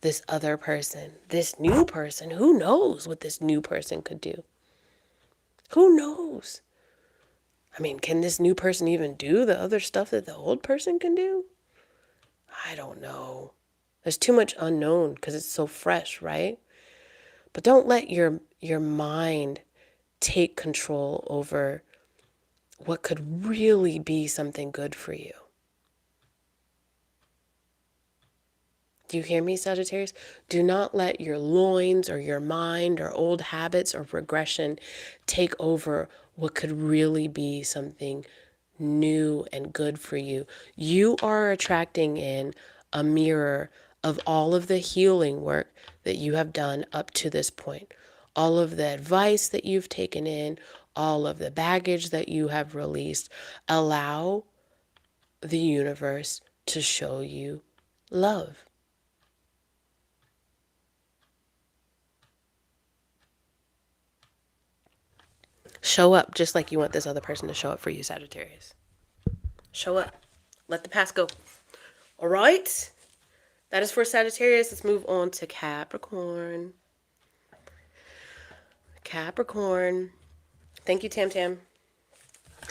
Speaker 1: this other person, this new person, who knows what this new person could do? Who knows? I mean, can this new person even do the other stuff that the old person can do? I don't know. There's too much unknown because it's so fresh, right? But don't let your mind take control over what could really be something good for you. Do you hear me, Sagittarius? Do not let your loins or your mind or old habits or regression take over what could really be something new and good for you. You are attracting in a mirror of all of the healing work that you have done up to this point. All of the advice that you've taken in, all of the baggage that you have released. Allow the universe to show you love. Show up just like you want this other person to show up for you, Sagittarius. Show up. Let the past go. All right? That is for Sagittarius. Let's move on to Capricorn. Capricorn. Thank you, Tam Tam.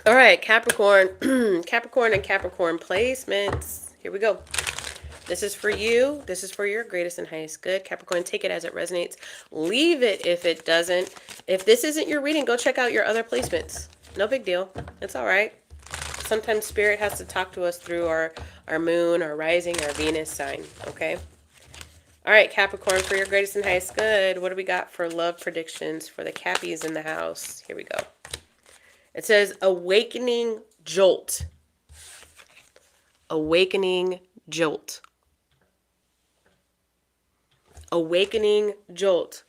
Speaker 1: All right, Capricorn. Capricorn and Capricorn placements. Here we go. This is for you. This is for your greatest and highest good. Capricorn, take it as it resonates. Leave it if it doesn't. If this isn't your reading, go check out your other placements. No big deal. It's all right. Sometimes Spirit has to talk to us through our moon, our rising, our Venus sign. Okay? All right, Capricorn, for your greatest and highest good, what do we got for love predictions for the Cappies in the house? Here we go. It says, awakening jolt. Awakening jolt. Awakening jolt.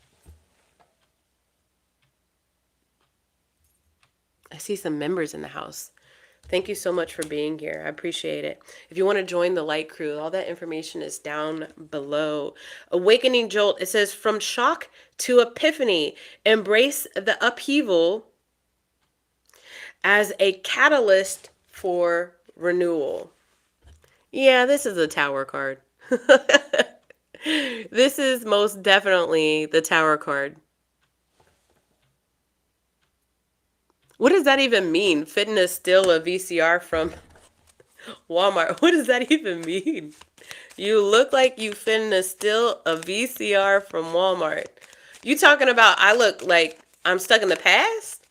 Speaker 1: I see some members in the house. Thank you so much for being here. I appreciate it. If you want to join the light crew, all that information is down below. Awakening jolt. It says, from shock to epiphany, embrace the upheaval as a catalyst for renewal. Yeah, this is a Tower card. This is most definitely the Tower card. What does that even mean? Fitting a still a VCR from Walmart. What does that even mean? You look like you fitting a still a VCR from Walmart. You talking about I look like I'm stuck in the past?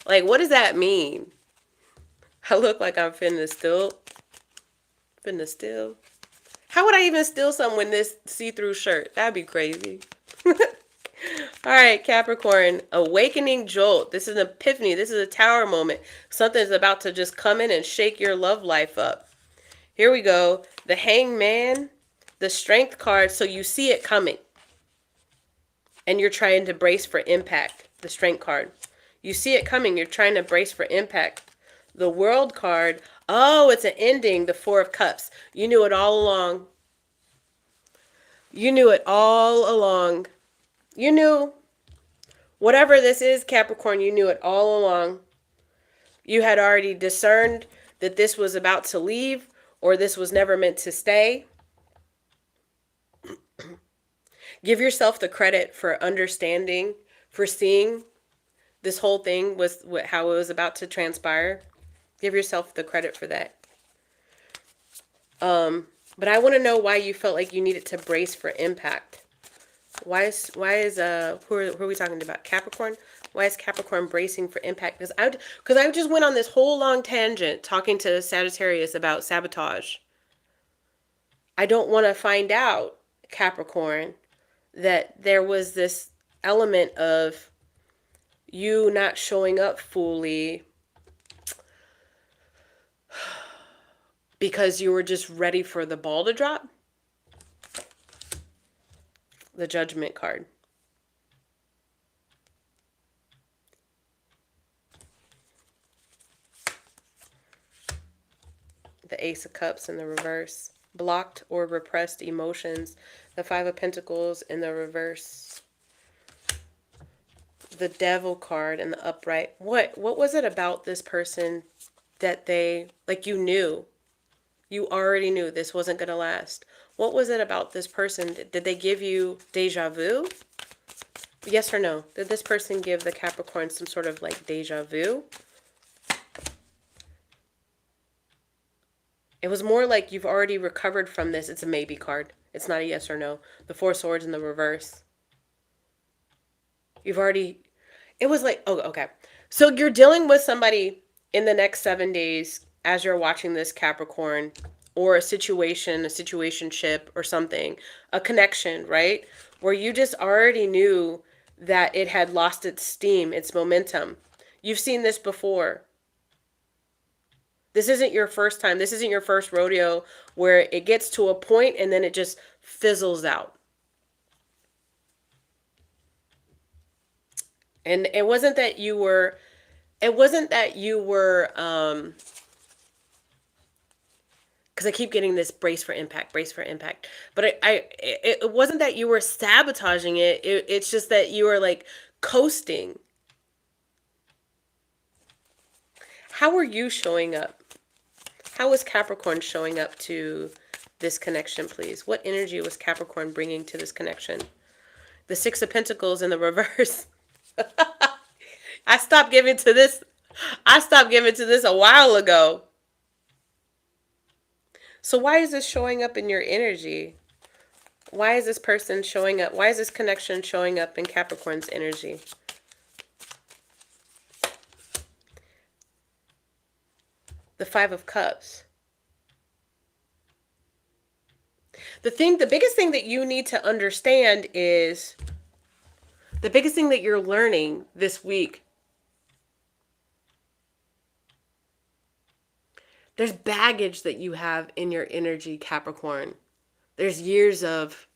Speaker 1: Like, what does that mean? I look like I'm fitting a still. Fitting a still. How would I even steal something in this see-through shirt? That'd be crazy. All right, Capricorn, awakening jolt. This is an epiphany. This is a Tower moment. Something's about to just come in and shake your love life up. Here we go. The Hangman, the Strength card. So you see it coming. And you're trying to brace for impact. The Strength card. You see it coming. You're trying to brace for impact. The World card. Oh, it's an ending. The Four of Cups. You knew it all along. You knew it all along. You knew whatever this is, Capricorn, you knew it all along. You had already discerned that this was about to leave or this was never meant to stay. Give yourself the credit for understanding, for seeing this whole thing was how it was about to transpire. Give yourself the credit for that. But I want to know why you felt like you needed to brace for impact. Why is who are we talking about? Capricorn? Why is Capricorn bracing for impact? Because I just went on this whole long tangent talking to Sagittarius about sabotage. I don't want to find out, Capricorn, that there was this element of you not showing up fully because you were just ready for the ball to drop. The Judgment card. The Ace of Cups in the reverse. Blocked or repressed emotions. The Five of Pentacles in the reverse. The Devil card in the upright. What was it about this person that they, like, you knew? You already knew this wasn't going to last. What was it about this person? Did they give you deja vu? Yes or no? Did this person give the Capricorn some sort of like deja vu? It was more like you've already recovered from this. It's a maybe card. It's not a yes or no. The Four Swords in the reverse. You've already... It was like... Oh, okay. So you're dealing with somebody in the next 7 days as you're watching this, Capricorn, or a situation, a situationship or something, a connection, right? Where you just already knew that it had lost its steam, its momentum. You've seen this before. This isn't your first time. This isn't your first rodeo where it gets to a point and then it just fizzles out. And it wasn't that you were, because I keep getting this brace for impact. But it wasn't that you were sabotaging it. It's just that you were like coasting. How are you showing up? How is Capricorn showing up to this connection, please? What energy was Capricorn bringing to this connection? The Six of Pentacles in the reverse. I stopped giving to this a while ago. So why is this showing up in your energy? Why is this person showing up? Why is this connection showing up in Capricorn's energy? The Five of Cups. The biggest thing that you need to understand is, the biggest thing that you're learning this week, there's baggage that you have in your energy, Capricorn. There's years of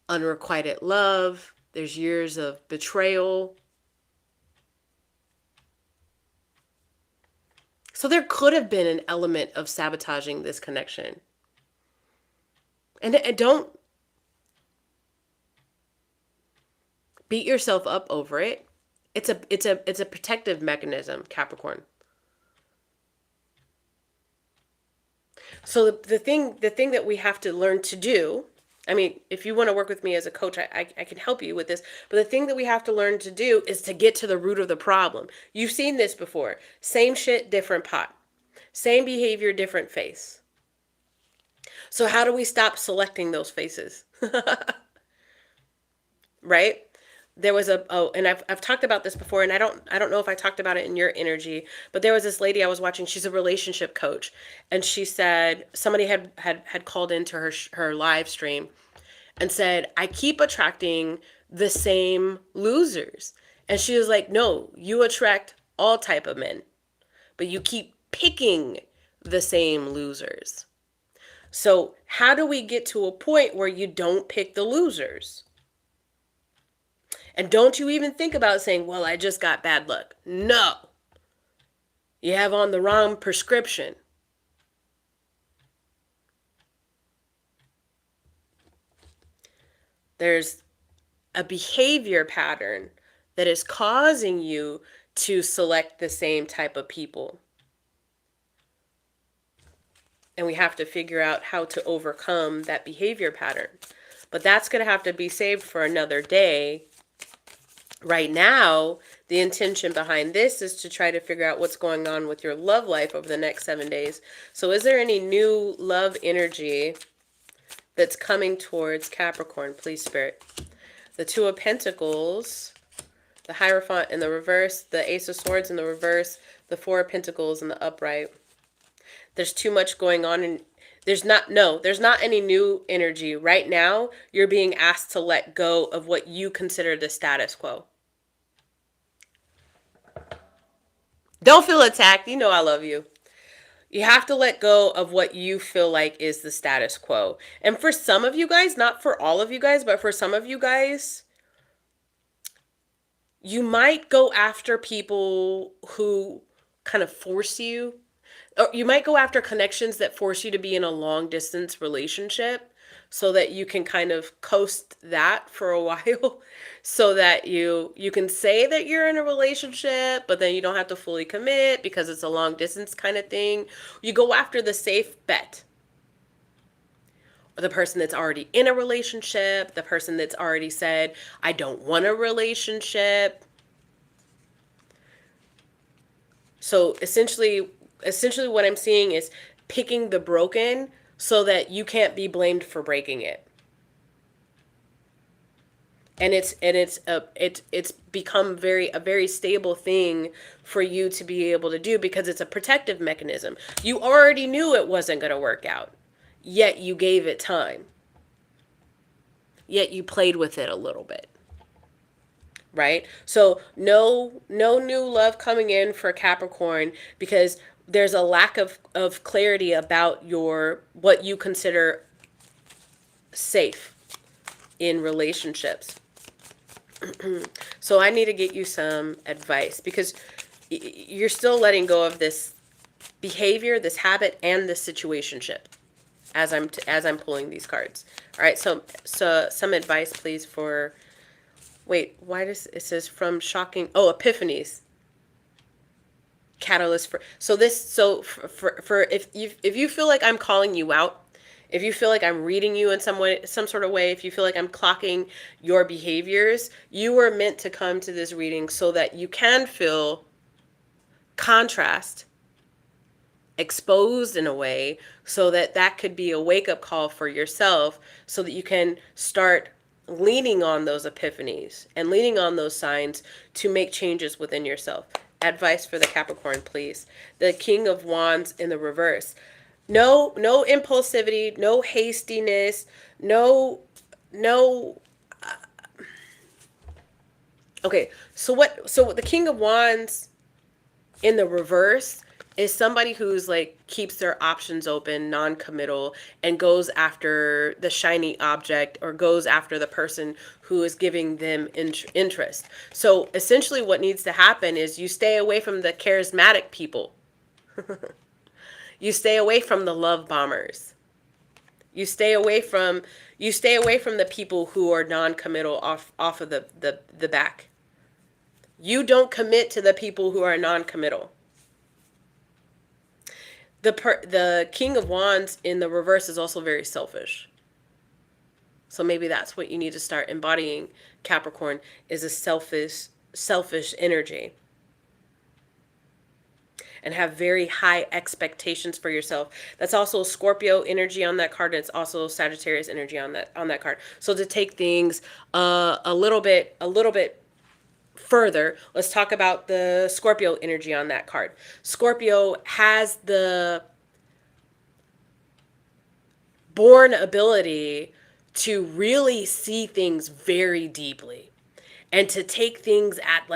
Speaker 1: unrequited love. There's years of betrayal. So there could have been an element of sabotaging this connection. And don't beat yourself up over it. It's a protective mechanism, Capricorn. So the thing that we have to learn to do, I mean, if you want to work with me as a coach, I can help you with this. But the thing that we have to learn to do is to get to the root of the problem. You've seen this before. Same shit, different pot. Same behavior, different face. So how do we stop selecting those faces? Right? There was and I've talked about this before, and I don't know if I talked about it in your energy, but there was this lady I was watching. She's a relationship coach, and she said somebody had called into her live stream and said, I keep attracting the same losers. And she was like, no, you attract all type of men, but you keep picking the same losers. So how do we get to a point where you don't pick the losers? And don't you even think about saying, well, I just got bad luck. No. You have on the wrong prescription. there's a behavior pattern that is causing you to select the same type of people. And we have to figure out how to overcome that behavior pattern. But that's going to have to be saved for another day. Right now, the intention behind this is to try to figure out what's going on with your love life over the next 7 days. So is there any new love energy that's coming towards Capricorn, please, Spirit? The Two of Pentacles, the Hierophant in the reverse, the Ace of Swords in the reverse, the Four of Pentacles in the upright. There's too much going on, and there's not any new energy. Right now, you're being asked to let go of what you consider the status quo. Don't feel attacked. You know I love you. You have to let go of what you feel like is the status quo. And for some of you guys, not for all of you guys, but for some of you guys, you might go after people who kind of force you, or you might go after connections that force you to be in a long distance relationship so that you can kind of coast that for a while, so that you can say that you're in a relationship, but then you don't have to fully commit because it's a long distance kind of thing. You go after the safe bet. The person that's already in a relationship, the person that's already said, I don't want a relationship. So essentially what I'm seeing is picking the broken so that you can't be blamed for breaking it. And it's become a very stable thing for you to be able to do, because it's a protective mechanism. You already knew it wasn't going to work out, yet you gave it time. Yet you played with it a little bit. Right? So no new love coming in for Capricorn, because there's a lack of clarity about what you consider safe in relationships. So I need to get you some advice, because you're still letting go of this behavior, this habit, and this situationship as I'm pulling these cards. All right, so some advice, please, for... Wait, why does it says from shocking? Oh, epiphanies. Catalyst for... So if you feel like I'm calling you out, if you feel like I'm reading you in some sort of way, if you feel like I'm clocking your behaviors, you were meant to come to this reading so that you can feel contrast, exposed in a way, so that could be a wake-up call for yourself, so that you can start leaning on those epiphanies and leaning on those signs to make changes within yourself. Advice for the Capricorn, please. The King of Wands in the reverse. No impulsivity, no hastiness, no. Okay, so the King of Wands in the reverse is somebody who's like keeps their options open, non-committal, and goes after the shiny object, or goes after the person who is giving them interest. So essentially what needs to happen is you stay away from the charismatic people. You stay away from the love bombers. You stay away from the people who are non-committal off of the back. You don't commit to the people who are non-committal. The King of Wands in the reverse is also very selfish. So maybe that's what you need to start embodying, Capricorn, is a selfish energy. And have very high expectations for yourself. That's also Scorpio energy on that card, and it's also Sagittarius energy on that card. So to take things a little bit further, let's talk about the Scorpio energy on that card. Scorpio has the born ability to really see things very deeply, and to take things at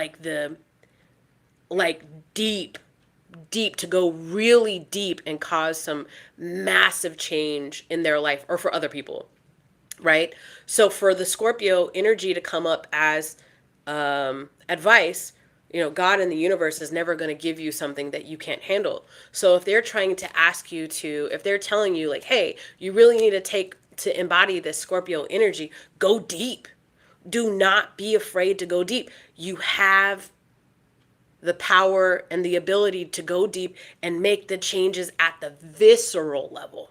Speaker 1: deep, to go really deep and cause some massive change in their life or for other people, right? So for the Scorpio energy to come up as advice, God in the universe is never going to give you something that you can't handle. So if they're trying to ask you to, if they're telling you like, hey, you really need to to embody this Scorpio energy, go deep. Do not be afraid to go deep. You have the power and the ability to go deep and make the changes at the visceral level.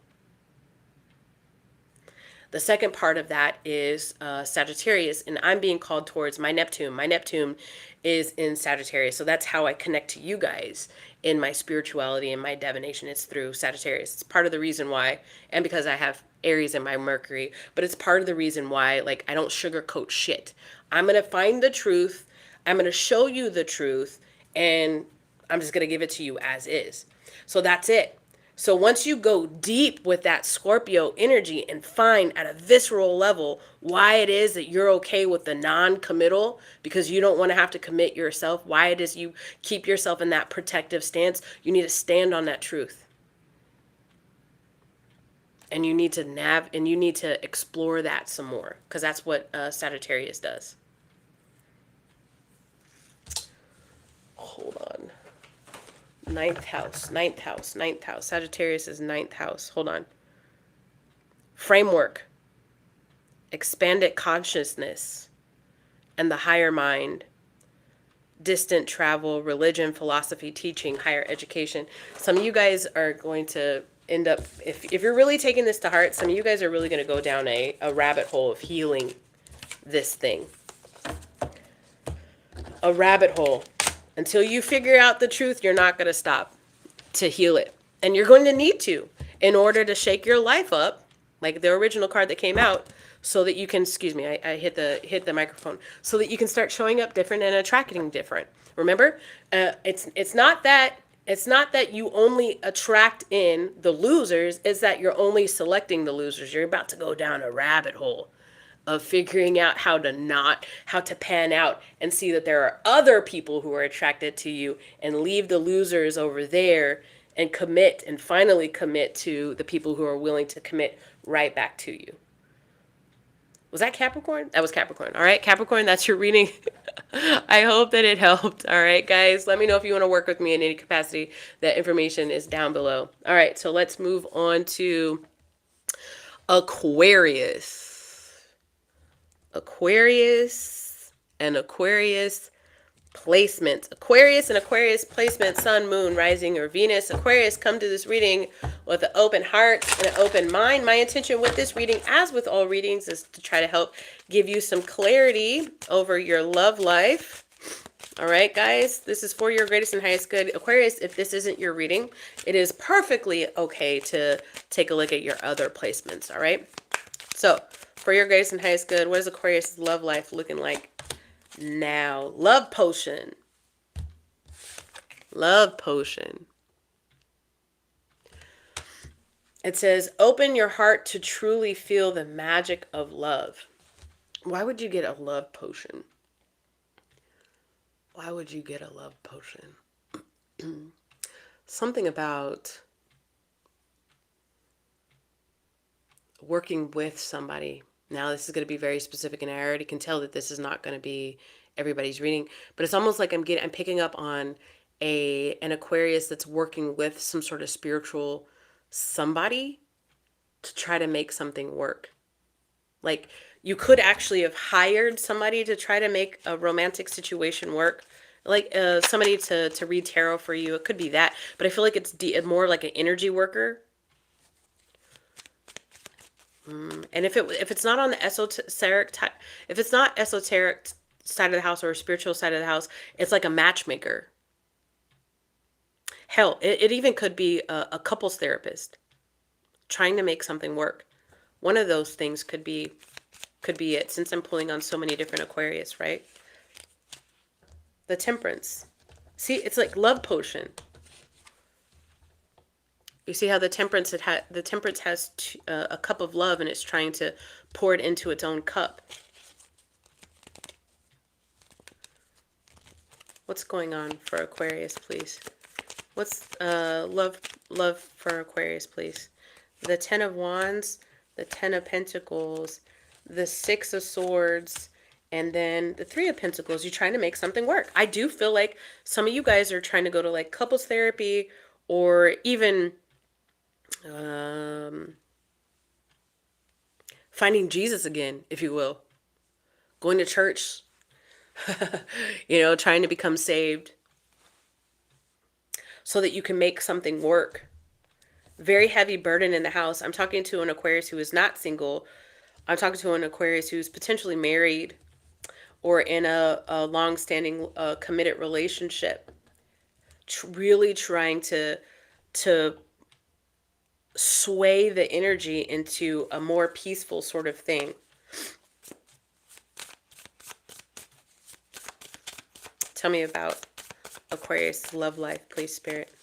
Speaker 1: The second part of that is Sagittarius, and I'm being called towards my Neptune. My Neptune is in Sagittarius, so that's how I connect to you guys in my spirituality and my divination. It's through Sagittarius. It's part of the reason why, and because I have Aries in my Mercury, but it's part of the reason why, like, I don't sugarcoat shit. I'm going to find the truth. I'm going to show you the truth, and I'm just going to give it to you as is. So that's it. So once you go deep with that Scorpio energy and find at a visceral level why it is that you're okay with the non-committal, because you don't want to have to commit yourself, why it is you keep yourself in that protective stance, you need to stand on that truth. And you need to explore that some more, because that's what Sagittarius does. Hold on. Ninth house. Sagittarius is ninth house. Hold on. Framework. Expanded consciousness and the higher mind. Distant travel, religion, philosophy, teaching, higher education. Some of you guys are going to end up, if you're really taking this to heart, some of you guys are really going to go down a rabbit hole of healing this thing. A rabbit hole. Until you figure out the truth, you're not going to stop to heal it. And you're going to need to in order to shake your life up, like the original card that came out, so that you can, excuse me, I hit the microphone, so that you can start showing up different and attracting different. Remember, it's not that you only attract in the losers, it's that you're only selecting the losers. You're about to go down a rabbit hole of figuring out how to pan out and see that there are other people who are attracted to you, and leave the losers over there and commit, and finally commit to the people who are willing to commit right back to you. Was that Capricorn? That was Capricorn. All right, Capricorn, that's your reading. I hope that it helped. All right, guys, let me know if you want to work with me in any capacity. That information is down below. All right, so let's move on to Aquarius. Aquarius and Aquarius placements. Aquarius and Aquarius placement, Sun, Moon, Rising, or Venus. Aquarius, come to this reading with an open heart and an open mind. My intention with this reading, as with all readings, is to try to help give you some clarity over your love life. All right, guys, this is for your greatest and highest good. Aquarius, if this isn't your reading, it is perfectly okay to take a look at your other placements. All right, so for your greatest and highest good, what is Aquarius' love life looking like now? Love potion. Love potion. It says, open your heart to truly feel the magic of love. Why would you get a love potion? Why would you get a love potion? Something about working with somebody. Now, this is going to be very specific, and I already can tell that this is not going to be everybody's reading, but it's almost like I'm picking up on an Aquarius that's working with some sort of spiritual somebody to try to make something work. Like, you could actually have hired somebody to try to make a romantic situation work, like somebody to read tarot for you. It could be that, but I feel like it's more like an energy worker. And if it's not on the esoteric if it's not esoteric side of the house or a spiritual side of the house, it's like a matchmaker. Hell, it even could be a couples therapist trying to make something work. One of those things could be it, since I'm pulling on so many different Aquarius, right? The Temperance. See, it's like love potion. You see how the Temperance has a cup of love, and it's trying to pour it into its own cup. What's going on for Aquarius, please? What's love for Aquarius, please? The Ten of Wands, the Ten of Pentacles, the Six of Swords, and then the Three of Pentacles. You're trying to make something work. I do feel like some of you guys are trying to go to like couples therapy, or even finding Jesus again, if you will, going to church, you know, trying to become saved so that you can make something work. Very heavy burden in the house. I'm talking to an Aquarius who is not single. I'm talking to an Aquarius who's potentially married or in a long-standing committed relationship. Really trying to sway the energy into a more peaceful sort of thing. Tell me about Aquarius love life, please, Spirit.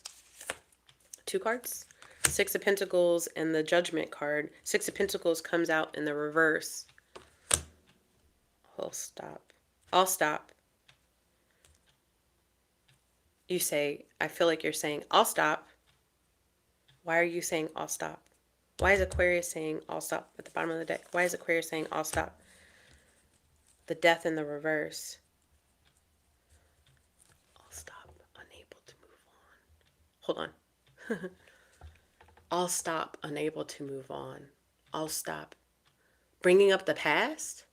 Speaker 1: 2 cards. 6 of Pentacles and the Judgment card. 6 of Pentacles comes out in the reverse. I'll stop. I'll stop. You say, I feel like you're saying, I'll stop. Why are you saying, I'll stop? Why is Aquarius saying, I'll stop at the bottom of the deck? Why is Aquarius saying, I'll stop? The Death in the reverse. I'll stop, unable to move on. Hold on. I'll stop, unable to move on. I'll stop. Bringing up the past?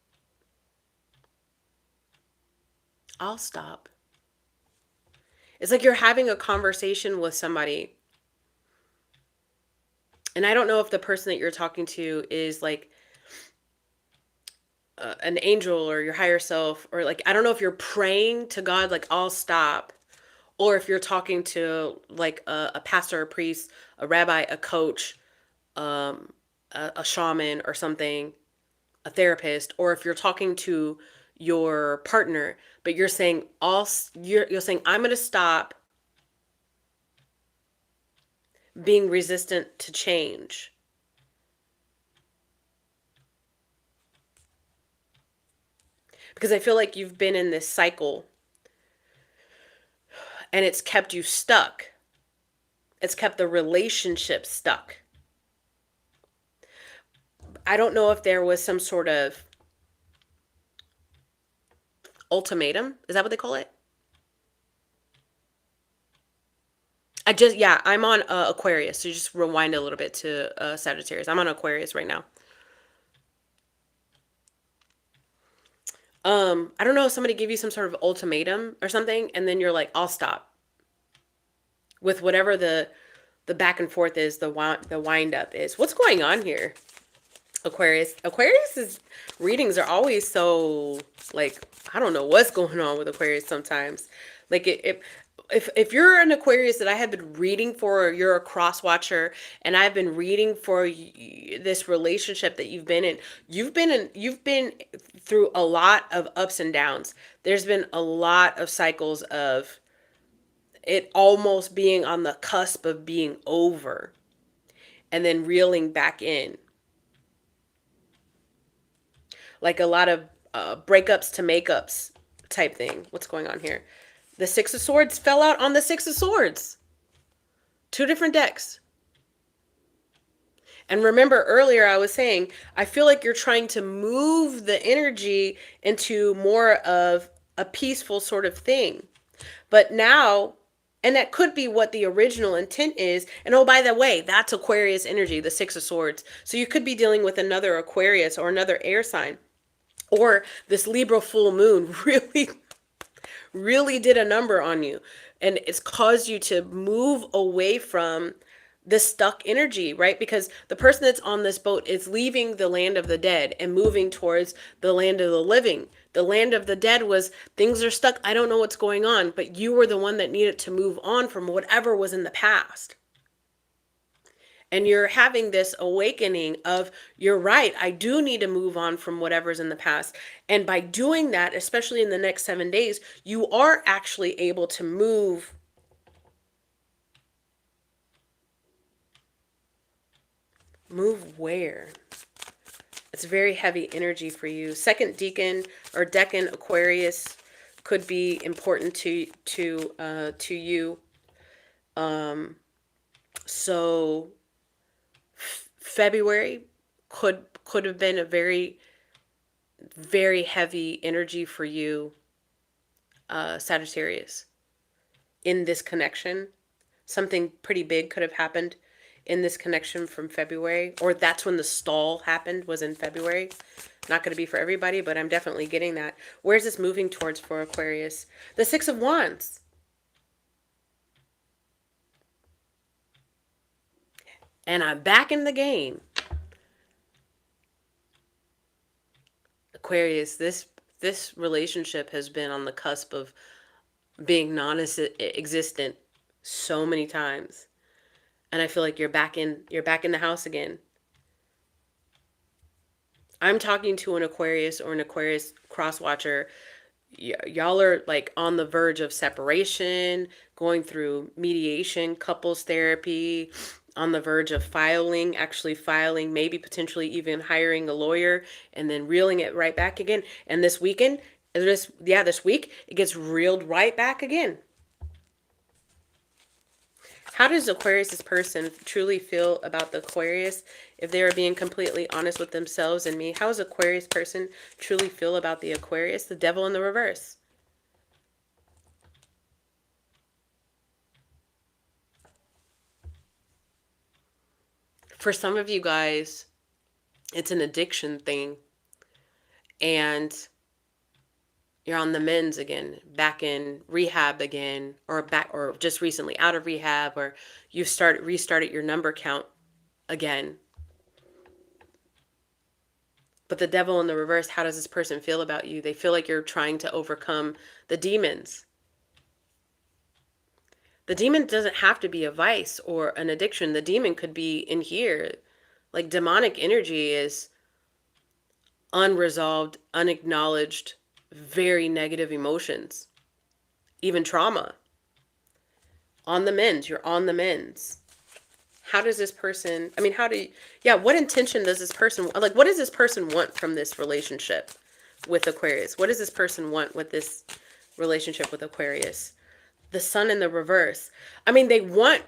Speaker 1: I'll stop. It's like you're having a conversation with somebody. And I don't know if the person that you're talking to is like an angel or your higher self, or like, I don't know if you're praying to God, like, I'll stop. Or if you're talking to like a pastor, a priest, a rabbi, a coach, a shaman or something, a therapist, or if you're talking to your partner, but you're saying you're saying, I'm going to stop being resistant to change. Because I feel like you've been in this cycle and it's kept you stuck. It's kept the relationship stuck. I don't know if there was some sort of ultimatum. Is that what they call it? I'm on Aquarius. So just rewind a little bit to Sagittarius. I'm on Aquarius right now. I don't know if somebody gave you some sort of ultimatum or something, and then you're like, I'll stop. With whatever the back and forth is, the wind up is. What's going on here? Aquarius. Aquarius's readings are always so, like, I don't know what's going on with Aquarius sometimes. Like, if you're an Aquarius that I have been reading for, or you're a cross watcher and I've been reading for this relationship that you've been in, you've been through a lot of ups and downs. There's been a lot of cycles of it almost being on the cusp of being over and then reeling back in. Like a lot of breakups to makeups type thing. What's going on here? The 6 of Swords fell out on the 6 of Swords. 2 different decks. And remember earlier I was saying, I feel like you're trying to move the energy into more of a peaceful sort of thing. But now, and that could be what the original intent is. And oh, by the way, that's Aquarius energy, the 6 of Swords. So you could be dealing with another Aquarius or another air sign. Or this Libra full moon really did a number on you. And it's caused you to move away from the stuck energy, right? Because the person that's on this boat is leaving the land of the dead and moving towards the land of the living. The land of the dead was, things are stuck. I don't know what's going on. But you were the one that needed to move on from whatever was in the past. And you're having this awakening of, you're right, I do need to move on from whatever's in the past. And by doing that, especially in the next 7 days, you are actually able to move where? It's very heavy energy for you. Second decan or decan Aquarius could be important to you. So February could have been a very, very heavy energy for you, Sagittarius, in this connection. Something pretty big could have happened in this connection from February, or that's when the stall happened, was in February. Not going to be for everybody, but I'm definitely getting that. Where's this moving towards for Aquarius? The Six of Wands. And I'm back in the game. Aquarius, this relationship has been on the cusp of being non-existent so many times. And I feel like you're back in the house again. I'm talking to an Aquarius or an Aquarius cross-watcher. Y'all are like on the verge of separation, going through mediation, couples therapy, on the verge of actually filing, maybe potentially even hiring a lawyer, and then reeling it right back again. And this week, it gets reeled right back again. How does Aquarius' person truly feel about the Aquarius? If they are being completely honest with themselves and me, how does Aquarius person truly feel about the Aquarius? The Devil in the reverse. For some of you guys, it's an addiction thing. And you're on the mends again, back in rehab again, or just recently out of rehab, or you restarted your number count again. But the Devil in the reverse, how does this person feel about you? They feel like you're trying to overcome the demons. The demon doesn't have to be a vice or an addiction. The demon could be in here. Like, demonic energy is unresolved, unacknowledged, very negative emotions, even trauma. On the mends, you're on the mends. How does this person, what intention does this person, what does this person want from this relationship with Aquarius? What does this person want with this relationship with Aquarius? The Sun in the reverse. They want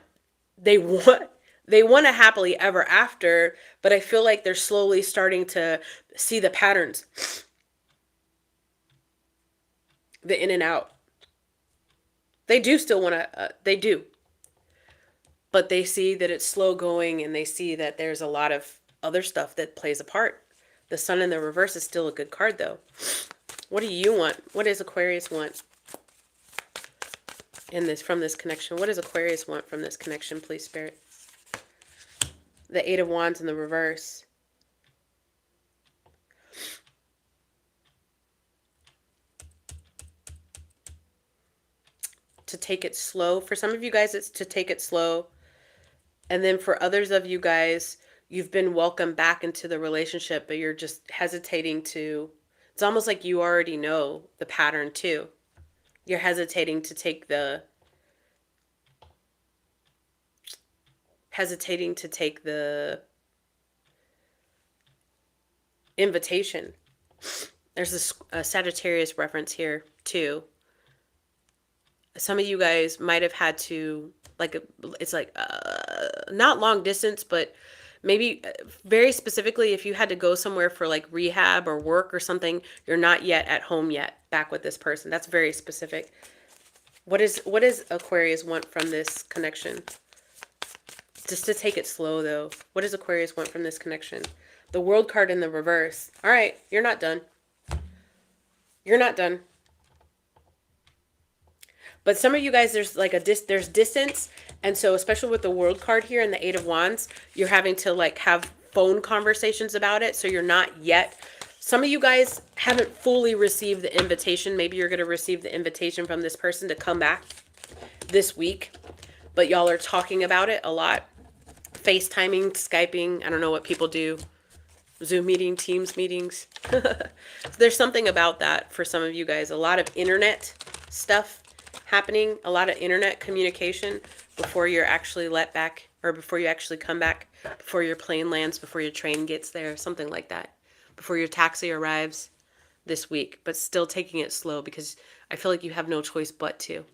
Speaker 1: a happily ever after, but I feel like they're slowly starting to see the patterns. The in and out. They do still want to, they do. But they see that it's slow going, and they see that there's a lot of other stuff that plays a part. The Sun in the reverse is still a good card, though. What do you want? What does Aquarius want from this connection? What does Aquarius want from this connection, please, Spirit? The Eight of Wands in the reverse. To take it slow. For some of you guys, it's to take it slow. And then for others of you guys, you've been welcomed back into the relationship, but you're just hesitating to, it's almost like you already know the pattern too. You're hesitating to take the invitation. There's a Sagittarius reference here too. Some of you guys might have had to, not long distance, but maybe very specifically, if you had to go somewhere for like rehab or work or something, you're not yet at home yet, back with this person. That's very specific. What does Aquarius want from this connection? Just to take it slow, though. What does Aquarius want from this connection? The World card in the reverse. All right, you're not done. You're not done. But some of you guys, there's like there's distance. And so especially with the World card here and the Eight of Wands, you're having to like have phone conversations about it. So you're not yet. Some of you guys haven't fully received the invitation. Maybe you're going to receive the invitation from this person to come back this week. But y'all are talking about it a lot. FaceTiming, Skyping. I don't know what people do. Zoom meeting, Teams meetings. There's something about that for some of you guys. A lot of internet stuff happening, a lot of internet communication before you're actually let back, or before you actually come back, before your plane lands, before your train gets there, something like that, before your taxi arrives this week, but still taking it slow because I feel like you have no choice but to.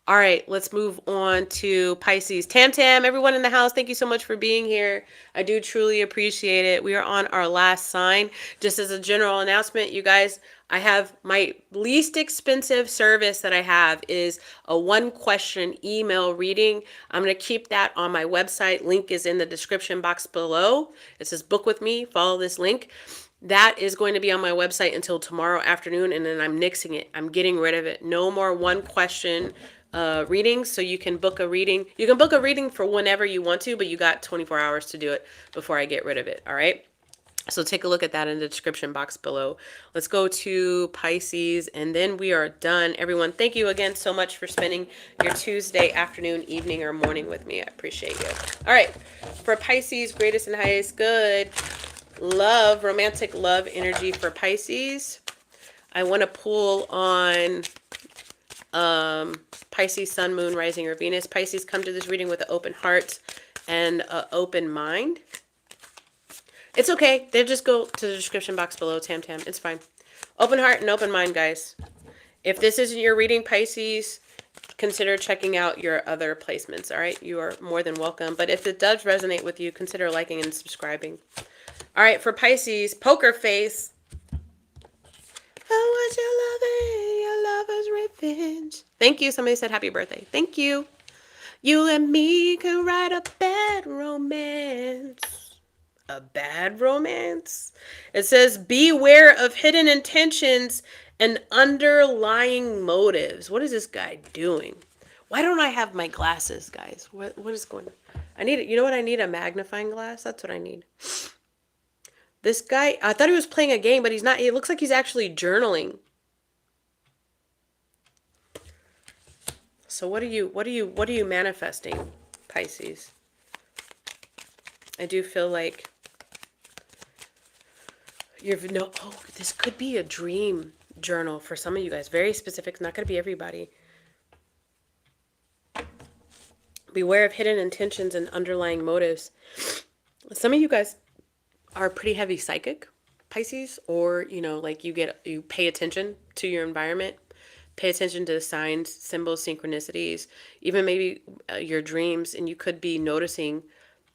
Speaker 1: All right, let's move on to Pisces. Tam Tam, everyone in the house, thank you so much for being here. I do truly appreciate it. We are on our last sign. Just as a general announcement, you guys, I have my least expensive service that I have is a 1-question email reading. I'm going to keep that on my website. Link is in the description box below. It says book with me. Follow this link. That is going to be on my website until tomorrow afternoon, and then I'm nixing it. I'm getting rid of it. No more 1-question readings. So you can book a reading. You can book a reading for whenever you want to, but you got 24 hours to do it before I get rid of it. All right. So take a look at that in the description box below. Let's go to Pisces, and then we are done. Everyone, thank you again so much for spending your Tuesday afternoon, evening, or morning with me. I appreciate you. All right. For Pisces, greatest and highest good, love, romantic love energy for Pisces. I want to pull on Pisces, Sun, Moon, Rising, or Venus. Pisces, come to this reading with an open heart and an open mind. It's okay. They just go to the description box below, Tam Tam. It's fine. Open heart and open mind, guys. If this isn't your reading, Pisces, consider checking out your other placements, all right? You are more than welcome. But if it does resonate with you, consider liking and subscribing. All right, for Pisces, poker face. I want your loving, your lover's revenge. Thank you. Somebody said happy birthday. Thank you. You and me can write a bad romance. A bad romance? It says, beware of hidden intentions and underlying motives. What is this guy doing? Why don't I have my glasses, guys? What is going on? I need, you know what I need? A magnifying glass? That's what I need. This guy, I thought he was playing a game, but he's not. It looks like he's actually journaling. So what are you manifesting, Pisces? I do feel like this could be a dream journal for some of you guys. Very specific. It's not going to be everybody. Beware of hidden intentions and underlying motives. Some of you guys are pretty heavy psychic, Pisces, or, like you pay attention to your environment, pay attention to the signs, symbols, synchronicities, even maybe your dreams, and you could be noticing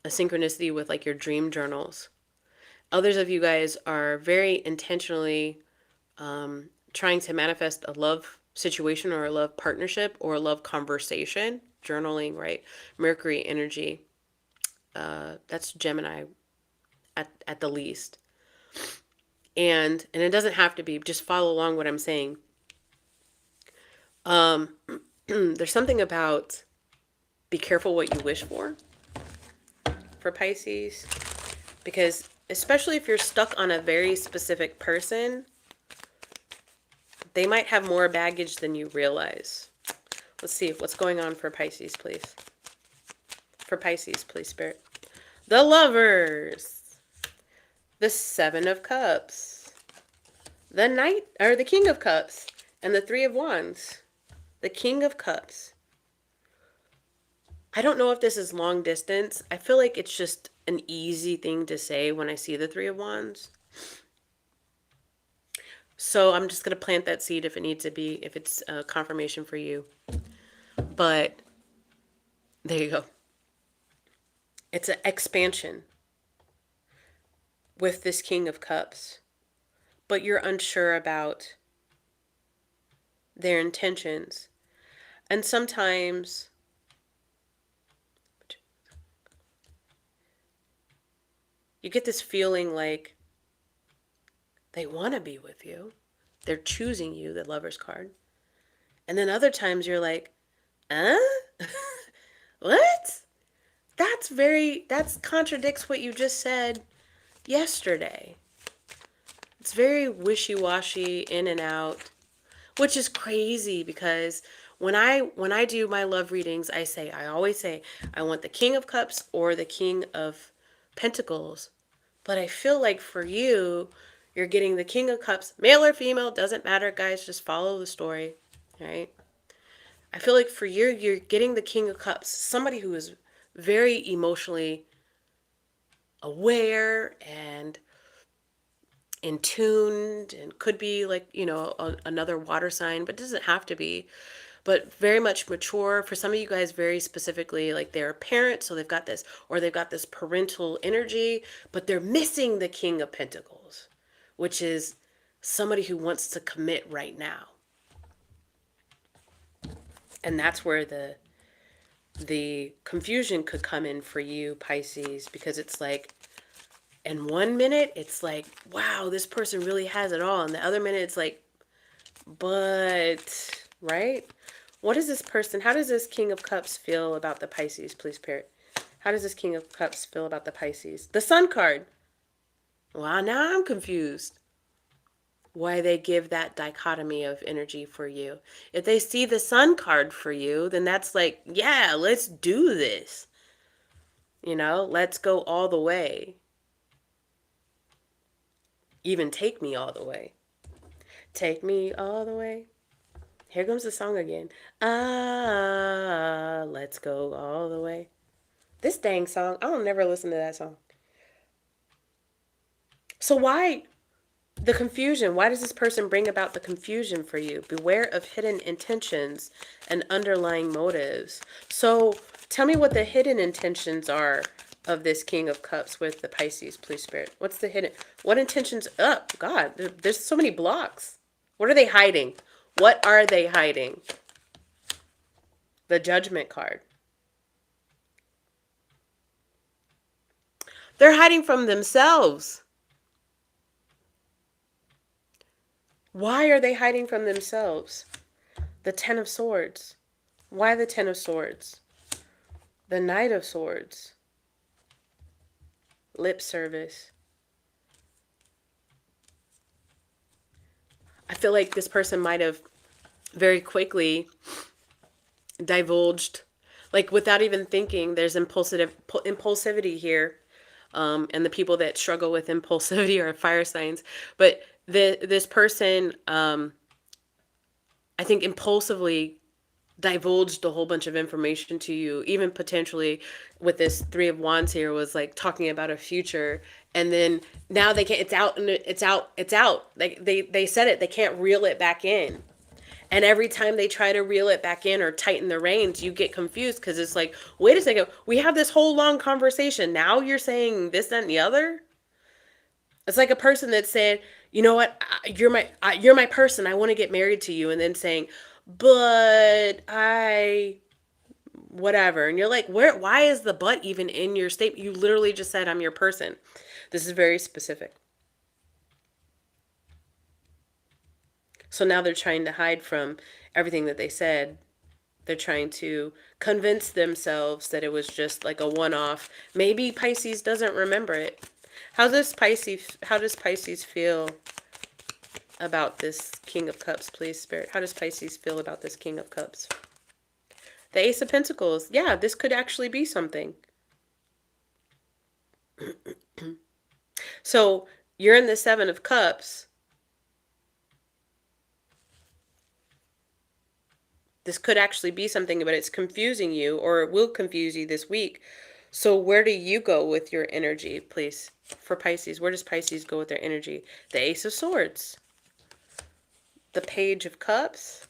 Speaker 1: a synchronicity with like your dream journals. Others of you guys are very intentionally trying to manifest a love situation or a love partnership or a love conversation, journaling, right? Mercury energy. That's Gemini at the least. And it doesn't have to be, just follow along what I'm saying. There's something about be careful what you wish for Pisces, because especially if you're stuck on a very specific person, they might have more baggage than you realize. Let's see what's going on for Pisces, please. For Pisces, please, Spirit. The Lovers. The Seven of Cups. The Knight, or the King of Cups. And the Three of Wands. The King of Cups. I don't know if this is long distance. I feel like it's just an easy thing to say when I see the Three of Wands. So I'm just going to plant that seed if it needs to be, if it's a confirmation for you. But there you go. It's an expansion with this King of Cups. But you're unsure about their intentions. And sometimes you get this feeling like they want to be with you. They're choosing you, the Lover's card. And then other times you're like, what? That contradicts what you just said yesterday. It's very wishy-washy, in and out, which is crazy because when I do my love readings, I always say, I want the King of Cups or the King of Pentacles. But I feel like for you, you're getting the King of Cups, male or female, doesn't matter, guys, just follow the story, right? I feel like for you, you're getting the King of Cups, somebody who is very emotionally aware and in tuned, and could be like, another water sign, but doesn't have to be, but very much mature. For some of you guys, very specifically, like they're a parent, so they've got this parental energy, but they're missing the King of Pentacles, which is somebody who wants to commit right now. And that's where the confusion could come in for you, Pisces, because it's like, in 1 minute, it's like, wow, this person really has it all. And the other minute, it's like, but, right? What is this person? How does this King of Cups feel about the Pisces, please, Spirit? How does this King of Cups feel about the Pisces? The Sun card. Wow, now I'm confused. Why they give that dichotomy of energy for you. If they see the Sun card for you, then that's like, yeah, let's do this. You know, let's go all the way. Even take me all the way. Take me all the way. Here comes the song again. Ah, let's go all the way. This dang song, I'll never listen to that song. So why the confusion? Why does this person bring about the confusion for you? Beware of hidden intentions and underlying motives. So tell me what the hidden intentions are of this King of Cups with the Pisces, please, Spirit. What's the hidden? What intentions? Oh, God, there's so many blocks. What are they hiding? What are they hiding? The Judgment card. They're hiding from themselves. Why are they hiding from themselves? The Ten of Swords. Why the Ten of Swords? The Knight of Swords. Lip service. I feel like this person might have very quickly divulged, like without even thinking. There's impulsivity here. And the people that struggle with impulsivity are fire signs. But this person, I think, impulsively divulged a whole bunch of information to you, even potentially with this Three of Wands here, was like talking about a future, and then now they can't, it's out, and it's out. Like they said it, they can't reel it back in. And every time they try to reel it back in or tighten the reins, you get confused, because it's like, wait a second, we have this whole long conversation. Now you're saying this, that, and the other? It's like a person that said, you know what, you're my person. I want to get married to you. And then saying, but whatever. And you're like, why is the but even in your statement? You literally just said, I'm your person. This is very specific. So now they're trying to hide from everything that they said. They're trying to convince themselves that it was just like a one-off. Maybe Pisces doesn't remember it. How does Pisces feel about this King of Cups, please, Spirit? How does Pisces feel about this King of Cups? The Ace of Pentacles. Yeah, this could actually be something. So you're in the Seven of Cups. This could actually be something, but it's confusing you, or it will confuse you this week. So where do you go with your energy, please? For Pisces, where does Pisces go with their energy? The Ace of Swords. The Page of Cups.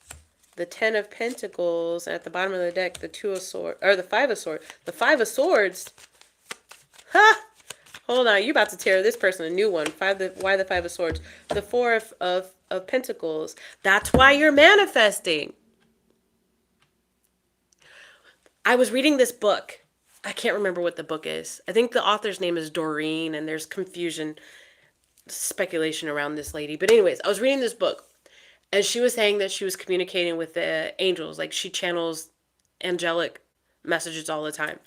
Speaker 1: The Ten of Pentacles. And at the bottom of the deck, the Two of Swords. Or the Five of Swords. The Five of Swords. Ha! Hold on, you're about to tear this person a new one. Why the Five of Swords? The Four of Pentacles. That's why you're manifesting. I was reading this book. I can't remember what the book is. I think the author's name is Doreen, and there's confusion, speculation around this lady. But anyways, I was reading this book, and she was saying that she was communicating with the angels. Like, she channels angelic messages all the time.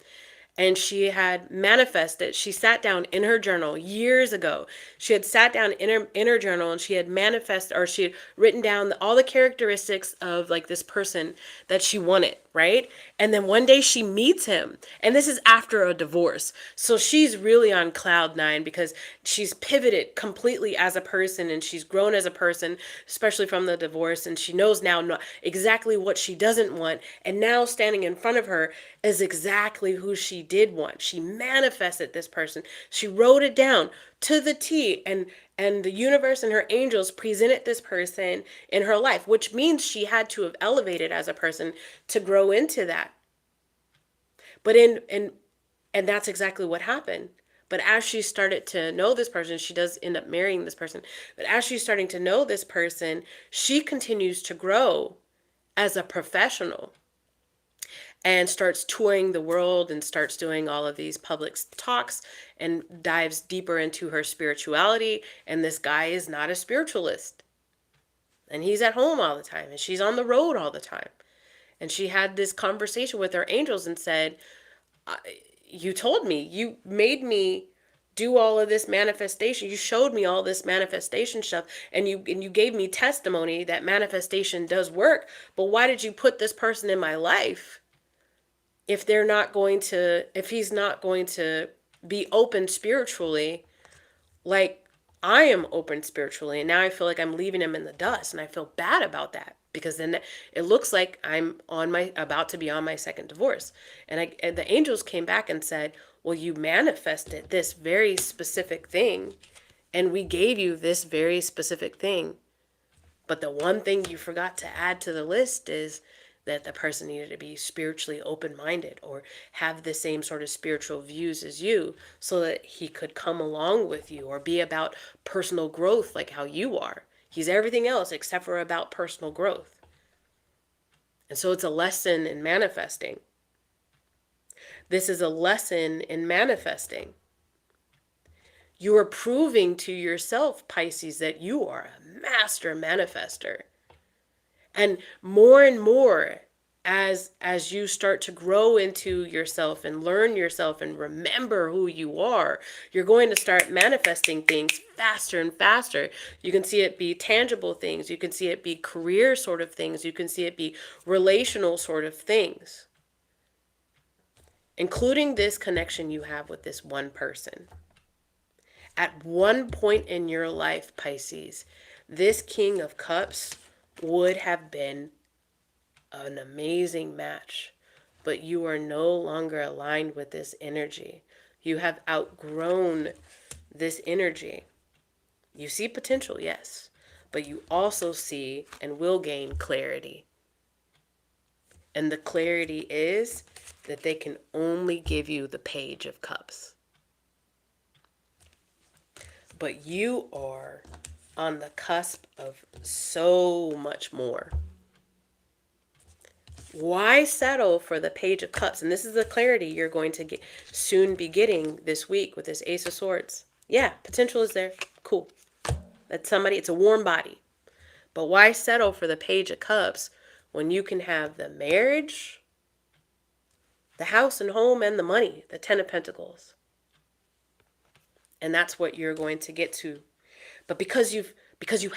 Speaker 1: And she had manifested, she sat down in her journal years ago. She had sat down in her journal, and she had manifested, or she had written down all the characteristics of like this person that she wanted, right? And then one day she meets him, and this is after a divorce. So she's really on cloud nine, because she's pivoted completely as a person, and she's grown as a person, especially from the divorce. And she knows now exactly what she doesn't want. And now standing in front of her is exactly who she did want. She manifested this person. She wrote it down to the T, and the universe and her angels presented this person in her life, which means she had to have elevated as a person to grow into that. But and that's exactly what happened. But as she started to know this person, she does end up marrying this person. But as she's starting to know this person, she continues to grow as a professional and starts touring the world and starts doing all of these public talks and dives deeper into her spirituality. And this guy is not a spiritualist. And he's at home all the time and she's on the road all the time. And she had this conversation with her angels and said, you told me, you made me do all of this manifestation. You showed me all this manifestation stuff and you gave me testimony that manifestation does work. But why did you put this person in my life if he's not going to be open spiritually like I am open spiritually? And now I feel like I'm leaving him in the dust and I feel bad about that. Because then it looks like I'm about to be on my second divorce. And the angels came back and said, well, you manifested this very specific thing and we gave you this very specific thing. But the one thing you forgot to add to the list is that the person needed to be spiritually open-minded or have the same sort of spiritual views as you so that he could come along with you or be about personal growth like how you are. He's everything else except for about personal growth. And so it's a lesson in manifesting. This is a lesson in manifesting. You are proving to yourself, Pisces, that you are a master manifester. And more, as you start to grow into yourself and learn yourself and remember who you are, you're going to start manifesting things faster and faster. You can see it be tangible things. You can see it be career sort of things. You can see it be relational sort of things, including this connection you have with this one person. At one point in your life, Pisces, this King of Cups would have been an amazing match, but you are no longer aligned with this energy. You have outgrown this energy. You see potential, yes, but you also see and will gain clarity. And the clarity is that they can only give you the Page of Cups. But you are on the cusp of so much more. Why settle for the Page of Cups? And this is the clarity you're going to soon be getting this week with this Ace of Swords. Yeah, potential is there. Cool. That's somebody, it's a warm body. But why settle for the Page of Cups when you can have the marriage, the house and home, and the money, the Ten of Pentacles? And that's what you're going to get to. But because you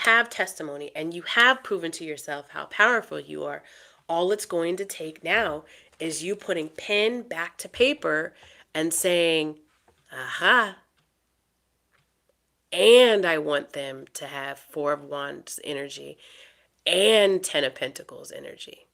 Speaker 1: have testimony and you have proven to yourself how powerful you are, all it's going to take now is you putting pen back to paper and saying, aha. And I want them to have Four of Wands energy and Ten of Pentacles energy.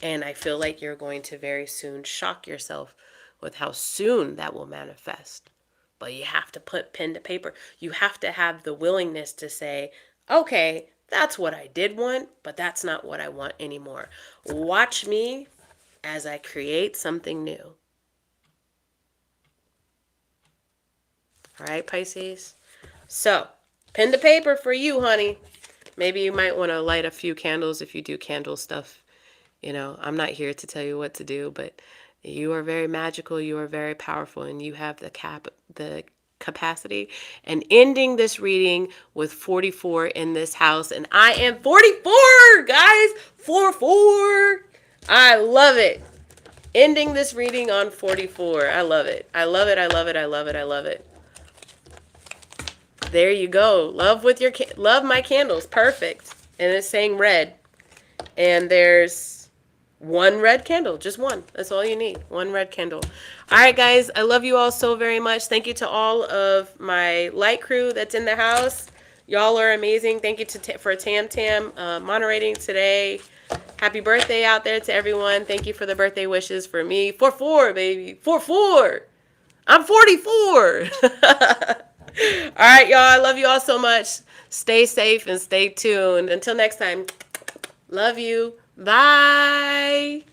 Speaker 1: And I feel like you're going to very soon shock yourself with how soon that will manifest. But you have to put pen to paper. You have to have the willingness to say, okay, that's what I did want, but that's not what I want anymore. Watch me as I create something new. All right, Pisces? So, pen to paper for you, honey. Maybe you might want to light a few candles if you do candle stuff. You know, I'm not here to tell you what to do, but you are very magical, you are very powerful, and you have the capacity. And ending this reading with 44 in this house, and I am 44, guys! 44! I love it. Ending this reading on 44. I love it. I love it. I love it. I love it. I love it. There you go. Love my candles. Perfect. And it's saying red. And there's one red candle. Just one. That's all you need. One red candle. All right, guys. I love you all so very much. Thank you to all of my light crew that's in the house. Y'all are amazing. Thank you for Tam Tam moderating today. Happy birthday out there to everyone. Thank you for the birthday wishes for me. 44, baby. 44. I'm 44. All right, y'all. I love you all so much. Stay safe and stay tuned. Until next time. Love you. Bye.